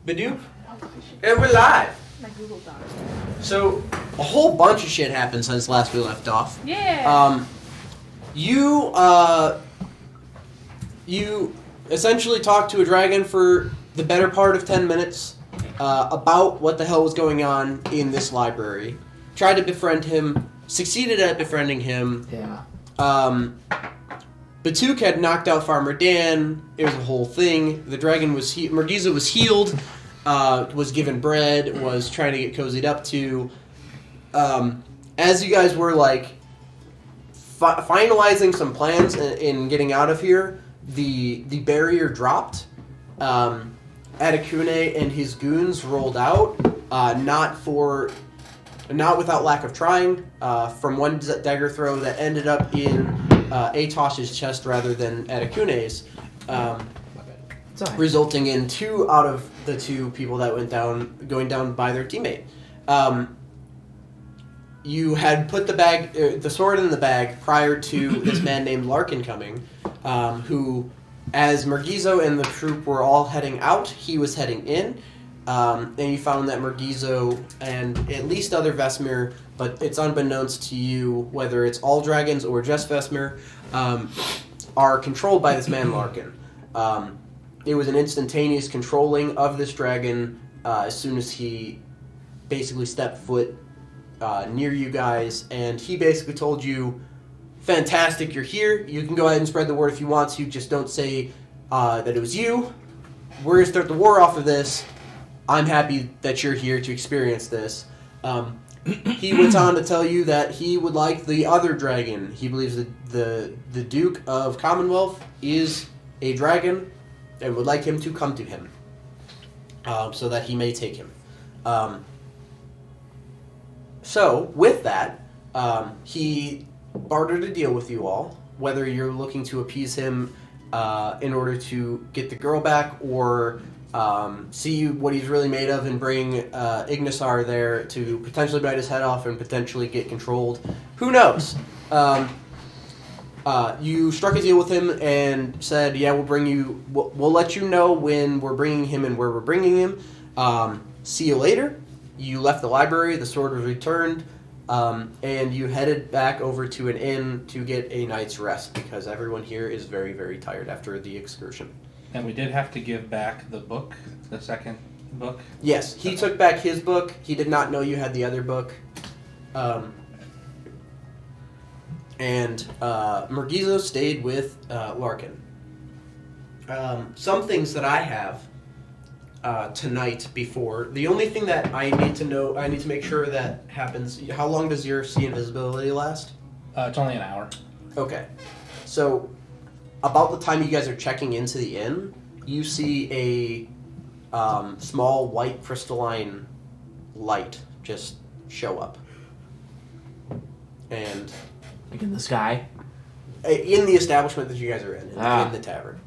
Badoop. And we're live. My Google Docs. So, a whole bunch of shit happened since last we left off. Yeah. You essentially talked to a dragon for the better part of 10 minutes about what the hell was going on in this library. Tried to befriend him, succeeded at befriending him. Yeah. Batuk had knocked out Farmer Dan. It was a whole thing. The dragon was Mergiza was healed, was given bread, was trying to get cozied up to. As you guys were like finalizing some plans in getting out of here, the barrier dropped. Adekune and his goons rolled out, not without lack of trying, from one dagger throw that ended up in Atosh's chest rather than Adekune's, resulting in 2 out of the 2 people that went down going down by their teammate. You had put the sword in the bag prior to this man named Larkin coming, who, as Mergizo and the troop were all heading out, he was heading in. And you found that Mergizo and at least other Vesmir, but it's unbeknownst to you whether it's all dragons or just Vesmir, are controlled by this man Larkin. It was an instantaneous controlling of this dragon as soon as he basically stepped foot near you guys, and he basically told you, fantastic, you're here. You can go ahead and spread the word if you want to. Just don't say that it was you. We're going to start the war off of this. I'm happy that you're here to experience this. He went on to tell you that he would like the other dragon. He believes that the Duke of Commonwealth is a dragon and would like him to come to him so that he may take him. So, with that, he bartered a deal with you all, whether you're looking to appease him in order to get the girl back or see what he's really made of and bring Ignisar there to potentially bite his head off and potentially get controlled. Who knows? You struck a deal with him and said, yeah, we'll let you know when we're bringing him and where we're bringing him. See you later. You left the library, the sword was returned, and you headed back over to an inn to get a night's rest because everyone here is very, very tired after the excursion. And we did have to give back the book, the second book? Yes, he took back his book. He did not know you had the other book. And Mergizo stayed with Larkin. Some things that I have tonight before. The only thing that I need to know, I need to make sure that happens. How long does your see invisibility last? It's only an hour. Okay. So, about the time you guys are checking into the inn, you see a small white crystalline light just show up. And... like in the sky? In the establishment that you guys are in the tavern.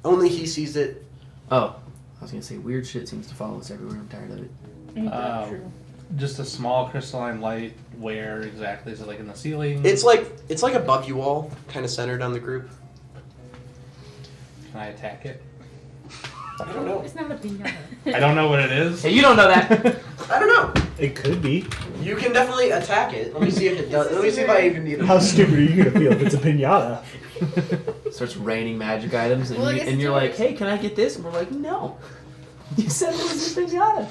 Only he sees it. Oh. I was going to say, weird shit seems to follow us everywhere. I'm tired of it. Ain't that true? Just a small crystalline light. Where exactly? Is it like in the ceiling? It's like above you all, kind of centered on the group. Can I attack it? I don't know. It's not a pinata. I don't know what it is. Hey, you don't know that. I don't know. It could be. You can definitely attack it. Let me see if it does. Let me see if I even need it. How stupid are you gonna feel if it's a pinata? Starts raining magic items, and, Well, I guess you're it's like, hey, can I get this? And we're like, no. You said it was a pinata.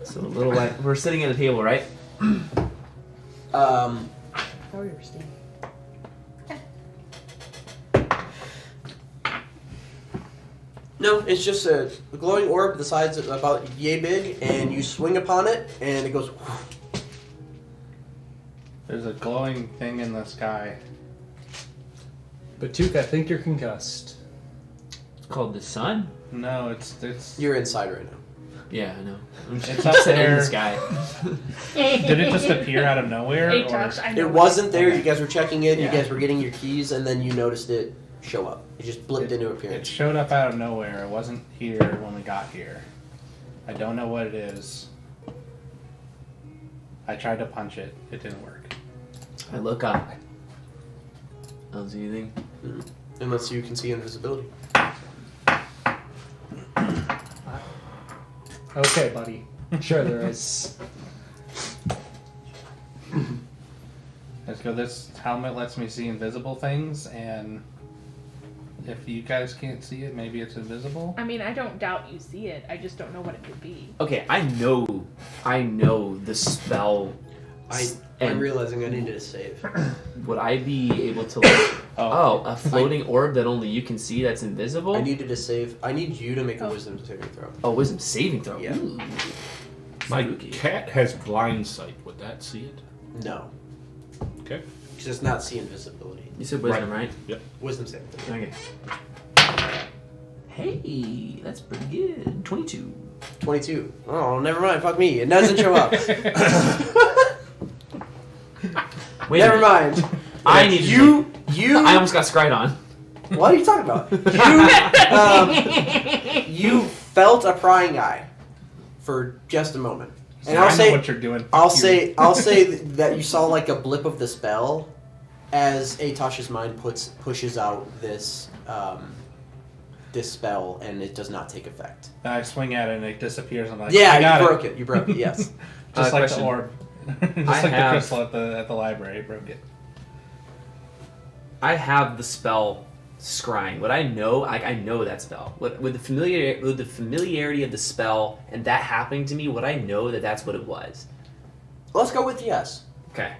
So a little like, we're sitting at a table, right? Oh, you were standing. No, it's just a glowing orb the size of about yay big, and you swing upon it, and it goes... There's a glowing thing in the sky. But Took, I think you're concussed. It's called the sun? No, it's. You're inside right now. Yeah, I know. I'm just It's up sitting in there. the sky. Did it just appear out of nowhere? Hey, or- Josh, I know It what wasn't there, Okay. you guys were checking in, Yeah. you guys were getting your keys, and then you noticed it show up. It just blipped into It appearance. showed up out of nowhere. It wasn't here when we got here. I don't know what it is. I tried to punch it. It didn't work. I look up. I don't see anything. Unless you can see invisibility. Okay, buddy. Sure there is. Let's go. This helmet lets me see invisible things, and if you guys can't see it, maybe it's invisible. I mean, I don't doubt you see it. I just don't know what it could be. Okay, I know the spell. I'm realizing I needed a save. Would I be able to like... a floating orb that only you can see that's invisible? I needed a save. I need you to make a wisdom saving throw. Oh, wisdom saving throw. Yeah. Ooh. My Spooky. cat has blind sight. Would that see it? No. Okay. She does not see invisibility. You said wisdom, right? Wisdom saving throw. Okay. Hey, that's pretty good. 22. 22. Oh, never mind. Fuck me. It doesn't show up. Wait, Never mind. I need you. I almost got scryed on. What are you talking about? You felt a prying eye for just a moment, and I know what you're doing. I'll Fuck you. say that you saw like a blip of the spell as Atash's mind pushes out this this spell, and it does not take effect. I swing at it and it disappears. I'm like, Yeah, I got you broke it. You broke it. Yes. Just like question. the orb. Just I like have- the crystal at the library. It broke it. I have the spell scrying. Would I know? I know that spell. With the familiarity of the spell and that happening to me, would I know that that's what it was? Let's go with yes. Okay.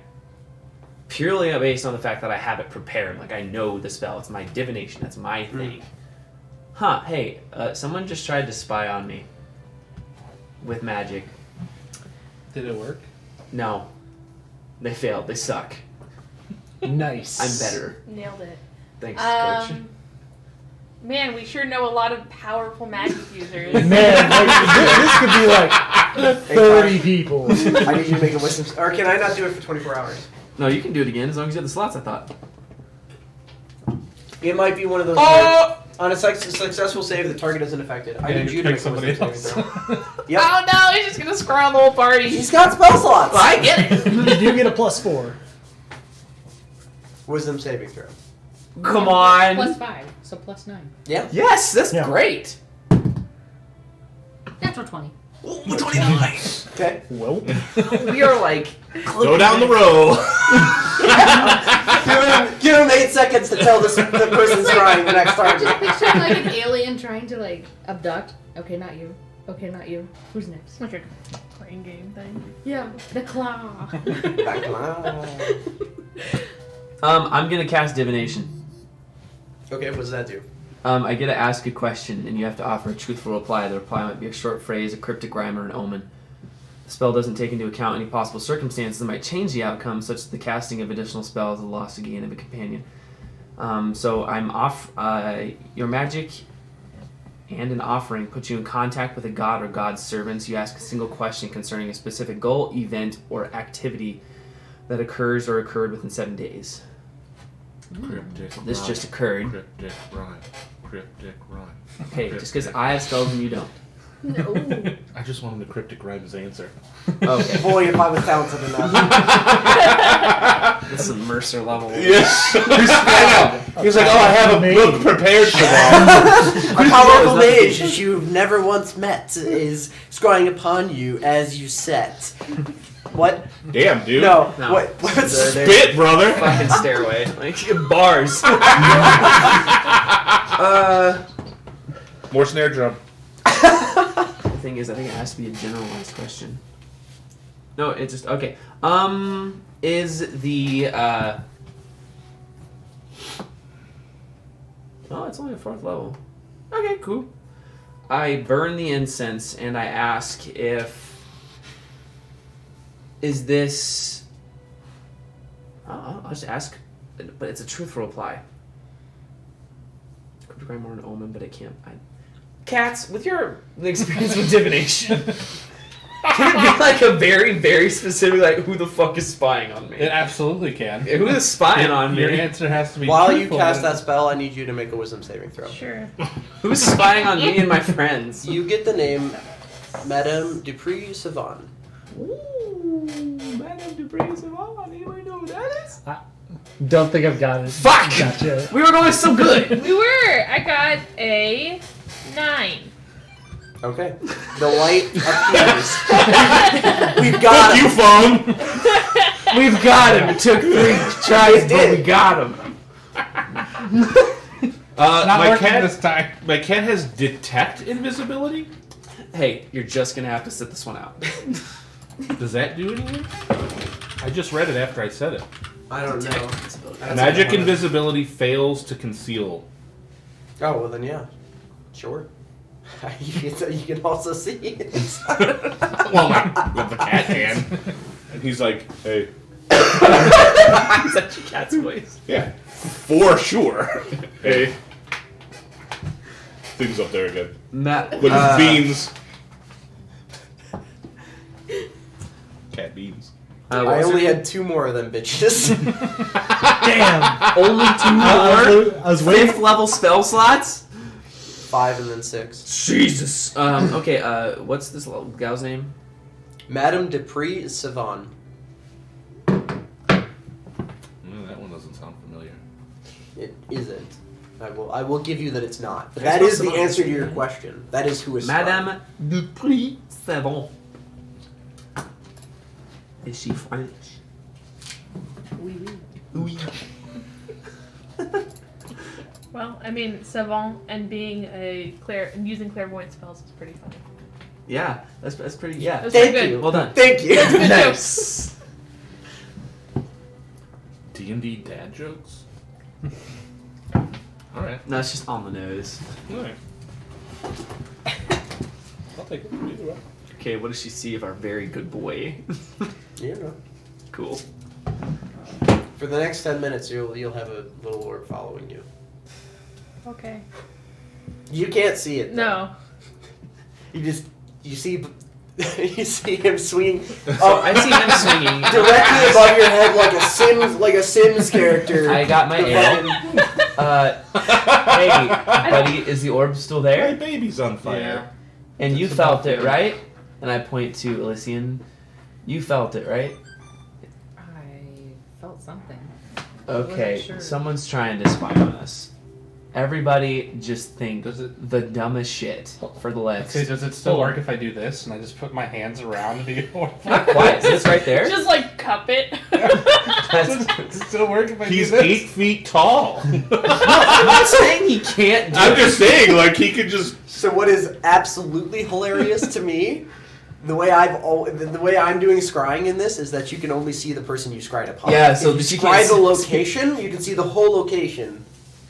Purely based on the fact that I have it prepared. Like, I know the spell. It's my divination. That's my thing. Huh. Hey, someone just tried to spy on me. With magic. Did it work? No. They failed. They suck. Nice. I'm better. Nailed it. Thanks, Coach. Man, we sure know a lot of powerful magic users. Man, this could be like 30 people. I need you to make a wisdom. Or can I not do it for 24 hours? No, you can do it again as long as you have the slots, I thought. It might be one of those. Where on a successful save, the target isn't affected. I need you to pick make a somebody wisdom else. saving throw. Yep. Oh no, he's just gonna screw on the whole party. He's got spell slots. I get it. You do get a +4. Wisdom saving throw. Come on. +5, so +9. Yeah. Yes, that's Yeah. great. Natural 20. Ooh, 29. Okay. Well, We are like... Go down the row. Give him 8 seconds to tell the person's crying the next I'm just target. picturing like an alien trying to like abduct. Okay, not you. Okay, not you. Who's next? Like a playing game thing. Yeah, the claw. Back line. I'm gonna cast divination. Okay, what does that do? I get to ask a question, and you have to offer a truthful reply. The reply might be a short phrase, a cryptic rhyme, or an omen. The spell doesn't take into account any possible circumstances that might change the outcome, such as the casting of additional spells, the loss of gain of a companion. So I'm off. Your magic and an offering puts you in contact with a god or god's servants. You ask a single question concerning a specific goal, event, or activity that occurs or occurred within 7 days. Cryptic This rhyme. just occurred. Cryptic rhyme. Cryptic rhyme. Okay, just because I have spells and you don't. No. I just wanted the cryptic rhymes answer. Okay. Boy, if I was talented enough. This is a Mercer level. Yes. He was like, oh, I have a book prepared for that. A powerful mage that you've never once met is scrying upon you as you set. What? Damn, dude. No. No. What? What's Spit, brother. Fucking stairway. Like, bars. More snare drum. The thing is, I think it has to be a generalized question. No, it just okay. Is the oh, it's only a 4th level. Okay, cool. I burn the incense and I ask if is this. I'll just ask, but it's a truthful reply. Cryptic rhyme or an omen, but it can't. Cats, with your experience with divination, can it be like a very, very specific, like, who the fuck is spying on me? It absolutely can. Who is spying on Your me? answer has to be While you truthful, cast then- that spell, I need you to make a wisdom saving throw. Sure. Who's spying on me and my friends? You get the name Madame Dupree Savon. Ooh, Madame Dupree Savon. Anybody know who that is? don't think I've got it. Fuck! Gotcha. We were going so good. We were. I got a 9. Okay. The light appears. We've got You him. phone. We've got him. It took 3 tries, It but we did. got him. Not My working cat. this time. My cat has detect invisibility. Hey, you're just gonna have to sit this one out. Does that do anything? I just read it after I said it. I don't know. That's Magic a- invisibility fails to conceal. Oh, well then, yeah. Sure. You can also see it. Well, the cat can. And he's like, hey, Is that your cat's voice? yeah, for sure. Hey. Things up there again. Matt, With his beans. Cat beans. I only had 2 more of them bitches. Damn. only 2 I more was waiting. 5th level spell slots. 5 and then 6. Jesus. Okay. What's this little gal's name? Madame Dupree Savon. That one doesn't sound familiar. It isn't. I will give you that it's not. But There's that no is the Savon. answer to your question. That is who is Madame Dupree Savon. Is she French? Oui, oui. Oui. Well, I mean, savant and being a using clairvoyant spells is pretty funny. Yeah, that's pretty. Yeah, That's Thank pretty you. good. well done. Thank you. Good joke. Nice. D&D dad jokes? Alright. No, it's just on the nose. Alright. I'll take it. Either way. Okay, what does she see of our very good boy? You know. Cool. For the next 10 minutes, you'll have a little orb following you. Okay. You can't see it. though. No. You see you see him swinging Oh, I see him swinging. directly above your head like a Sims character. I got my arrow. Hey, buddy, is the orb still My there? baby's on fire. Yeah. And you It's felt about it, right? And I point to Elysian. You felt it, right? I felt something. Okay, wasn't sure. someone's trying to spy on us. Everybody just think Does it- the dumbest shit for the legs. Okay, does it still work if I do this and I just put my hands around the orb? Not quite. Is this right there? Just like cup it. Does it still work if I He's do this? 8 feet tall. I'm not saying he can't do I'm it. just saying, like, he could just. So what is absolutely hilarious to me, the way I'm doing scrying in this is that you can only see the person you scryed upon. Yeah, so if you you can't scry the see- location, you can see the whole location.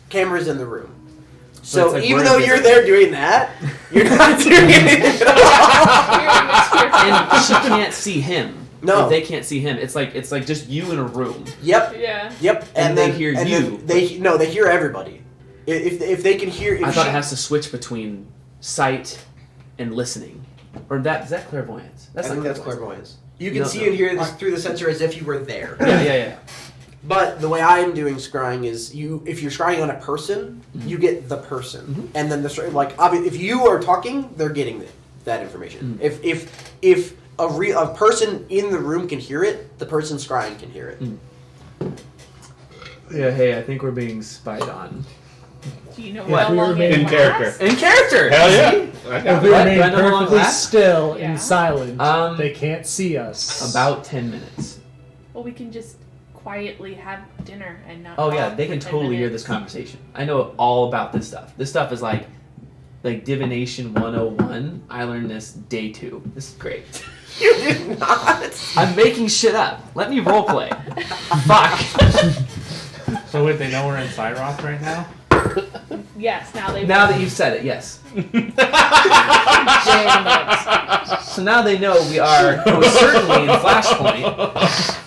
Cameras in the room. So So it's like even we're though invisible. you're there doing that, you're not doing anything at all. And she can't see him. No. Or they can't see him. It's like just you in a room. Yep. Yeah. Yep. And they hear and you. then they hear everybody. If they can hear. If I thought she- it has to switch between sight and listening. Or is that clairvoyance? I think that's clairvoyance. You can No, see no. and hear this through the sensor as if you were there. Yeah. But the way I'm doing scrying is if you're scrying on a person, you get the person, and then if you are talking, they're getting that information. If a person in the room can hear it, the person scrying can hear it. Yeah, hey, I think we're being spied on. Do you know What? how long it In lasts? character. In character! Hell yeah. I If got we it. What? Do I remain know how long it perfectly lasts? still Yeah. and silent, Um, they can't see us. About 10 minutes. Well, we can just quietly have dinner and not. Oh yeah, talk they for can 10 totally hear minutes. this conversation. I know all about this stuff. This stuff is like divination 101. I learned this day 2. This is great. You did not. I'm making shit up. Let me roleplay. Fuck. So wait, they know we're in Cyroth right now? Yes. Now they. Now that you've said it, yes. So now they know we are most certainly in Flashpoint.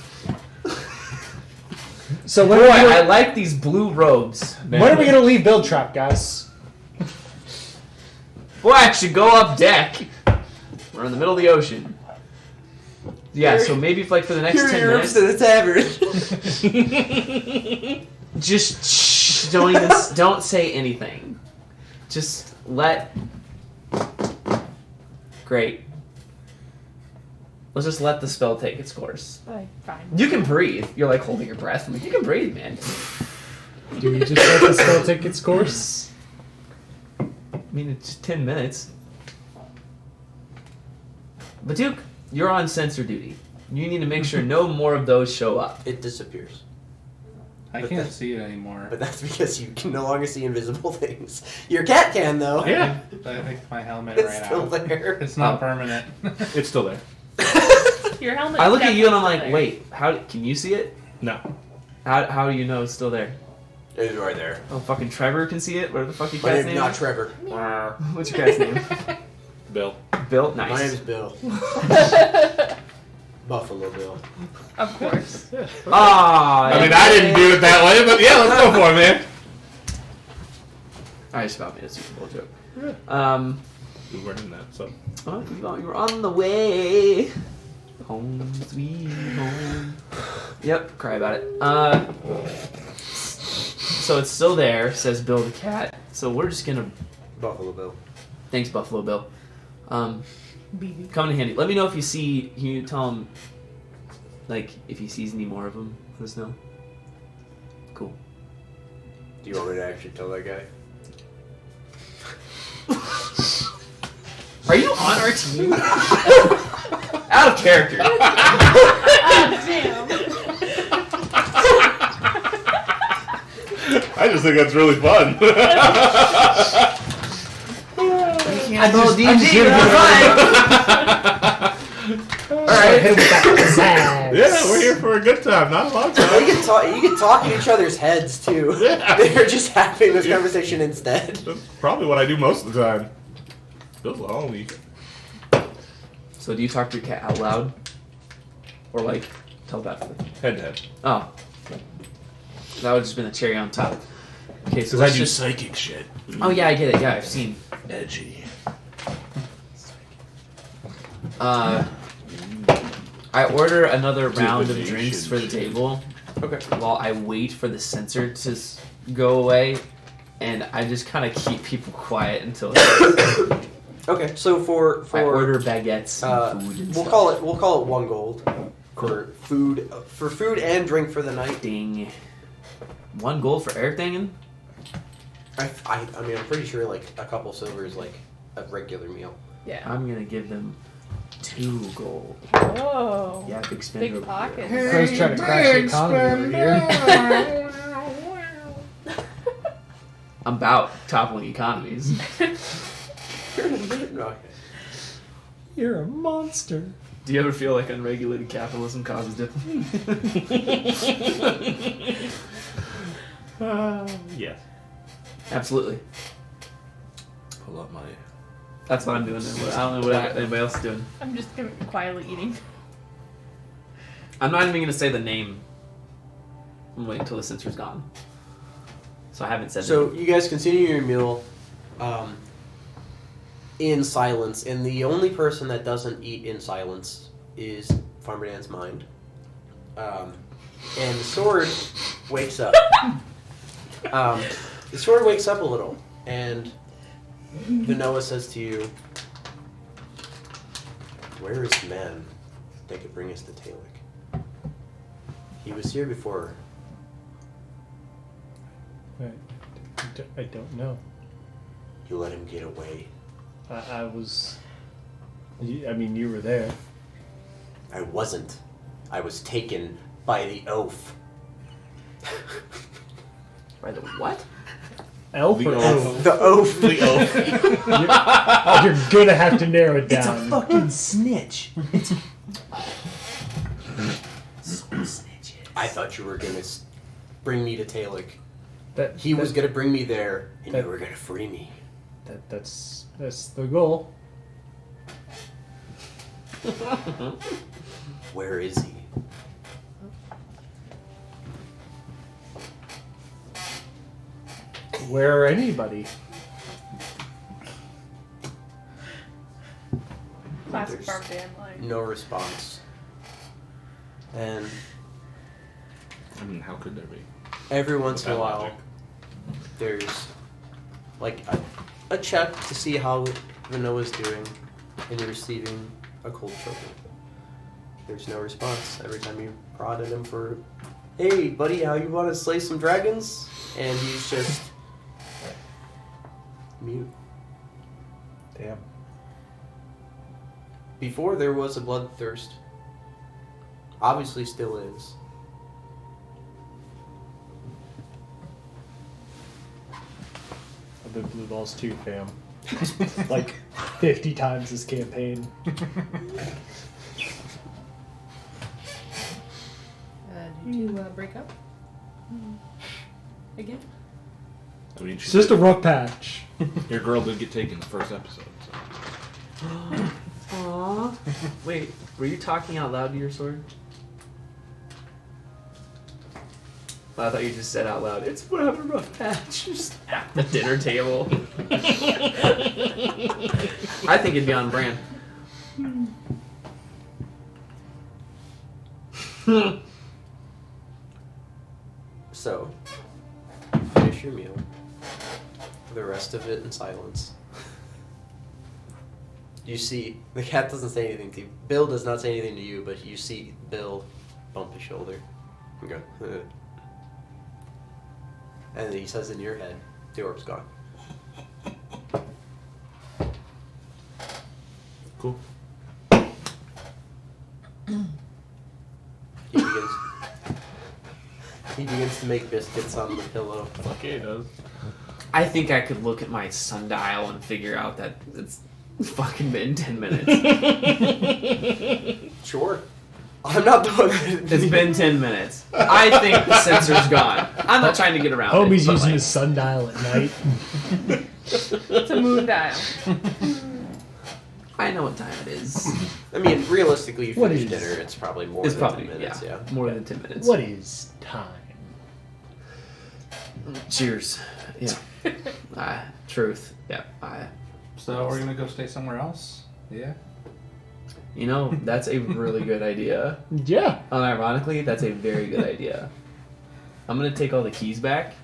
So Boy, I like these blue robes. when are we gonna leave Build Trap, guys? Boy, I should go up deck. We're in the middle of the ocean. Yeah, so maybe for the next 10 minutes, to the tavern. just shh, don't say anything. Just let. Great. Let's just let the spell take its course. Fine. You can breathe. You're like holding your breath. I'm like, you can breathe, man. Do we just let the spell take its course? I mean, it's 10 minutes. But Duke, you're on sensor duty. You need to make sure no more of those show up. It disappears. I But can't that- see it anymore. But that's because you can no longer see invisible things. Your cat can, though. Yeah. I think my helmet It's right still out. there. It's not permanent. It's still there. Your helmet. I look at you and I'm definitely like, there. wait, how can you see it? No. How do you know it's still there? It's right there. Oh, fucking Trevor can see it? What the fuck your My cat's name's name? not Trevor. What's your cat's name? Bill. Bill? My Nice. name's Bill. Buffalo Bill. Of course. Ah, I mean, I didn't do it that way, but yeah, let's go for it, man. I just about made a Super Bowl joke. We weren't in that, so. Oh, you were on the way. Home, sweet home. Yep, cry about it. So it's still there, says Bill the cat. So we're just gonna. Buffalo Bill. Thanks, Buffalo Bill. BB. Coming in handy. Let me know if you see. Can you tell him, like, if he sees any more of them? Let us know. Cool. Do you want me to actually tell that guy? Are you on our team? Out of character. Oh, damn. I just think that's really fun. I told D&D, Alright, hit him with that pizzazz. Yeah, we're here for a good time, not a long You time. can talk in each other's heads too. Yeah. They're just having this conversation instead. That's probably what I do most of the time. Feels lonely. So do you talk to your cat out loud? Or like telepathically? Head to head. Oh. That would have just been the cherry on top. Okay, so Because I let's do just... psychic shit. Oh yeah, I get it. Yeah, I've seen. Edgy. I order another round of Divination drinks for the shit. table Okay. while I wait for the sensor to go away, and I just kind of keep people quiet until Okay. So for I order baguettes and food and we'll stuff. call it 1 gold for food and drink for the night. Ding. 1 gold for everything? I mean I'm pretty sure like a couple silver is like a regular meal. Yeah. I'm gonna give them 2 gold. Oh. Yeah, big spender. Big over pockets. here. Crow's trying to crash the economy over here. I'm about toppling economies. Okay. You're a monster. Do you ever feel like unregulated capitalism causes Yes. Absolutely. Pull up my. That's what I'm doing. I don't know what anybody else is doing. I'm just gonna be quietly eating. I'm not even gonna say the name. I'm waiting until the sensor's gone. So I haven't said. So the name. you guys continue your meal in silence, and the only person that doesn't eat in silence is Farmer Dan's mind. And the sword wakes up. The sword wakes up a little, and Vinoa says to you, "Where is the man that could bring us to Talik? He was here before." I don't know. You let him get away. I was. I mean, you were there. I wasn't. I was taken by the oath. By the what? Elf The or oath. oaf? The oath. The oath. You're gonna have to narrow it down. fucking snitch. So snitches. I thought you were gonna bring me to Talik. That He was gonna bring me there, and that- you were gonna free me. That's the goal. Where is he? Where are anybody? Classic There's Farm Dan line. No response. And I mean, how could there be? every once in a Without while, logic. there's like a check to see how Vinoa's doing, and you're receiving a cold shoulder. There's no response every time you prod at him for, "Hey, buddy, how you want to slay some dragons?" And he's just mute. Damn. Before there was a bloodthirst. Obviously still is. I've been blue balls too, fam. Like 50 times this campaign. Did you break up? Again? I mean, It's just a rough patch. your girl did get taken the first episode. So. Aww. Wait, were you talking out loud to your sword? I thought you just said out loud, "It's we're having a rough patch." Just at the dinner table. I think it'd be on brand. So, you finish your meal. The rest of it in silence. You see, the cat doesn't say anything to you. Bill does not say anything to you, but you see Bill bump his shoulder and go, "Ugh." And then he says in your head, "The orb's gone." Cool. He begins to make biscuits on the pillow. Okay, it does. I think I could look at my sundial and figure out that it's fucking been 10 minutes. Sure. I'm not doing it. It's been 10 minutes. I think the sensor's gone. I'm not trying to get around Homie's it. using his sundial at night. It's a moon dial. I know what time it is. I mean, realistically, you What finish is- dinner, it's probably more It's than probably, 10 minutes, yeah. more than 10 minutes. What is time? Cheers. Yeah. Truth. Yeah. So we're gonna go stay somewhere else? Yeah. You know, that's a really good idea. Yeah. Unironically, that's a very good idea. I'm going to take all the keys back,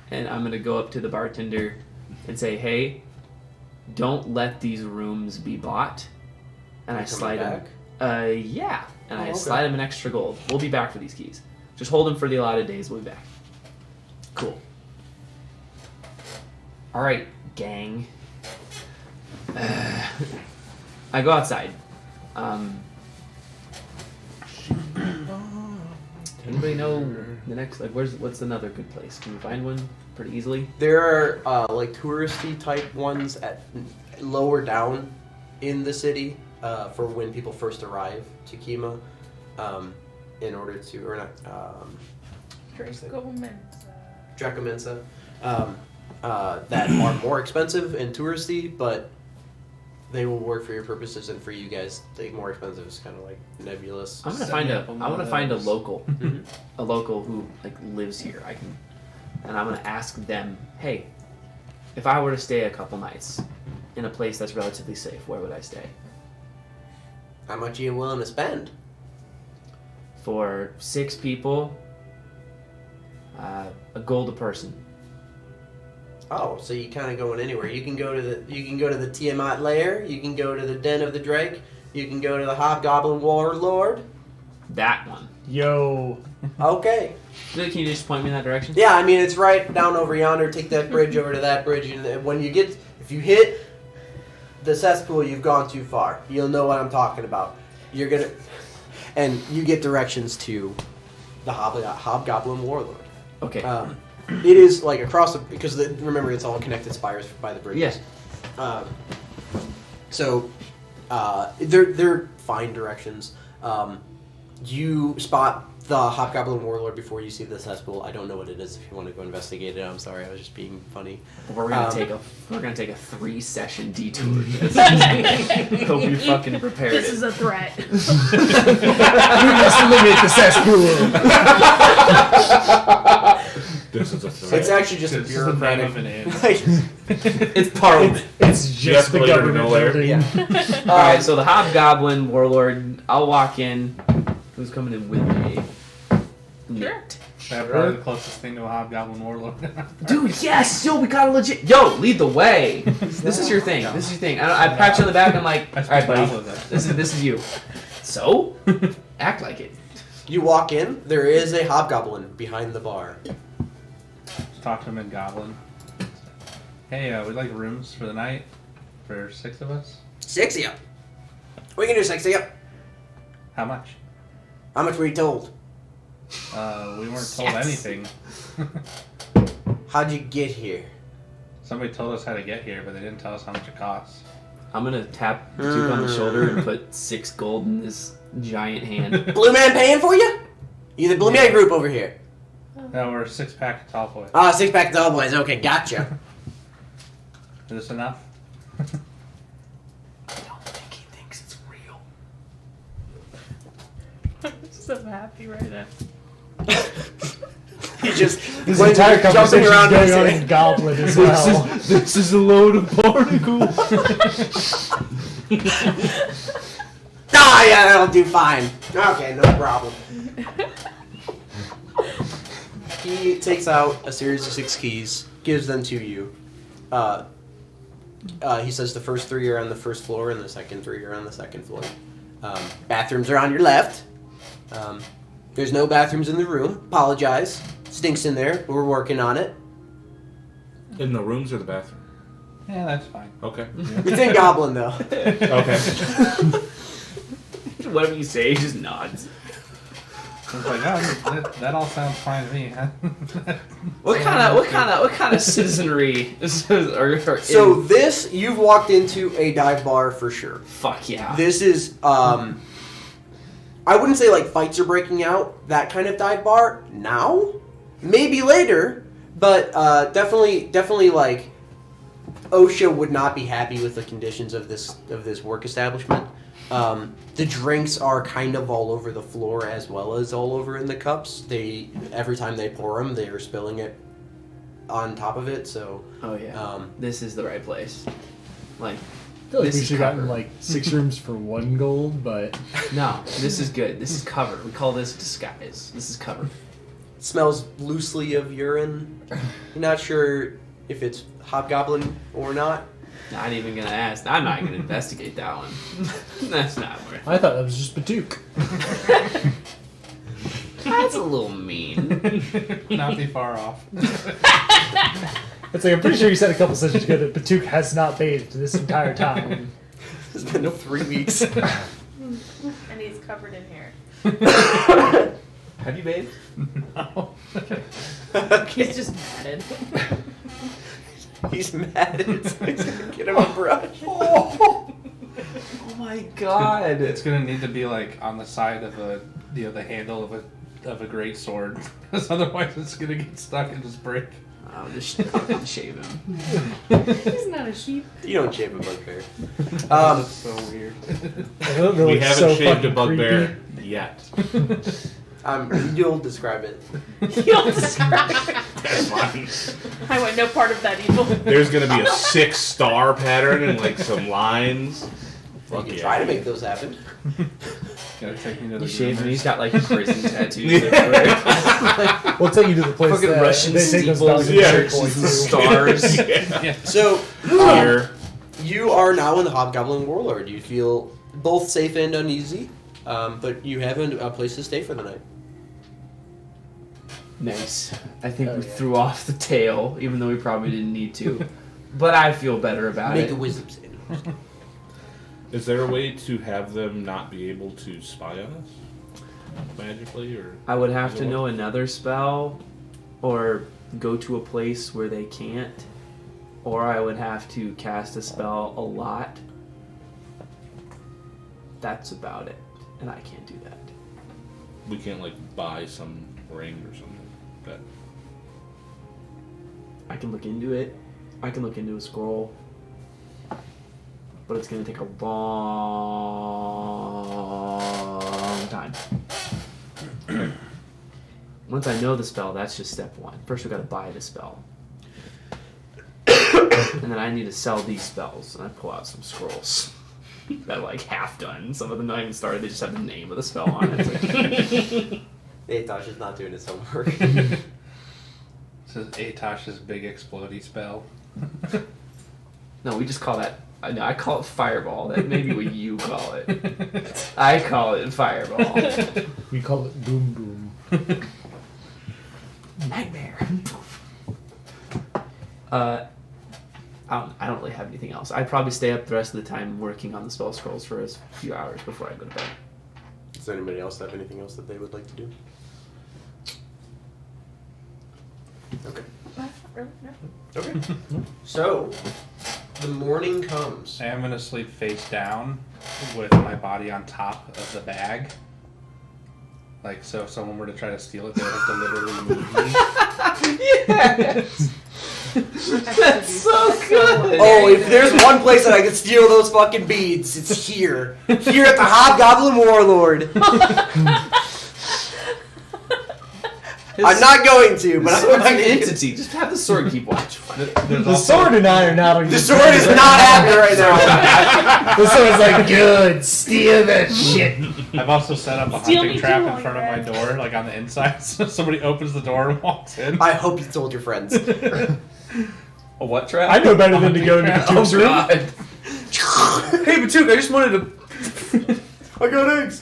and I'm going to go up to the bartender and say, hey, don't let these rooms be bought. And I slide them. Yeah. And I okay. slide them an extra gold. We'll be back for these keys. Just hold them for the allotted days. We'll be back. Cool. All right, gang. I go outside. Anybody know the next? Like, what's another good place? Can we find one pretty easily? There are like touristy type ones at lower down in the city for when people first arrive to Kima, in order to or not Draco Mensa, that are more expensive and touristy, but they will work for your purposes, and for you guys, the more expensive is kind of like nebulous. I'm gonna Set find me a. up on I one want to of find a those. local, a local who like lives here. And I'm gonna ask them, hey, if I were to stay a couple nights in a place that's relatively safe, where would I stay? How much are you willing to spend? For 6 people, a gold a person. Oh, so you kind of going anywhere? You can go to the Tiamat lair. You can go to the Den of the Drake. You can go to the Hobgoblin Warlord. That one. Yo. Okay. Can you just point me in that direction? Yeah, I mean it's right down over yonder. Take that bridge over to that bridge, and when you get, if you hit the cesspool, you've gone too far. You'll know what I'm talking about. You're gonna, and you get directions to the Hobgoblin Warlord. Okay. It is like across the, because remember it's all connected spires by the bridges. Yeah. So they're fine directions. You spot the Hobgoblin Warlord before you see the cesspool. I don't know what it is. If you want to go investigate it, I'm sorry. I was just being funny. We're gonna take a 3-session detour. Hope you fucking prepared. This is a threat. We must limit the cesspool. This is a threat. It's actually just a This is the name bureaucratic. of an inn. It's Parliament. It's just the escalator to government nowhere. building. Yeah. All right, so the Hobgoblin Warlord. I'll walk in. Who's coming in with me? Sure. That's probably the closest thing to a Hobgoblin Warlord. Dude, yes! Yo, we got a legit. Yo, lead the way. This is your thing. This is your thing. I pat you on the back. I'm like, all right, buddy. This is you. So, act like it. You walk in. There is a Hobgoblin behind the bar. Just talk to him in Goblin. Hey, we'd like rooms for the night for 6 of us. 6 of you. We can do 6 of you. How much? How much were you told? We weren't told Yes. anything. How'd you get here? Somebody told us how to get here, but they didn't tell us how much it costs. I'm gonna tap Duke on the shoulder and put 6 gold in this giant hand. Blue Man paying for you? You the Blue Man group over here. No, we're a 6-pack of tall boys. Ah, 6-pack Tall Boys. Okay, gotcha. Is this enough? I don't think he thinks it's real. I'm so happy right now. He just This when entire jumping conversation is around going on his- in Goblin as well. This is a load of barnacles. Ah, yeah, that'll do fine. Okay, no problem. He takes out a series of 6 keys, gives them to you. He says the first 3 are on the first floor and the second 3 are on the second floor. Bathrooms are on your left. There's no bathrooms in the room. Apologize. Stinks in there. We're working on it. In the rooms or the bathroom? Yeah, that's fine. Okay. It's in Goblin, though. Okay. Whatever you say, he just nods. I was like, oh, that all sounds fine to me. What kind of citizenry are So this, you've walked into a dive bar for sure. fuck yeah. This is, I wouldn't say like fights are breaking out, that kind of dive bar now. Maybe later, but definitely like OSHA would not be happy with the conditions of this work establishment. The drinks are kind of all over the floor as well as all over in the cups. Every time they pour them, they are spilling it on top of it. So Oh yeah. This is the right place. Like I feel like this we is should have gotten covered. like 6 rooms for 1 gold, but No, this is good. This is covered. We call this disguise. This is covered. it smells loosely of urine. You're not sure if it's hobgoblin or not. Not even gonna ask. I'm not gonna investigate that one. That's not worth. I thought that was just Batuk. That's a little mean. Not be far off. It's like I'm pretty sure you said a couple sessions ago that Batuk has not bathed this entire time. It's been 3 weeks. And he's covered in hair. Have you bathed? No. He's just mad. He's mad. He's gonna get him a brush. Oh my god. It's gonna need to be like on the side of the handle of a great sword, because otherwise it's gonna get stuck and just break. I'll just shave him. He's not a sheep. You don't shave a bugbear. That's so weird. They're We like haven't so shaved a fucking bugbear yet. You'll describe it. You'll describe it. That's fine. I want no part of that evil. There's gonna be a 6-star pattern and like some lines. You Fuck can yeah. try to make those happen. Gotta take me to the You shave him. groomers. He's got like prison tattoos everywhere. We'll take you to the place Fucking that Russian they take those steeples, values yeah, and checkpoints to. stars. Yeah. So, Here. you are now in the Hobgoblin Warlord. You feel both safe and uneasy, but you have a place to stay for the night. Nice. I think Oh, we yeah. threw off the tail, even though we probably didn't need to. But I feel better about Make it. a wisdom saving. Is there a way to have them not be able to spy on us magically, or I would have to know another spell, or go to a place where they can't, or I would have to cast a spell a lot. That's about it, and I can't do that. we can't like buy some ring or something? That I can look into it. I can look into a scroll. But it's going to take a long time. Once I know the spell, that's just step one. First, we got to buy the spell. And then I need to sell these spells. And I pull out some scrolls that are like half done. Some of them not even started. They just have the name of the spell on it. It's like, Atosh is not doing his homework. This is Atosh's big explodey spell. no, we just call that. No, I call it fireball. That may be what you call it. I call it fireball. We call it boom boom. Nightmare. I don't really have anything else. I'd probably stay up the rest of the time working on the spell scrolls for a few hours before I go to bed. Does anybody else have anything else that they would like to do? Okay. Really? No. Okay. So, the morning comes. I am gonna sleep face down with my body on top of the bag. Like, so if someone were to try to steal it, they would have to literally move me. Yes! That's so good! Oh, if there's one place that I could steal those fucking beads, it's here. Here at the Hobgoblin Warlord. I'm not going to, but I'm Sword's not an going to. entity. Just have the sword keep watch. The sword and I are not on The sword is not happy right now. The sword's like, good, steal that shit. I've also set up a Steal hunting me trap too in while front of you're my door, like on the inside, so somebody opens the door and walks in. I hope you told your friends. A what trap? I know better than to go into Batuk's room. Hey, Batuk, I just wanted to... I got eggs.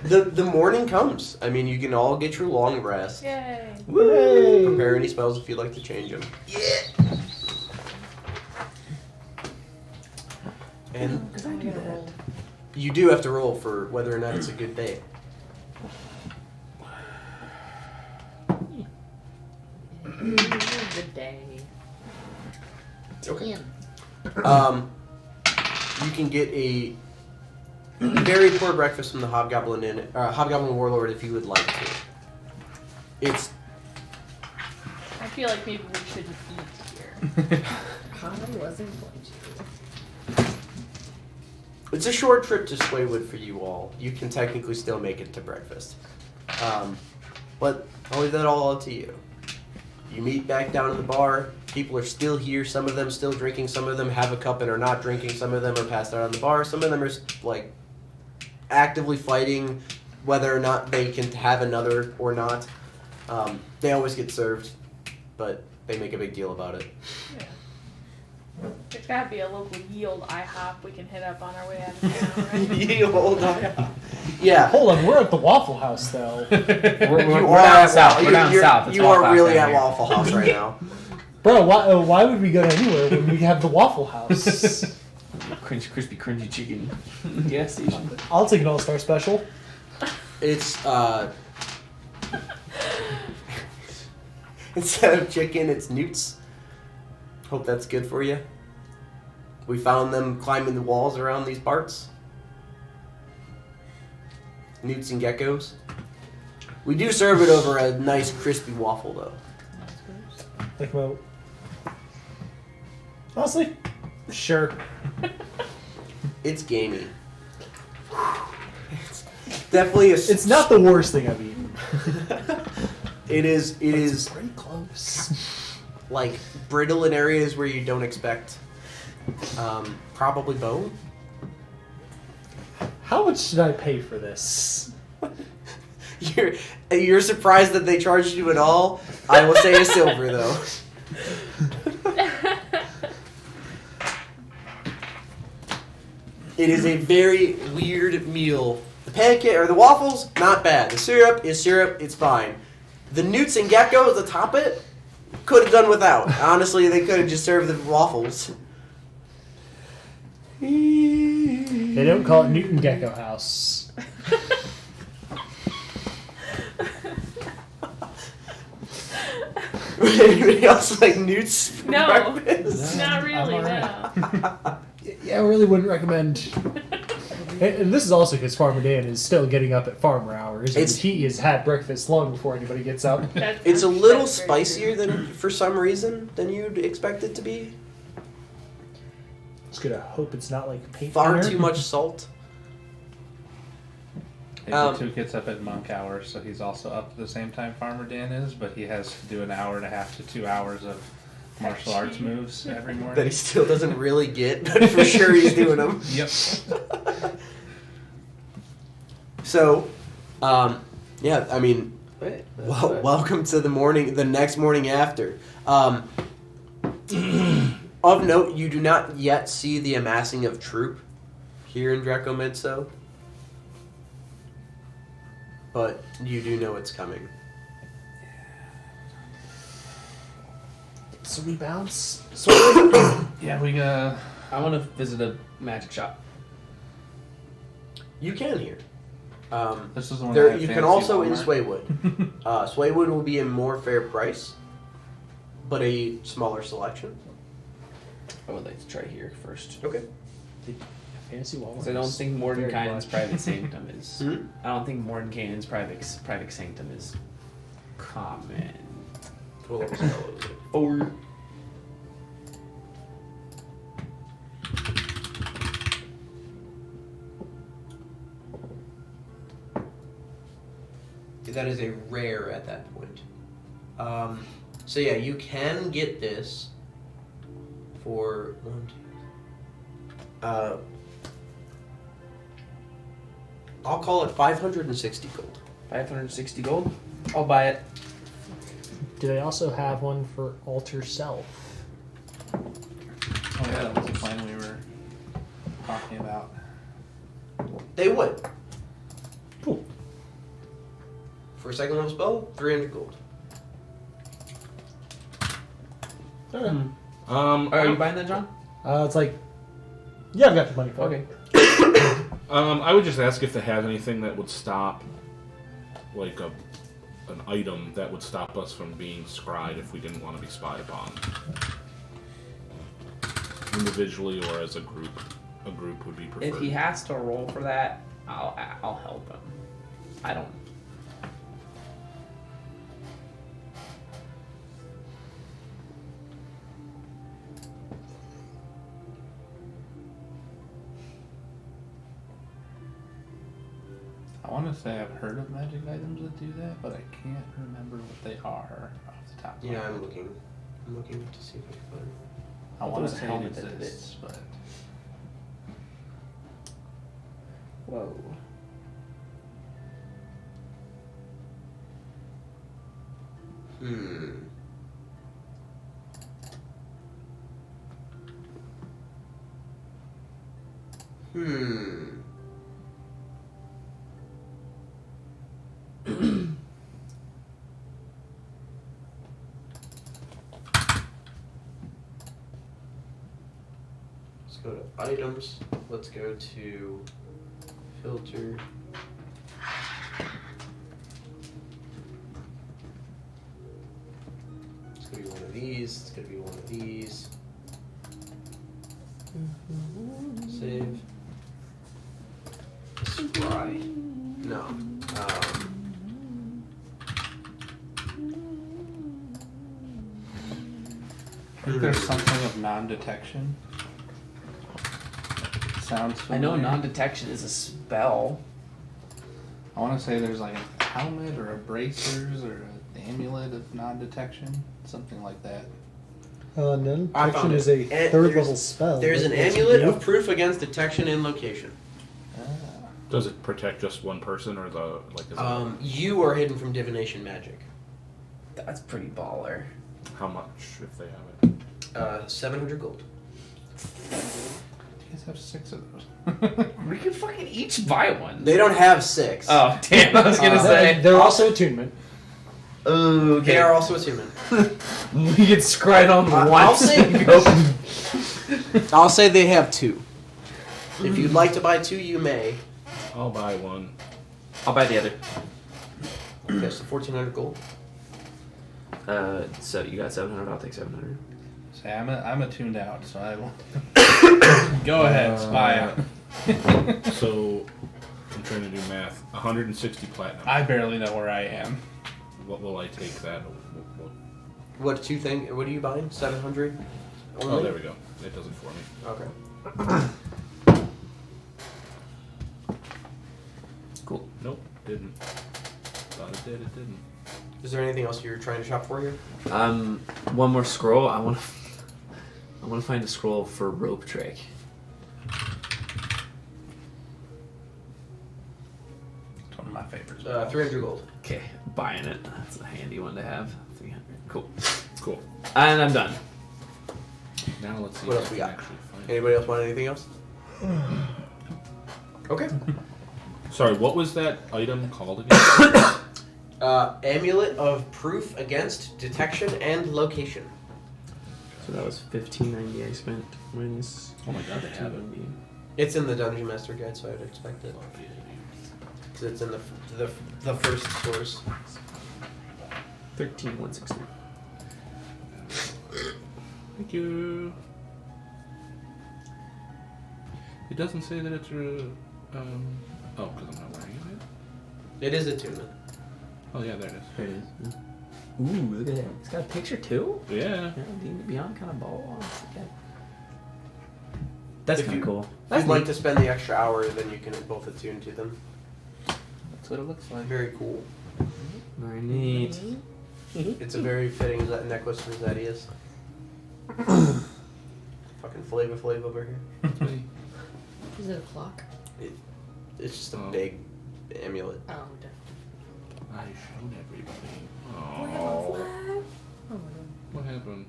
The morning comes. I mean, you can all get your long rest. Yay. Hooray. Prepare any spells if you'd like to change them. Yeah. And Because I'm gonna roll. you do have to roll for whether or not it's a good day. Okay. You can get a very poor breakfast from the Hobgoblin Warlord if you would like to. It's I feel like maybe we shouldn't eat here. I wasn't going to. It's a short trip to Swaywood for you all. You can technically still make it to breakfast. But I'll leave that all up to you. You meet back down at the bar. People are still here. Some of them still drinking. Some of them have a cup and are not drinking. Some of them are passed out on the bar. Some of them are like actively fighting whether or not they can have another or not. They always get served, but they make a big deal about it. Yeah. There's gotta be a local yield IHOP we can hit up on our way out of town, right? Yield. Yeah. Hold on, we're at the Waffle House though. We're You down are south. We're down you're- south. It's You Waffle are House really down at here. Waffle House right now. Bro, why would we go anywhere when we have the Waffle House? Crispy, crunchy chicken. Gas station. I'll take an all-star special. It's instead of chicken, it's newts. Hope that's good for you. We found them climbing the walls around these parts. Newts and geckos. We do serve it over a nice crispy waffle though. Like, well, honestly, sure. It's gamey. It's definitely a. It's not the worst thing I've eaten. It is. It is Pretty close. like brittle in areas where you don't expect. Probably bone. How much should I pay for this? You're surprised that they charged you at all. I will say a silver though. It is a very weird meal. The pancake or the waffles, not bad. The syrup is syrup, it's fine. The newts and geckos atop it, could have done without. Honestly, they could have just served the waffles. They don't call it Newton Gecko House. Anybody else like newts for No. breakfast? Not really, no. Yeah, I really wouldn't recommend. And this is also because Farmer Dan is still getting up at farmer hours. And he has had breakfast long before anybody gets up. It's a little That's very spicier than, for some reason, than you'd expect it to be. Just gonna hope it's not like paint Far thinner. too much salt. Two gets up at monk hours, so he's also up at the same time Farmer Dan is, but he has to do an hour and a half to 2 hours of martial arts moves every That morning. he still doesn't really get, but for sure he's doing them. Yep. So, yeah, I mean, welcome to the next morning after. Of note, you do not yet see the amassing of troop here in Draco Midso, but you do know it's coming. So we bounce. Yeah, we got. I want to visit a magic shop. You can here. This is the one. There, that you had can fancy also in Walmart. Swaywood. Swaywood will be a more fair price, but a smaller selection. I would like to try here first. Okay. Fancy Walmart. Because I don't think Mordenkainen's Very private sanctum is. Hmm? I don't think Mordenkainen's private sanctum is common. What level spell is it? Or That is a rare at that point. So yeah, you can get this for I'll call it 560 gold. 560 gold. I'll buy it. Do they also have one for Alter Self? Oh yeah, that was the plan we were talking about. They would. Cool. For a second level spell, 300 gold. Okay. Are you buying that, John? It's like, yeah, I've got the money for it. Okay. I would just ask if they have anything that would stop, like an item that would stop us from being scryed if we didn't want to be spied upon. individually or as a group? A group would be preferred. If he has to roll for that, I'll help him. I don't. I want to say I've heard of magic items that do that, but I can't remember what they are off the top of my Yeah, head. I'm looking to see if I can find it. I want Those to say it helmet that exists, but Whoa. Hmm. Let's go to items. Let's go to filter. It's gonna be one of these. It's gonna be one of these. Save. Scry. No. I think there's something of non-detection. Sounds I know familiar. non-detection is a spell. I want to say there's like a helmet or a bracers or an amulet of non-detection, something like that. None. I Detection found is it. a third level spell. There's an That lets amulet you of proof against detection and location. Does it protect just one person or the like? Is You are hidden from divination magic. That's pretty baller. it, how much if they have it? 700 gold. You guys have 6 of those. We could fucking each buy one. They don't have 6. Oh damn! I was gonna say. They're also attunement. Oh, okay. They are also attunement. We could scry on I'll once. say- and go. I'll say they have 2. If you'd like to buy 2, you may. I'll buy one. I'll buy the other. Okay, so 1400 gold. So you got 700. I'll take 700. Say I'm attuned out, so I will. Go ahead, spy out. So I'm trying to do math. 160 platinum. I barely know where I am. What will I take that? What are you buying? 700? Oh, there we go. It does it for me. Okay. Cool. Nope, didn't. Thought it did. It didn't. Is there anything else you're trying to shop for here? One more scroll. I want to find a scroll for rope trick. It's one of my favorites. 300 gold. Okay, buying it. That's a handy one to have. 300. Cool. Cool. And I'm done. Now let's see What if else I we can got? actually find it. Anybody else want anything else? Okay. Sorry, what was that item called again? Amulet of proof against detection and location. So that was 1590 I spent minus. Oh my god, they have it. 290. It's in the Dungeon Master Guide, so I'd expect it. 'Cause it's in the first source. 13160. Thank you. It doesn't say that it's oh, because I'm not wearing it. It is attunement. Oh yeah, there it is. There it is. Ooh, look at that. It's got a picture too? Yeah. Yeah, D&D Beyond kind of ball. Okay. That's If kind you- of cool. If That's you'd like neat. to spend the extra hour, then you can both attune to them. That's what it looks like. Very cool. Very neat. It's a very fitting necklace for Zadius. Fucking Flava Flav over here. Is it a clock? It's just a Oh. big amulet. Oh, definitely. I showed everybody. Oh, Oh. oh my god. What happened?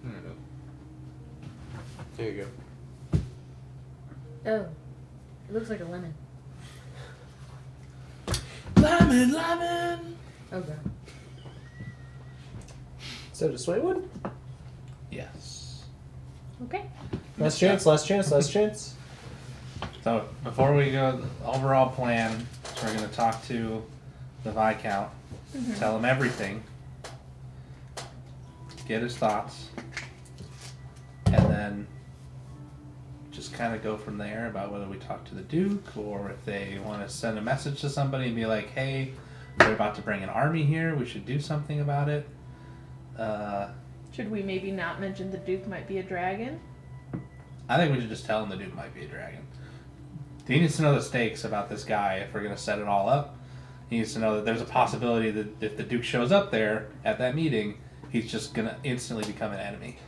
There it is. There you go. Oh, it looks like a lemon. Lemon. Oh god. So to Swaywood? Yes. Okay. Last chance, last chance, last chance. So before we go, the overall plan. So we're going to talk to the Viscount, tell him everything, get his thoughts, and then just kind of go from there about whether we talk to the Duke or if they want to send a message to somebody and be like, hey, they're about to bring an army here. We should do something about it. Should we maybe not mention the Duke might be a dragon? I think we should just tell him the Duke might be a dragon. He needs to know the stakes about this guy if we're going to set it all up. He needs to know that there's a possibility that if the Duke shows up there at that meeting, he's just going to instantly become an enemy.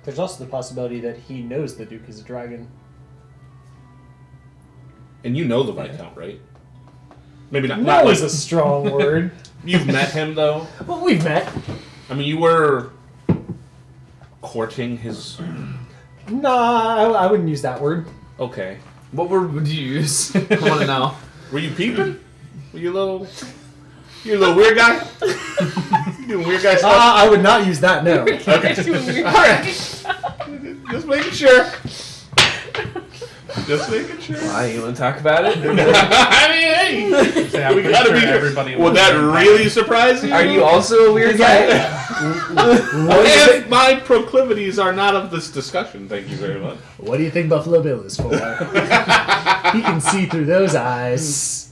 There's also the possibility that he knows the Duke is a dragon. And you know the Viscount, right? Maybe not. That Not was like a strong word. you've met him though. Well, we've met. I mean, you were courting his. Nah, I wouldn't use that word. Okay. What word would you use? I want to know. Were you peeping? Were you a little weird guy? You doing weird guy stuff? I would not use that, no. Okay. Weird. All right. Just making sure. Just making sure. Why, you want to talk about it? I mean, hey. So, yeah, We I'm gotta pretty be. sure everybody Would wants that to be really surprise you? Are you also a weird guy? If my proclivities are not of this discussion, thank you very much. What do you think Buffalo Bill is for? He can see through those eyes.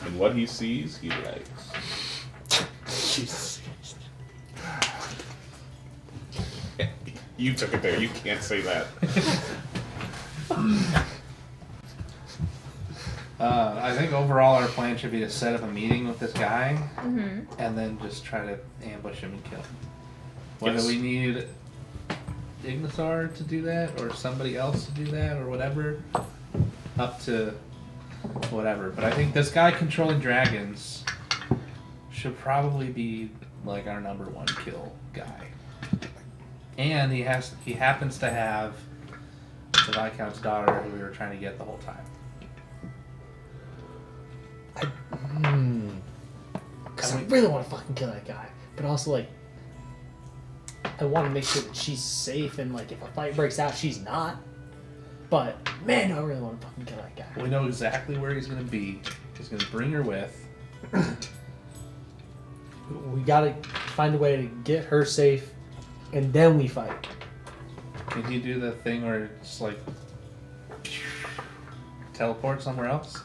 And what he sees, he likes. You took it there. You can't say that. I think overall our plan should be to set up a meeting with this guy Mm-hmm. and then just try to ambush him and kill him. Whether Yes. we need Ignathar to do that or somebody else to do that or whatever, up to whatever. But I think this guy controlling dragons should probably be like our number one kill guy. And he happens to have the Viscount's daughter who we were trying to get the whole time. Because I really want to fucking kill that guy. But also, like, I want to make sure that she's safe and, like, if a fight breaks out, she's not. But, man, I really want to fucking kill that guy. We know exactly where he's going to be. He's going to bring her with. We gotta find a way to get her safe, and then we fight. Can he do the thing where it's like teleport somewhere else?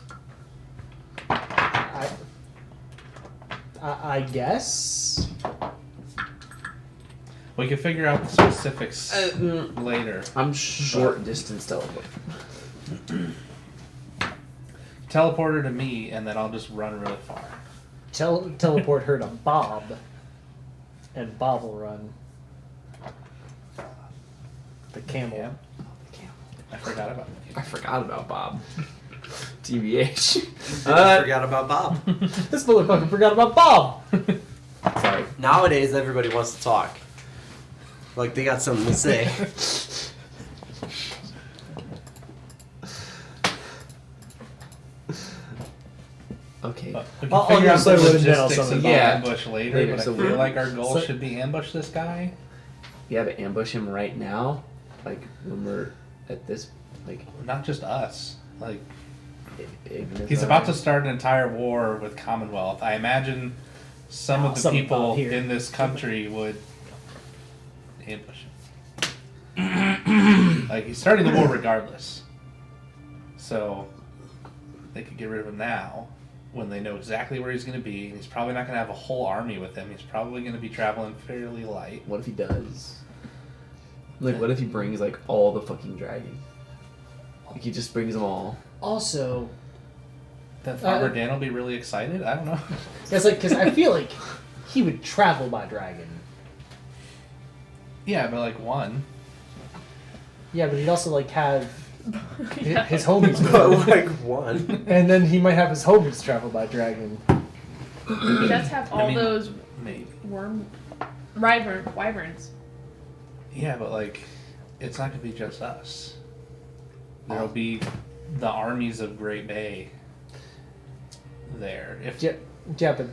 I guess. We can figure out the specifics later. I'm short distance teleport. Teleport her to me, and then I'll just run really far. Teleport her to Bob, and Bob will run. The camel. Yeah. I forgot about it. I forgot about Bob. TBH. I forgot about Bob. This motherfucker forgot about Bob! Sorry. Nowadays, everybody wants to talk. Like they got something to say. Okay. We I'll can figure out the play with it now logistics sometime. of the Yeah. ambush later, Later, but so I feel we- like our goal so- should be ambush this guy. Yeah, but ambush him right now? Like, when we're at this, like... Not just us. Like, Ignathar. he's about to start an entire war with Commonwealth. I imagine some of the Some people here. in this country would ambush him. Like, he's starting the war regardless. So, they could get rid of him now when they know exactly where he's going to be. He's probably not going to have a whole army with him. He's probably going to be traveling fairly light. What if he does? Like, what if he brings, like, all the fucking dragons? Like, he just brings them all. Also, Then Farmer Dan will be really excited? I don't know. it's like, because I feel like he would travel by dragon. Yeah, but like one. Yeah, but he'd also, like, have his homies with But him. like one. And then he might have his homies travel by dragon. He does have all mean, those Maybe. wyverns. Yeah, but like, it's not going to be just us. There'll be the armies of Great Bay there. If Yeah, but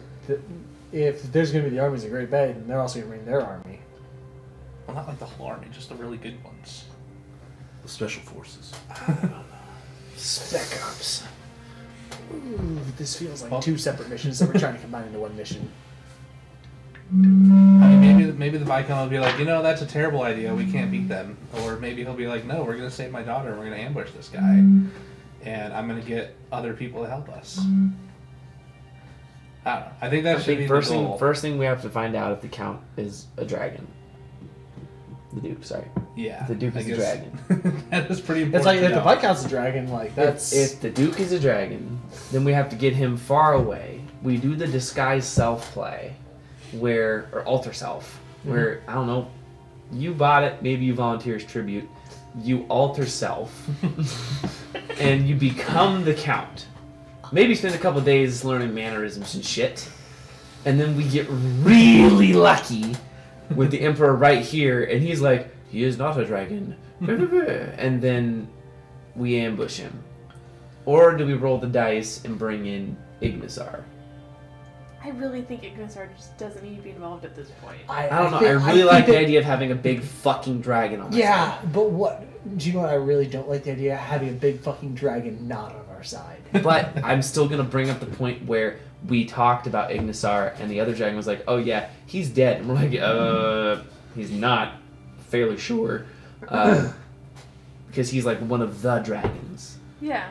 if there's going to be the armies of Great Bay, then they're also going to bring their army. well, not like the whole army, just the really good ones. The special forces. Spec Ops. Ooh, this feels like Well- two separate missions that we're trying to combine into one mission. I mean, maybe maybe the Viscount will be like, that's a terrible idea. We can't beat them. Or maybe he'll be like, no, we're gonna save my daughter. And we're gonna ambush this guy, and I'm gonna get other people to help us. I don't know. I think that should be the goal. First thing we have to find out if the Count is a dragon. The Duke, sorry. Yeah. The Duke is a dragon. That is pretty important. It's like to if the know. Viscount's a dragon, like that's. If the Duke is a dragon, then we have to get him far away. We do the disguise self play, or alter self, where I don't know, you bought it, maybe you volunteer as tribute, you alter self, and you become the Count. Maybe spend a couple days learning mannerisms and shit, and then we get really lucky with the Emperor right here, and he's like, he is not a dragon, and then we ambush him. Or do we roll the dice and bring in Ignisar? I really think Ignisar just doesn't need to be involved at this point. I don't know. I really like the idea of having a big fucking dragon on my Yeah, side. but what? Do you know what I really don't like the idea of having a big fucking dragon not on our side? But I'm still going to bring up the point where we talked about Ignisar and the other dragon was like, oh yeah, he's dead. And we're like, he's not. Fairly sure. Because he's like one of the dragons. Yeah.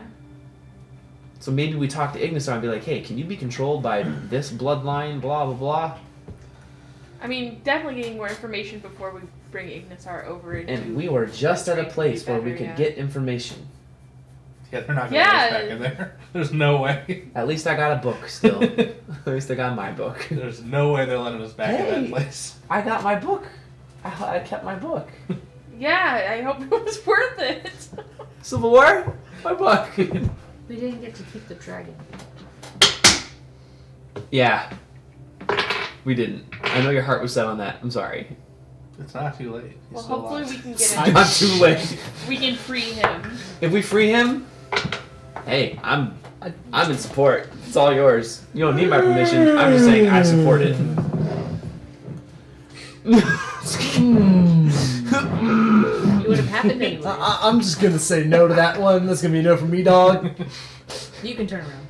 So maybe we talk to Ignisar and be like, hey, can you be controlled by this bloodline, blah, blah, blah? I mean, definitely getting more information before we bring Ignisar over into... And we were just at a place where we better, could yeah. get information. Yeah, they're not going to let us back in there. There's no way. At least I got a book still. At least I got my book. There's no way they're letting us back in Hey. that place. I got my book. I kept my book. Yeah, I hope it was worth it. Civil War? My book. We didn't get to keep the dragon. Yeah. We didn't. I know your heart was set on that. I'm sorry. It's not too late. He's Well, still hopefully alive. we can It's get him. not too late. We can free him. If we free him, hey, I'm in support. It's all yours. You don't need my permission. I'm just saying I support it. It would have happened anyway. I'm just gonna say no to that one. That's gonna be a no from me, dog. You can turn around.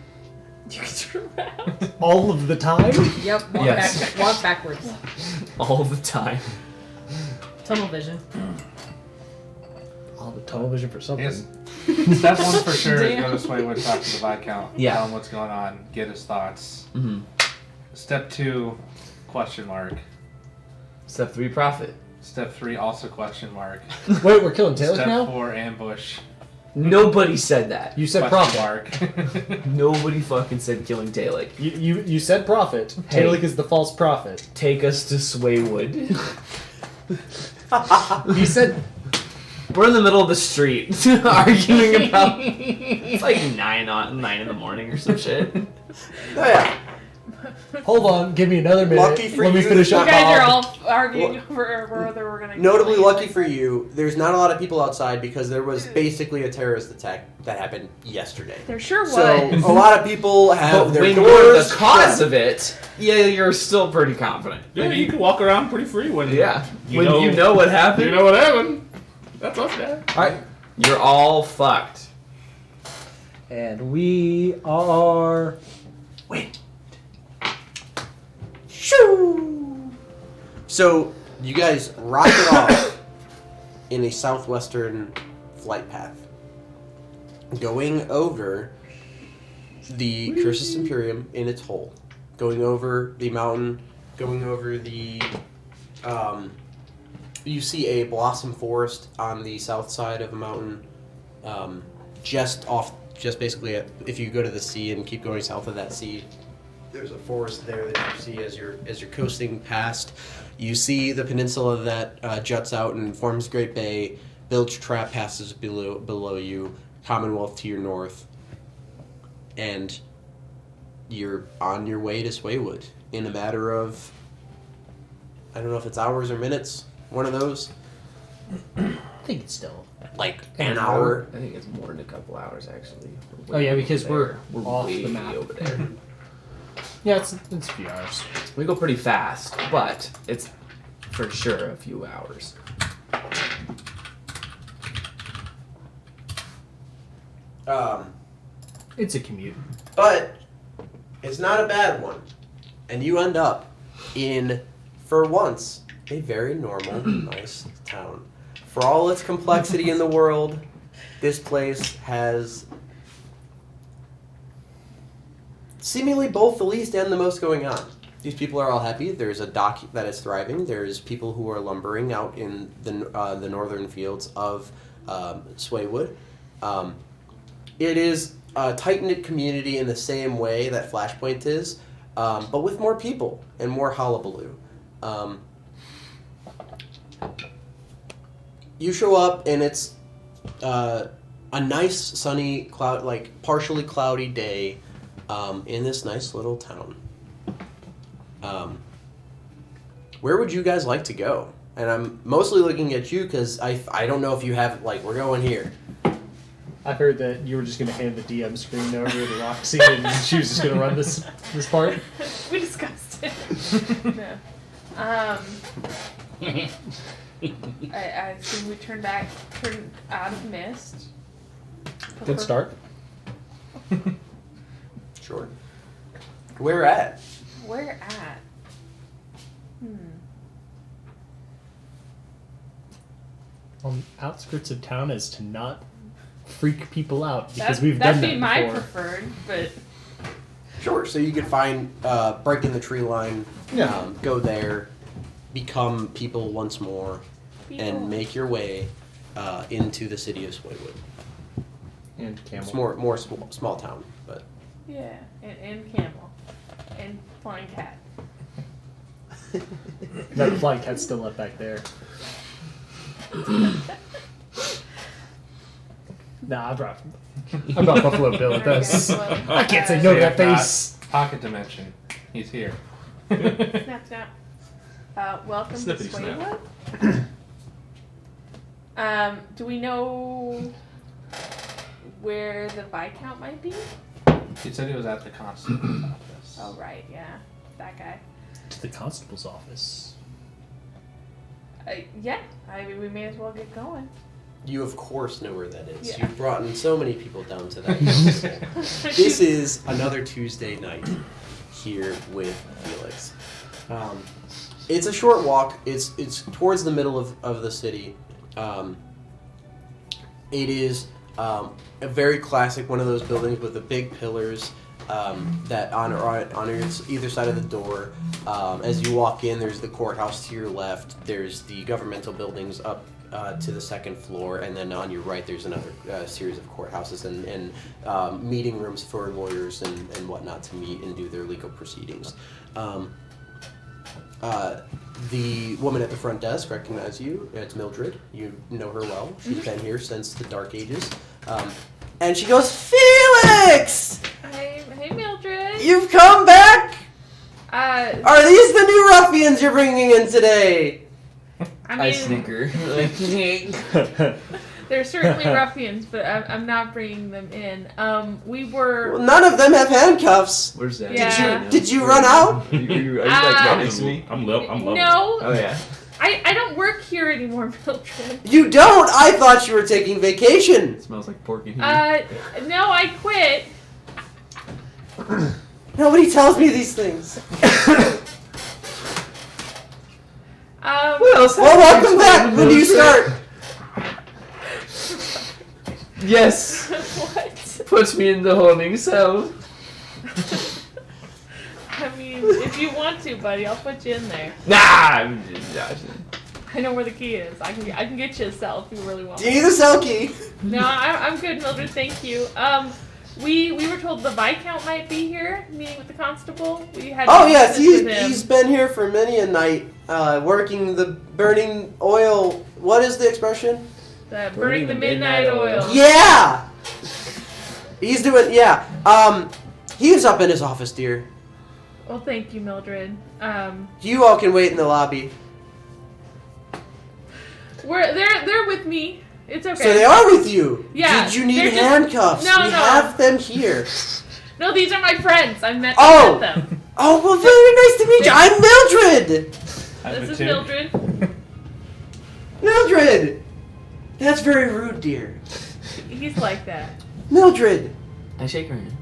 You can turn around. All of the time. Yep. Yes. Walk backwards. All the time. Tunnel vision. All the tunnel vision for something. Yes. Step one for sure is Damn. go to Swaywood, talk to the Viscount, Yeah. tell him what's going on, get his thoughts. Mm-hmm. Step 2, question mark. Step 3, profit. Step 3, also question mark. Wait, we're killing Taylor Step now? 4, ambush. Nobody said that. You said Question profit. mark. Nobody fucking said killing Dalek. You said profit. Hey. Taylor is the false prophet. Take us to Swaywood. You said We're in the middle of the street arguing about. It's like 9 in the morning or some shit. Oh, yeah. hold on, give me another minute. Lucky for Let me you, finish you You up. guys are Bob. all arguing over whether we're gonna. Notably kill lucky you. for you, there's not a lot of people outside because there was basically a terrorist attack that happened yesterday. There sure was. So a lot of people have But their when doors you're the cause shut. of it, yeah, you're still pretty confident. Yeah, you can walk around pretty free when Yeah. you When know, you know what happened, you know what happened. That's us, guys. Alright. you're all fucked. And we are. Wait. Shoo! So you guys rocket off in a southwestern flight path, going over the Cursus Imperium in its whole, going over the mountain, going over the. You see a blossom forest on the south side of a mountain, just basically if you go to the sea and keep going south of that sea. There's a forest there that you see as you're coasting past. You see the peninsula that juts out and forms Great Bay. Bilge Trap passes below you. Commonwealth to your north, and you're on your way to Swaywood in a matter of, I don't know if it's hours or minutes. One of those, I think it's still. like an hour. I think it's more than a couple hours actually. Oh, yeah, because we're we're off way the map. over there. Yeah, it's a few hours. We go pretty fast, but it's for sure a few hours. It's a commute. But it's not a bad one. And you end up in, for once, a very normal, nice town. For all its complexity in the world, this place has seemingly both the least and the most going on. These people are all happy. There's a dock that is thriving. There's people who are lumbering out in the northern fields of Swaywood. It is a tight-knit community in the same way that Flashpoint is, but with more people and more hullabaloo. You show up and it's a nice, sunny, partially cloudy day in this nice little town. Where would you guys like to go? And I'm mostly looking at you because I don't know if you have, we're going here. I heard that you were just going to hand the DM screen over to Roxy and she was just going to run this part. We discussed it. No. I assume we turn out of mist. Good start. Sure. Where at? Where at? On the outskirts of town as to not freak people out because we've done that that'd be my before. preferred, but Sure. So you could find, breaking the tree line, go there, become people once more, and make your way into the city of Swaywood. And Camel. It's more small town, but yeah, and camel, and flying cat. That flying cat's still up back there. Nah, I brought Buffalo Bill with us. I can't say no to that face. Pocket dimension. He's here. Snap, snap. Welcome Snippety to snap. Swaywood. Do we know where the Viscount might be? He said he was at the constable's office. Oh, right, yeah. That guy. To the constable's office. Yeah, we may as well get going. you of course know where that is. Yeah. You've brought in so many people down to that festival. This is another Tuesday night here with Felix. It's a short walk. It's towards the middle of the city. It is a very classic one of those buildings with the big pillars that on either side of the door. As you walk in, there's the courthouse to your left. There's the governmental buildings up to the second floor, and then on your right, there's another series of courthouses and meeting rooms for lawyers and whatnot to meet and do their legal proceedings. The woman at the front desk recognizes you. It's Mildred. You know her well. She's been here since the Dark Ages. And she goes, "Felix! Hey, Mildred. You've come back? Are these the new ruffians you're bringing in today?" I I mean, snicker. they're certainly ruffians, but I'm not bringing them in. We were. Well, none of them have handcuffs. Where's that? Yeah. Did you run out? Are you like right I'm next to me? I'm loving No, Oh yeah. I don't work here anymore, Mildred. You don't? I thought you were taking vacation. It smells like pork in here. No, I quit. Nobody tells me these things. What else? Well, welcome back. When do you start? Yes. What? Puts me in the holding cell. I mean, if you want to, buddy, I'll put you in there. Nah. I'm just joshing. I know where the key is. I can get you a cell if you really want. Do you need the cell key? No, I'm good, Mildred. Thank you. We were told the Viscount might be here, meeting with the constable. We had. Oh yes, business with him. he's been here for many a night, working the burning oil. What is the expression? Burning the midnight oil. Yeah. He's doing. Yeah. He's up in his office, dear. Well, thank you, Mildred. You all can wait in the lobby. They're with me. It's okay. So they are with you. Yeah, Did you need they're just- handcuffs? No, we no. have them here. No, these are my friends. I met Oh. them. Oh, well, very nice to meet you. I'm Mildred. This is Mildred. Mildred. That's very rude, dear. He's like that. Mildred. I shake her hand.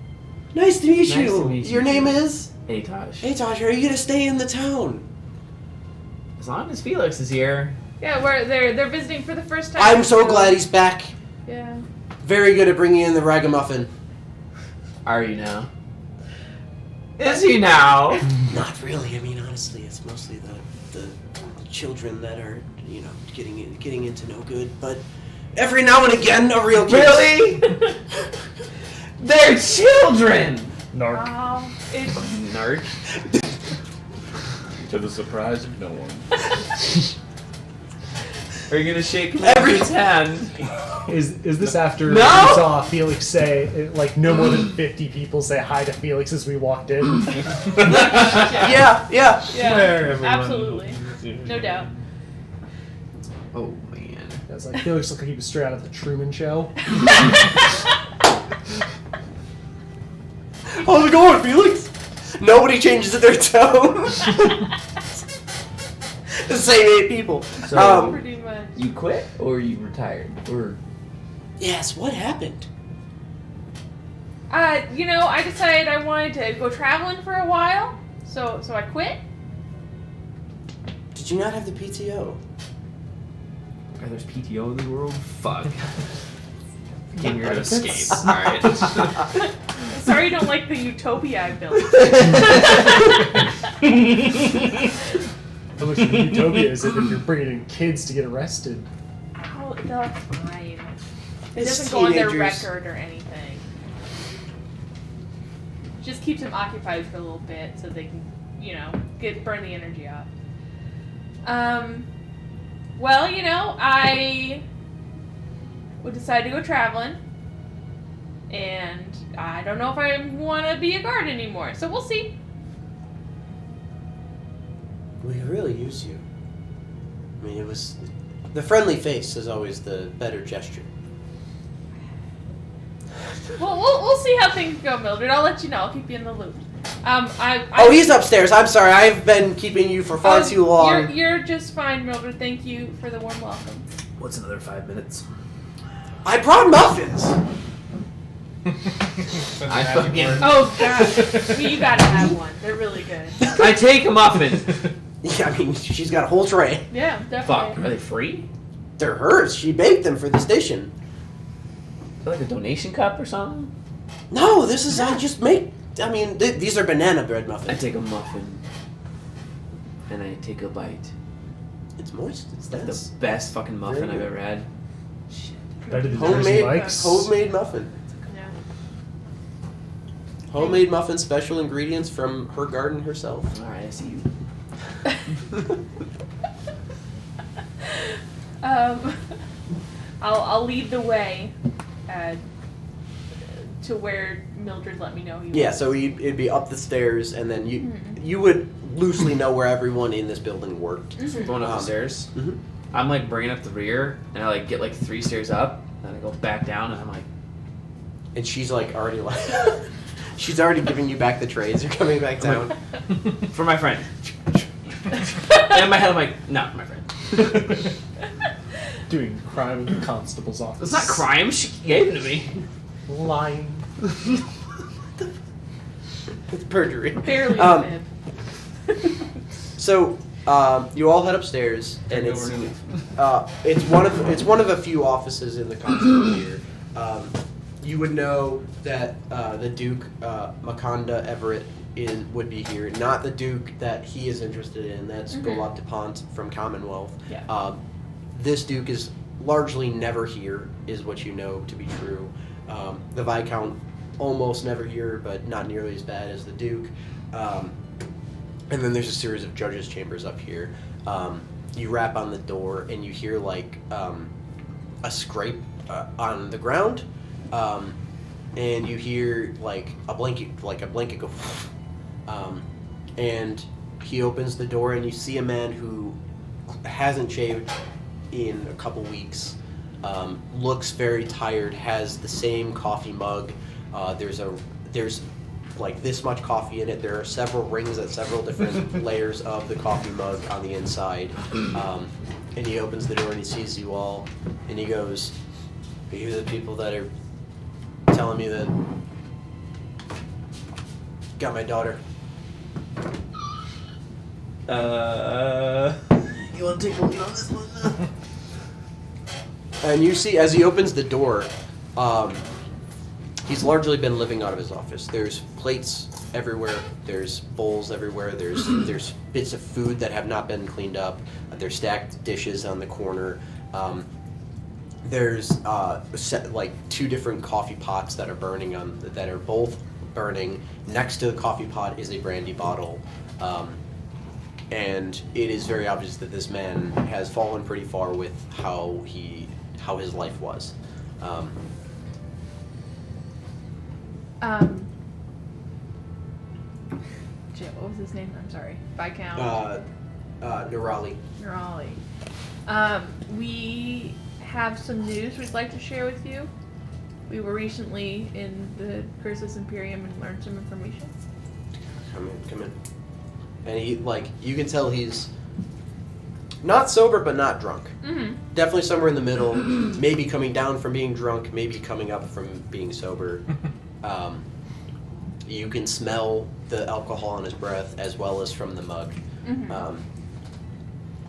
Nice to meet Nice you. to meet you. Your name is? Hey Tosh. Hey, Tosh, are you going to stay in the town? As long as Felix is here. Yeah, they're visiting for the first time. I'm so glad he's back. Yeah. Very good at bringing in the ragamuffin. Are you now? Is he now? Not really. I mean, honestly, it's mostly the children that are, you know, getting into no good. But every now and again, a real kid. Really? They're children! Narc. It's Nerd. To the surprise of no one. Are you gonna shake me Every- every 10? Is this after No! we saw Felix say, like, no more than 50 people say hi to Felix as we walked in? Yeah. yeah, Where everyone- absolutely, no doubt. Oh man. It's like Felix looked like he was straight out of the Truman Show. How's it going, Felix? Nobody changes their tone. The same 8 people. So- Pretty much. You quit or you retired? Or Yes, what happened? You know, I decided I wanted to go traveling for a while, so I quit. Did you not have the PTO? there's PTO in the world? Fuck. Came here to escape. Alright. Sorry you don't like the utopia I built. How much of a utopia is it if you're bringing in kids to get arrested? Oh, that's fine. It It's doesn't go on their teenagers. record or anything. Just keeps them occupied for a little bit so they can, you know, burn the energy off. Well, you know, I would decide to go traveling, and I don't know if I want to be a guard anymore, so we'll see. We could really use you. I mean, it was... The friendly face is always the better gesture. Well, we'll see how things go, Mildred. I'll let you know. I'll keep you in the loop. Oh, he's upstairs. I'm sorry. I've been keeping you for far too long. You're just fine, Mildred. Thank you for the warm welcome. What's another 5 minutes? I brought muffins. I fucking... Oh gosh, you gotta have one. They're really good. I take a muffin! Yeah, I mean, she's got a whole tray. Yeah, Fuck, definitely. are they free? They're hers. She baked them for the station. Is that like a donation cup or something? No, this is... I just make... I mean, these are banana bread I muffins. take a muffin. And I take a bite. It's moist. It's That's dense. the best fucking muffin Very I've good. ever had. Shit. Better than Jersey Homemade, Mike's. homemade muffin. Yeah. Homemade muffin, special ingredients from her garden herself. Alright, I see you. I'll lead the way to where Mildred let me know he Yeah, was. so it'd be up the stairs, and then you would loosely know where everyone in this building worked. So we're going up the stairs. Mhm. I'm like bringing up the rear, and I like get like 3 stairs up, and I go back down, and I'm like, And she's like already like, she's already giving you back the trays. You're coming back down. for my friend. And in my head, I'm like, not for my friend. Doing crime in the constable's office. It's not crime. She gave it to me. Lying. It's perjury. Barely Um, a bit. So you all head upstairs, and it's one of a few offices in the constable here. You would know that the Duke Makonda Everett would be here, not the Duke that he is interested in. That's Golab DuPont from Commonwealth. Yeah. This Duke is largely never here, is what you know to be true. The Viscount almost never here, but not nearly as bad as the Duke. And then there's a series of judges' chambers up here. You rap on the door, and you hear like a scrape on the ground, and you hear like a blanket go. And he opens the door, and you see a man who hasn't shaved in a couple weeks. Looks very tired. Has the same coffee mug. There's like this much coffee in it. There are several rings at several different layers of the coffee mug on the inside. And he opens the door and he sees you all, and he goes, "Are you the people that are telling me that got my daughter?" You want to take the lead on this one? And you see, as he opens the door, he's largely been living out of his office. There's plates everywhere. There's bowls everywhere. There's bits of food that have not been cleaned up. There's stacked dishes on the corner. There's like 2 different coffee pots that are burning that are both burning. Next to the coffee pot is a brandy bottle. And it is very obvious that this man has fallen pretty far with how his life was. Shit, what was his name? I'm sorry. Viscount. Nurali. Nurali. We have some news we'd like to share with you. We were recently in the Cursus Imperium and learned some information. Come in. And you can tell he's not sober, but not drunk. Mm-hmm. Definitely somewhere in the middle. Maybe coming down from being drunk, maybe coming up from being sober. You can smell the alcohol in his breath as well as from the mug. Mm-hmm.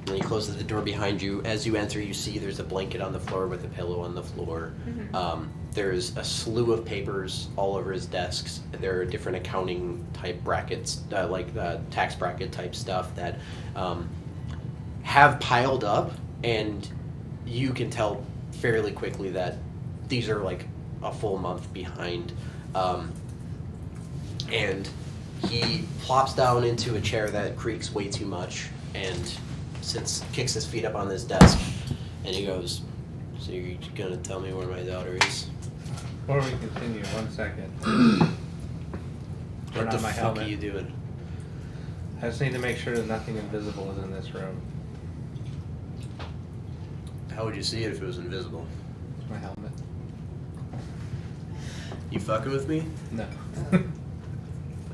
When he closes the door behind you, as you enter, you see there's a blanket on the floor with a pillow on the floor. Mm-hmm. There's a slew of papers all over his desks. There are different accounting type brackets, like tax bracket type stuff that have piled up, and you can tell fairly quickly that these are like a full month behind. And he plops down into a chair that creaks way too much and kicks his feet up on his desk, and he goes, "So you're gonna tell me where my daughter is?" Before we continue, 1 second. Turn What the on my fuck helmet. are you doing? I just need to make sure that nothing invisible is in this room. How would you see it if it was invisible? My helmet. You fucking with me? No.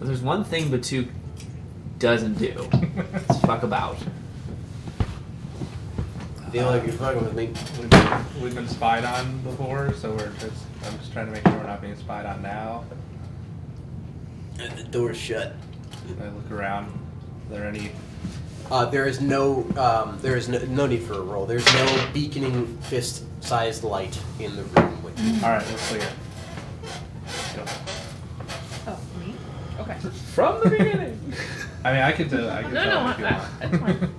There's one thing Batuk doesn't do. It's fuck about. I feel like you're fucking with me. We've been spied on before, so I'm just trying to make sure we're not being spied on now. And the door's shut. I look around. Are there any? There is no need for a roll. There's no beaconing fist-sized light in the room with you. All right, we're clear. Go. Oh, me? Okay. From the beginning. I mean, I could tell if you want. That's fine.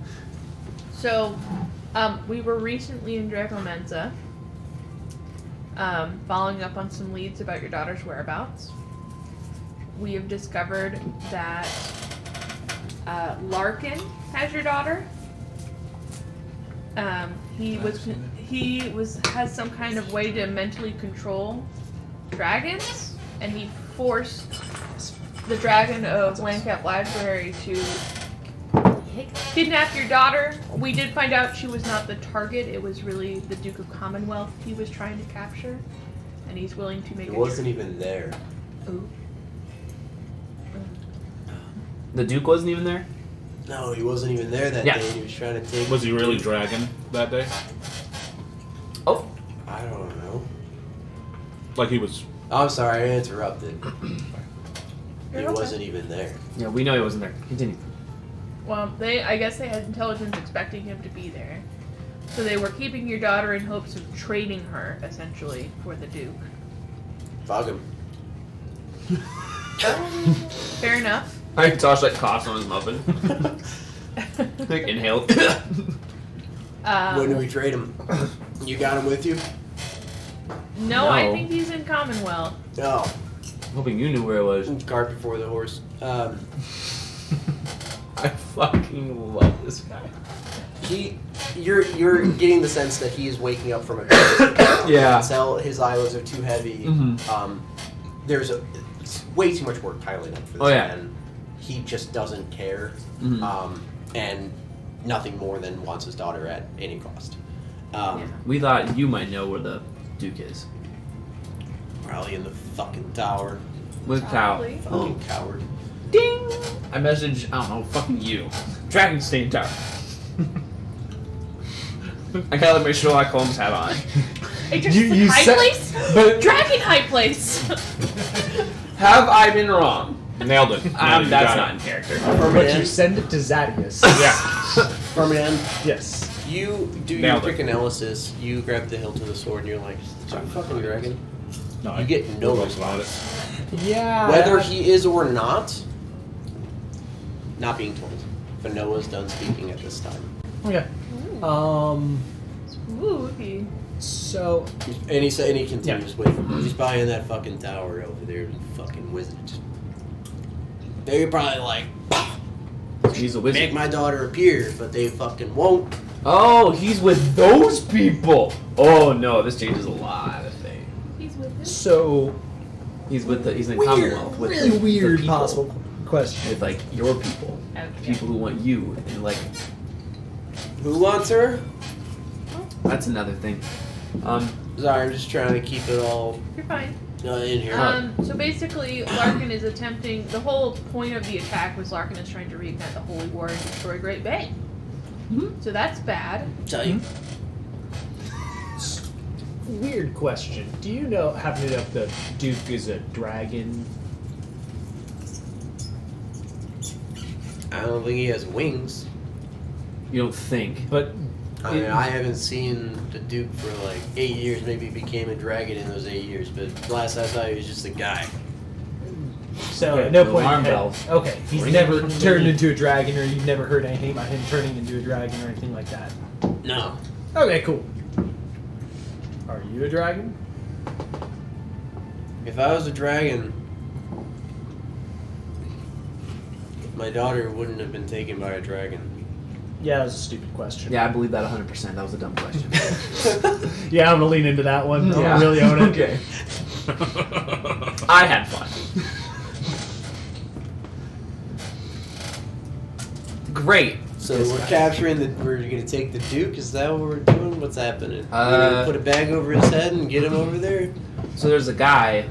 So, we were recently in Draco Mensa, following up on some leads about your daughter's whereabouts. We have discovered that Larkin has your daughter. He has some kind of way to mentally control dragons, and he forced the dragon of Landcap Library to kidnap your daughter. We did find out she was not the target. It was really the Duke of Commonwealth he was trying to capture, and he's willing to make He wasn't even there. Ooh. The Duke wasn't even there? No, he wasn't even there that Yeah. day. He was trying to take. Was he really dragon that day? Oh. I don't know. Like he was. I'm sorry, I interrupted. He You're okay. wasn't even there. Yeah, we know he wasn't there. Continue. Well, I guess they had intelligence expecting him to be there. So they were keeping your daughter in hopes of trading her, essentially, for the Duke. Fog him. Fair enough. I tossed that coughs on his muffin. Like, inhale. When do we trade him? You got him with you? No, I No. think he's in Commonwealth. No. Hoping you knew where it was. Cart before the horse. I fucking love this guy. You're getting the sense that he is waking up from a dream. Yeah. You can tell his eyelids are too heavy. Mhm. There's it's way too much work piling up for this man. He just doesn't care, Mhm. and nothing more than wants his daughter at any cost. We thought you might know where the Duke is. Probably in the fucking tower. With Cow. Probably. Fucking coward. Ding! I message, I don't know, fucking you. Dragonstein Tower. I got like my Sherlock Holmes hat on. Hey, just You high said- place? but- Dragon high place! Have I been wrong? Nailed it. No, you That's got not it. in character. But you send it to Zadius. Yeah. Ferdinand, Yes. you do Nailed your it. quick analysis. You grab the hilt of the sword, and you're like, "Is that a fucking dragon?" No, You get no response. Yeah. Whether he is or not being told. Fanoa's done speaking at this time. Okay. Spooky. So And he continues with, he's probably in that fucking tower over there, you fucking wizard. They're probably like, He's a wizard. make my daughter appear, but they fucking won't. Oh, he's with those people. Oh no, this changes a lot of things. He's with us. so He's in the weird, Commonwealth with really the weird people, possible question. with like your people, Okay. people who want you, and like Who wants her? that's another thing. Sorry, I'm just trying to keep it all You're fine. in here. So basically, Larkin is attempting. The whole point of the attack was Larkin is trying to reignite the Holy War and destroy Great Bay. So that's bad. Tell you. Weird question. Do you happen to know if the Duke is a dragon? I don't think he has wings. You don't think? But I mean, I haven't seen the Duke for like 8 years. Maybe he became a dragon in those 8 years, but last I saw, he was just a guy. so Okay, at no the point. alarm had- bells. Okay, he's Ringing never from the turned deep. into a dragon, or you've never heard anything about him turning into a dragon or anything like that. No. Okay, cool. Are you a dragon? If I was a dragon, my daughter wouldn't have been taken by a dragon. Yeah, that was a stupid question. Yeah, I believe that 100%. That was a dumb question. Yeah, I'm gonna lean into that one. Yeah. I'm really own it. Okay. I had fun. Great. So we're capturing we're gonna take the Duke? Is that what we're doing? What's happening? We're gonna put a bag over his head and get him over there? So there's a guy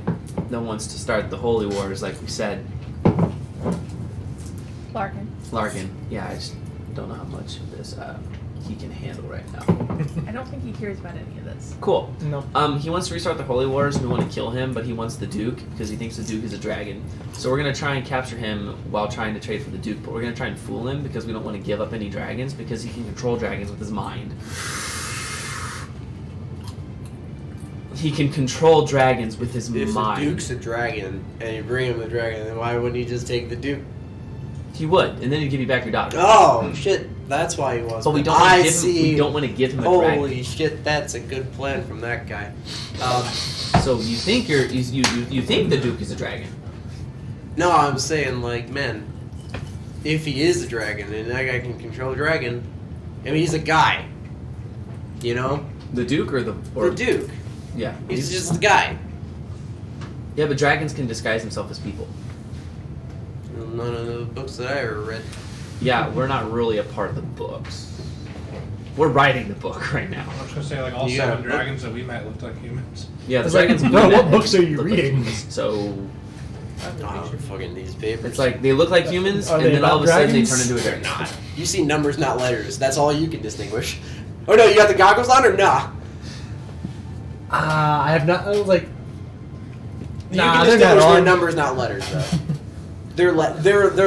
that wants to start the Holy Wars, like we said. Larkin. Larkin. Yeah, I just don't know how much of this he can handle right now. I don't think he cares about any of this. Cool. No. He wants to restart the Holy Wars. We want to kill him, but he wants the Duke because he thinks the Duke is a dragon. So we're gonna try and capture him while trying to trade for the Duke. But we're gonna try and fool him because we don't want to give up any dragons because he can control dragons with his mind. He can control dragons with his If mind. the Duke's a dragon and you bring him the dragon, then why wouldn't he just take the Duke? He would, and then he'd give you back your daughter. Oh shit! That's why he was. But we don't. I Want to give see. Him, we don't want to give him a Holy dragon. shit! That's a good plan from that guy. So you think you think the Duke is a dragon? No, I'm saying like, man, if he is a dragon and that guy can control a dragon, I mean he's a guy. You know, The Duke or the or Duke. yeah. He's just a guy. Yeah, but dragons can disguise themselves as people. None of the books that I ever read. Yeah, we're not really a part of the books. We're writing the book right now. I was gonna say, like, all You got a 7 book? dragons that we met looked like humans. Yeah, the It's like, dragons. we no, met what books are you look like reading? humans. So Oh, fucking these papers. it's like they look like humans, Are and they then all of a about sudden they dragons? turn into a they're dragon. not. You see numbers, not letters. That's all you can distinguish. Oh no, you got the goggles on or nah? I have not. I was like, You Nah, can they're not distinguish their on. numbers, not letters, though. They're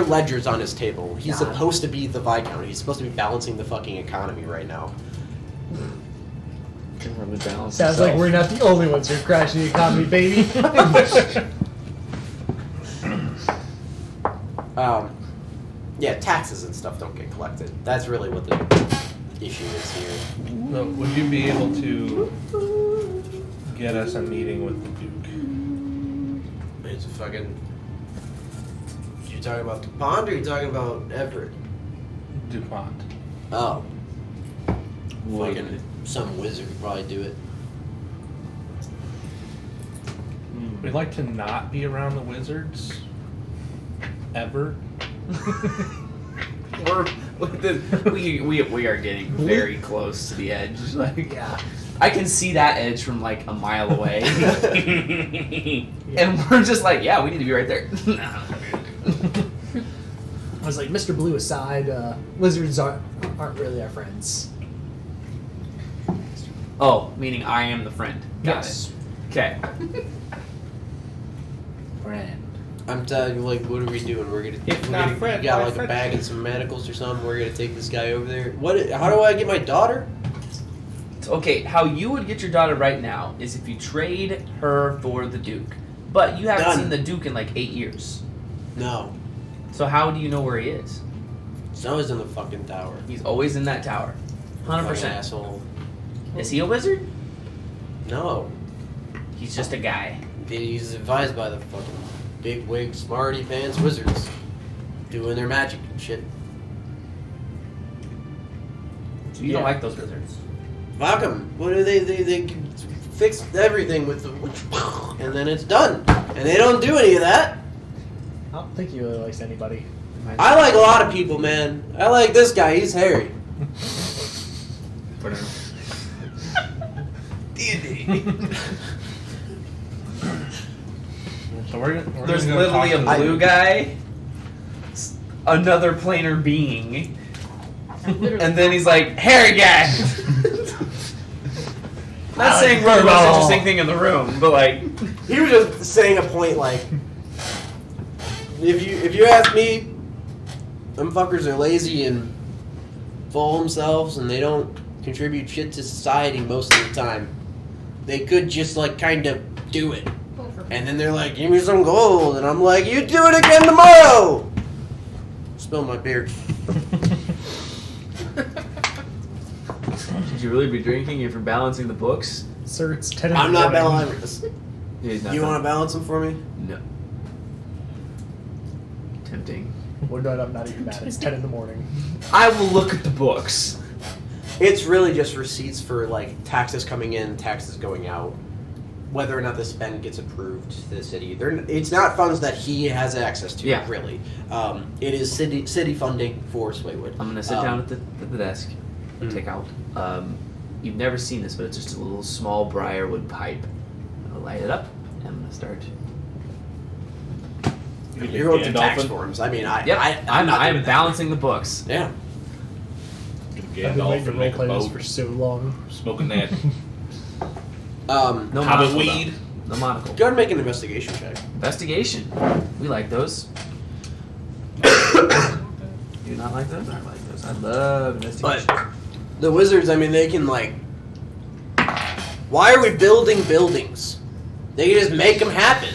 ledgers on his table. He's Nah. supposed to be the Viscount. He's supposed to be balancing the fucking economy right now. sounds like we're not the only ones who are crashing the economy, baby. Yeah, taxes and stuff don't get collected. That's really what the issue is here. No, would you be able to get us a meeting with the Duke? It's a fucking. You talking about DuPont or you talking about Everett? DuPont. Oh, Wait. fucking some wizard would probably do it. We'd like to not be around the wizards. Ever. we are getting very close to the edge. Like yeah. I can see that edge from like a mile away, and we're just like, yeah, we need to be right there. I was like, Mr. Blue aside, lizards aren't really our friends. Oh, meaning I am the friend. Got Yes. it. Okay. Friend. I'm telling you, like, what are we doing? We're gonna. If we're not gonna Fred, you got why like Fred? a bag and some medicals or something. We're gonna take this guy over there. What? How do I get my daughter? Okay, how you would get your daughter right now is if you trade her for the Duke. But you haven't Done. seen the Duke in like 8 years. No. So how do you know where he is? Snow in the fucking tower. He's always in that tower. Fucking 100%. asshole. Is he a wizard? No. He's just a guy. He's advised by the fucking big wig, smarty pants wizards doing their magic and shit. So you don't like those wizards. Fuck them. What do they fix everything with the and then it's done. And they don't do any of that. I don't think he really likes anybody. I like a lot of people, man. I like this guy. He's hairy. Whatever. D&D. So we're There's gonna literally a talk to blue guy, another planar being, and then he's like, hairy guy! Not saying we're the most interesting thing in the room, but like, He was just saying a point like, if you ask me, them fuckers are lazy and full of themselves and they don't contribute shit to society most of the time. They could just like kind of do it. And then they're like, give me some gold. And I'm like, you do it again tomorrow. Spill my beer. should you really be drinking if you're balancing the books? Sir, it's 10 in I'm the not morning. balancing. Yeah, he's not You done. want to balance them for me? No. Tempting. Well, no, I'm not even mad. It's 10 in the morning. I will look at the books. It's really just receipts for like taxes coming in, taxes going out. Whether or not the spend gets approved to the city, it's not funds that he has access to. Yeah. Really, it is city funding for Swaywood. I'm gonna sit down at the desk and Mm. take out. You've never seen this, but it's just a little small briarwood pipe. I'll light it up. And I'm gonna start. You're going to tax Gandalf. forms. I mean, Yep, I'm not I'm doing that. balancing the books. Yeah. I've been Gandalf waiting to and make a roleplay this boat, for so long. smoking that No hobbit monocle. weed. though. No monocle. Go ahead and make an investigation check. Investigation. We like those. Do not like those? I like those. I love investigation. But the wizards, I mean, they can like. Why are we building buildings? They can just make them happen.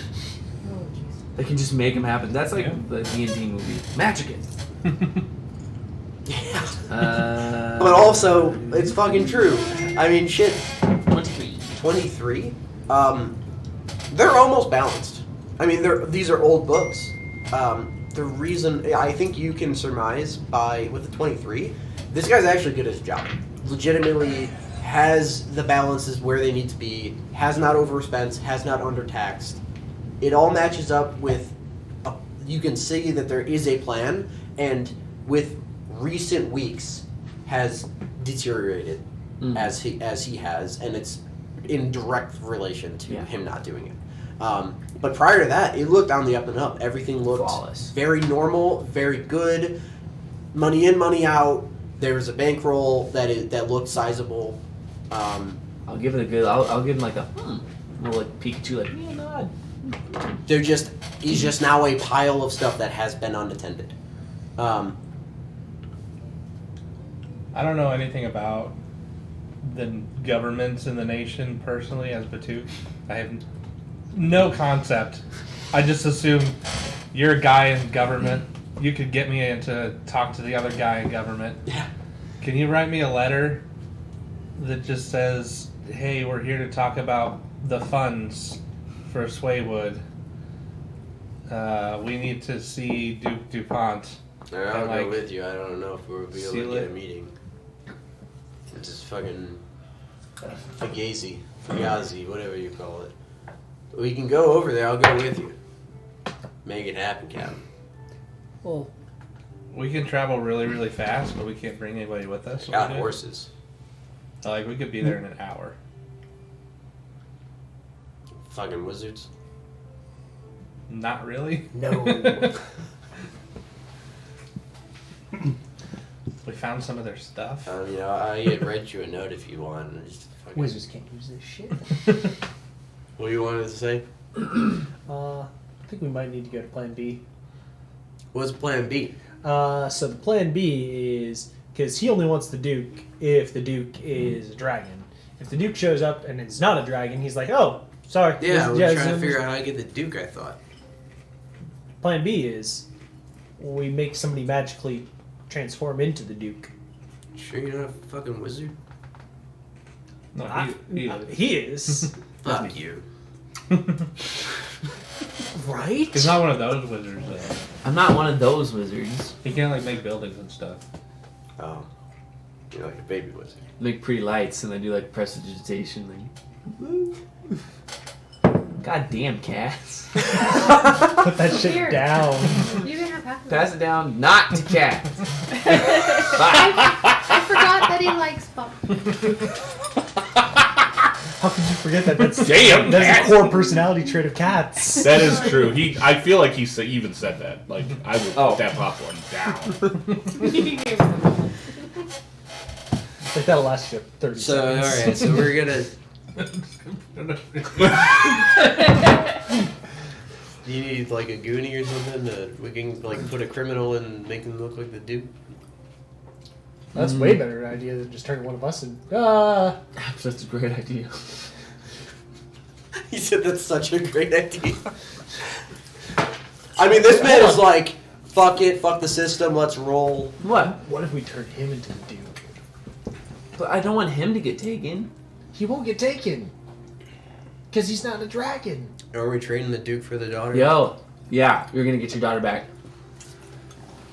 They can just make them happen. That's like Yeah. the D&D movie. Magic it. Yeah. But But also, it's fucking true. I mean, shit. 23. 23. They're almost balanced. I mean, these are old books. The reason I think you can surmise with the 23, this guy's actually good at his job. Legitimately has the balances where they need to be. Has not overspent. Has not undertaxed. It all matches up with. You can see that there is a plan, and with recent weeks has deteriorated as he has, and it's in direct relation to Yeah. him not doing it. But prior to that, it looked on the up and up. Everything looked Flawless. very normal, very good. Money in, money out. There was a bankroll that looked sizable. I'll give it a good. I'll give him like a little like Pikachu like yeah, nod. He's just now a pile of stuff that has been unattended. I don't know anything about the governments in the nation personally as Batuk. I have no concept. I just assume you're a guy in government. You could get me in to talk to the other guy in government. Yeah. Can you write me a letter that just says, hey, we're here to talk about the funds for Swaywood. We need to see Duke DuPont. I'll like, go with you. I don't know if we'll be able seal to get it. a meeting. It's just fucking Fugazi, whatever you call it. We can go over there. I'll go with you. Make it happen, Captain. Well, We can travel really, really fast, but we can't bring anybody with us. Got We do. horses. Like, we could be there in an hour. Fucking wizards. Not really. No. We found some of their stuff. I could write you a note if you want. Just fucking... wizards can't use this shit. What you wanted to say? I think we might need to go to Plan B. What's Plan B? So the Plan B is because he only wants the Duke if the Duke is a dragon. If the Duke shows up and it's not a dragon, he's like, "Oh, sorry." Yeah, we're trying to this- figure out how to get the Duke. I thought. Plan B is we make somebody magically transform into the Duke. Sure, you're not a fucking wizard. No, He is. Fuck you. Right? He's not one of those wizards, though. I'm not one of those wizards. He can't, like, make buildings and stuff. Oh, you're like a baby wizard. Make pretty lights and I do like prestidigitation. Like, God damn cats. Put that shit Here. down. You can have half of it. Pass it down, not to cats. Bye. I forgot that he likes fun. How could you forget that? That's Damn, That's cats. a core personality trait of cats. That is true. I feel like he even said that. Like, I would Oh. put that popcorn down. Like that'll last you 30 So, seconds. alright, so we're gonna. Do you need like a goonie or something? We can like put a criminal and make him look like the Duke. That's way better an idea than just turning one of us and That's a great idea. He said that's such a great idea. I mean, this man is like, fuck it, fuck the system, let's roll. What? what if we turn him into the Duke? But I don't want him to get taken. He won't get taken. Because he's not a dragon. Are we trading the Duke for the daughter? Yo, yeah, you're gonna get your daughter back.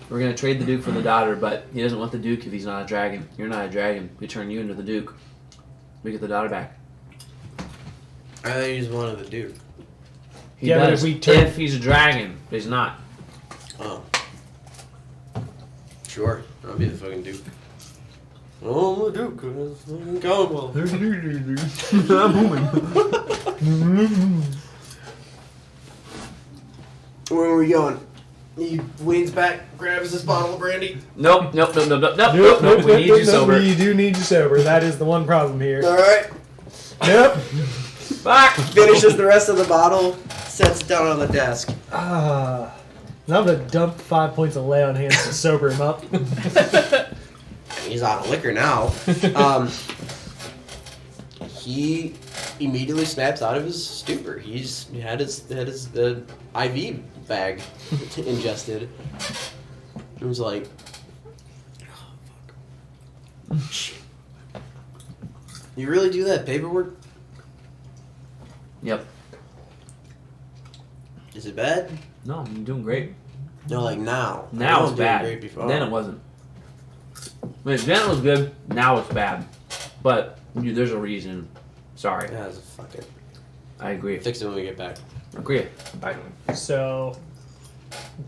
We're gonna trade the Duke for the daughter, but he doesn't want the Duke if he's not a dragon. You're not a dragon. We turn you into the Duke. We get the daughter back. I thought you just wanted the Duke. He Yeah, but does if we turn- if he's a dragon, but he's not. Oh. Sure, I'll be the fucking Duke. Oh, I'm the Duke. It's fucking Commonwealth. Where are we going? He leans back, grabs this bottle of brandy. Nope. We need you sober. We do need you sober. That is the one problem here. Alright. Nope. Fuck. Finishes the rest of the bottle, sets it down on the desk. Now I'm gonna dump 5 points of lay on hands to sober him up. He's out of liquor now. He immediately snaps out of his stupor. He's had his IV bag ingested. He was like, oh, fuck. Shit. You really do that paperwork? Yep. Is it bad? No, I'm doing great. No, like now. I Now was it's doing bad. great before. Then it wasn't. When then it was good. Now it's bad. But there's a reason. Sorry. Yeah, fuck it. I agree. Fix it when we get back. Agree. Bye. So,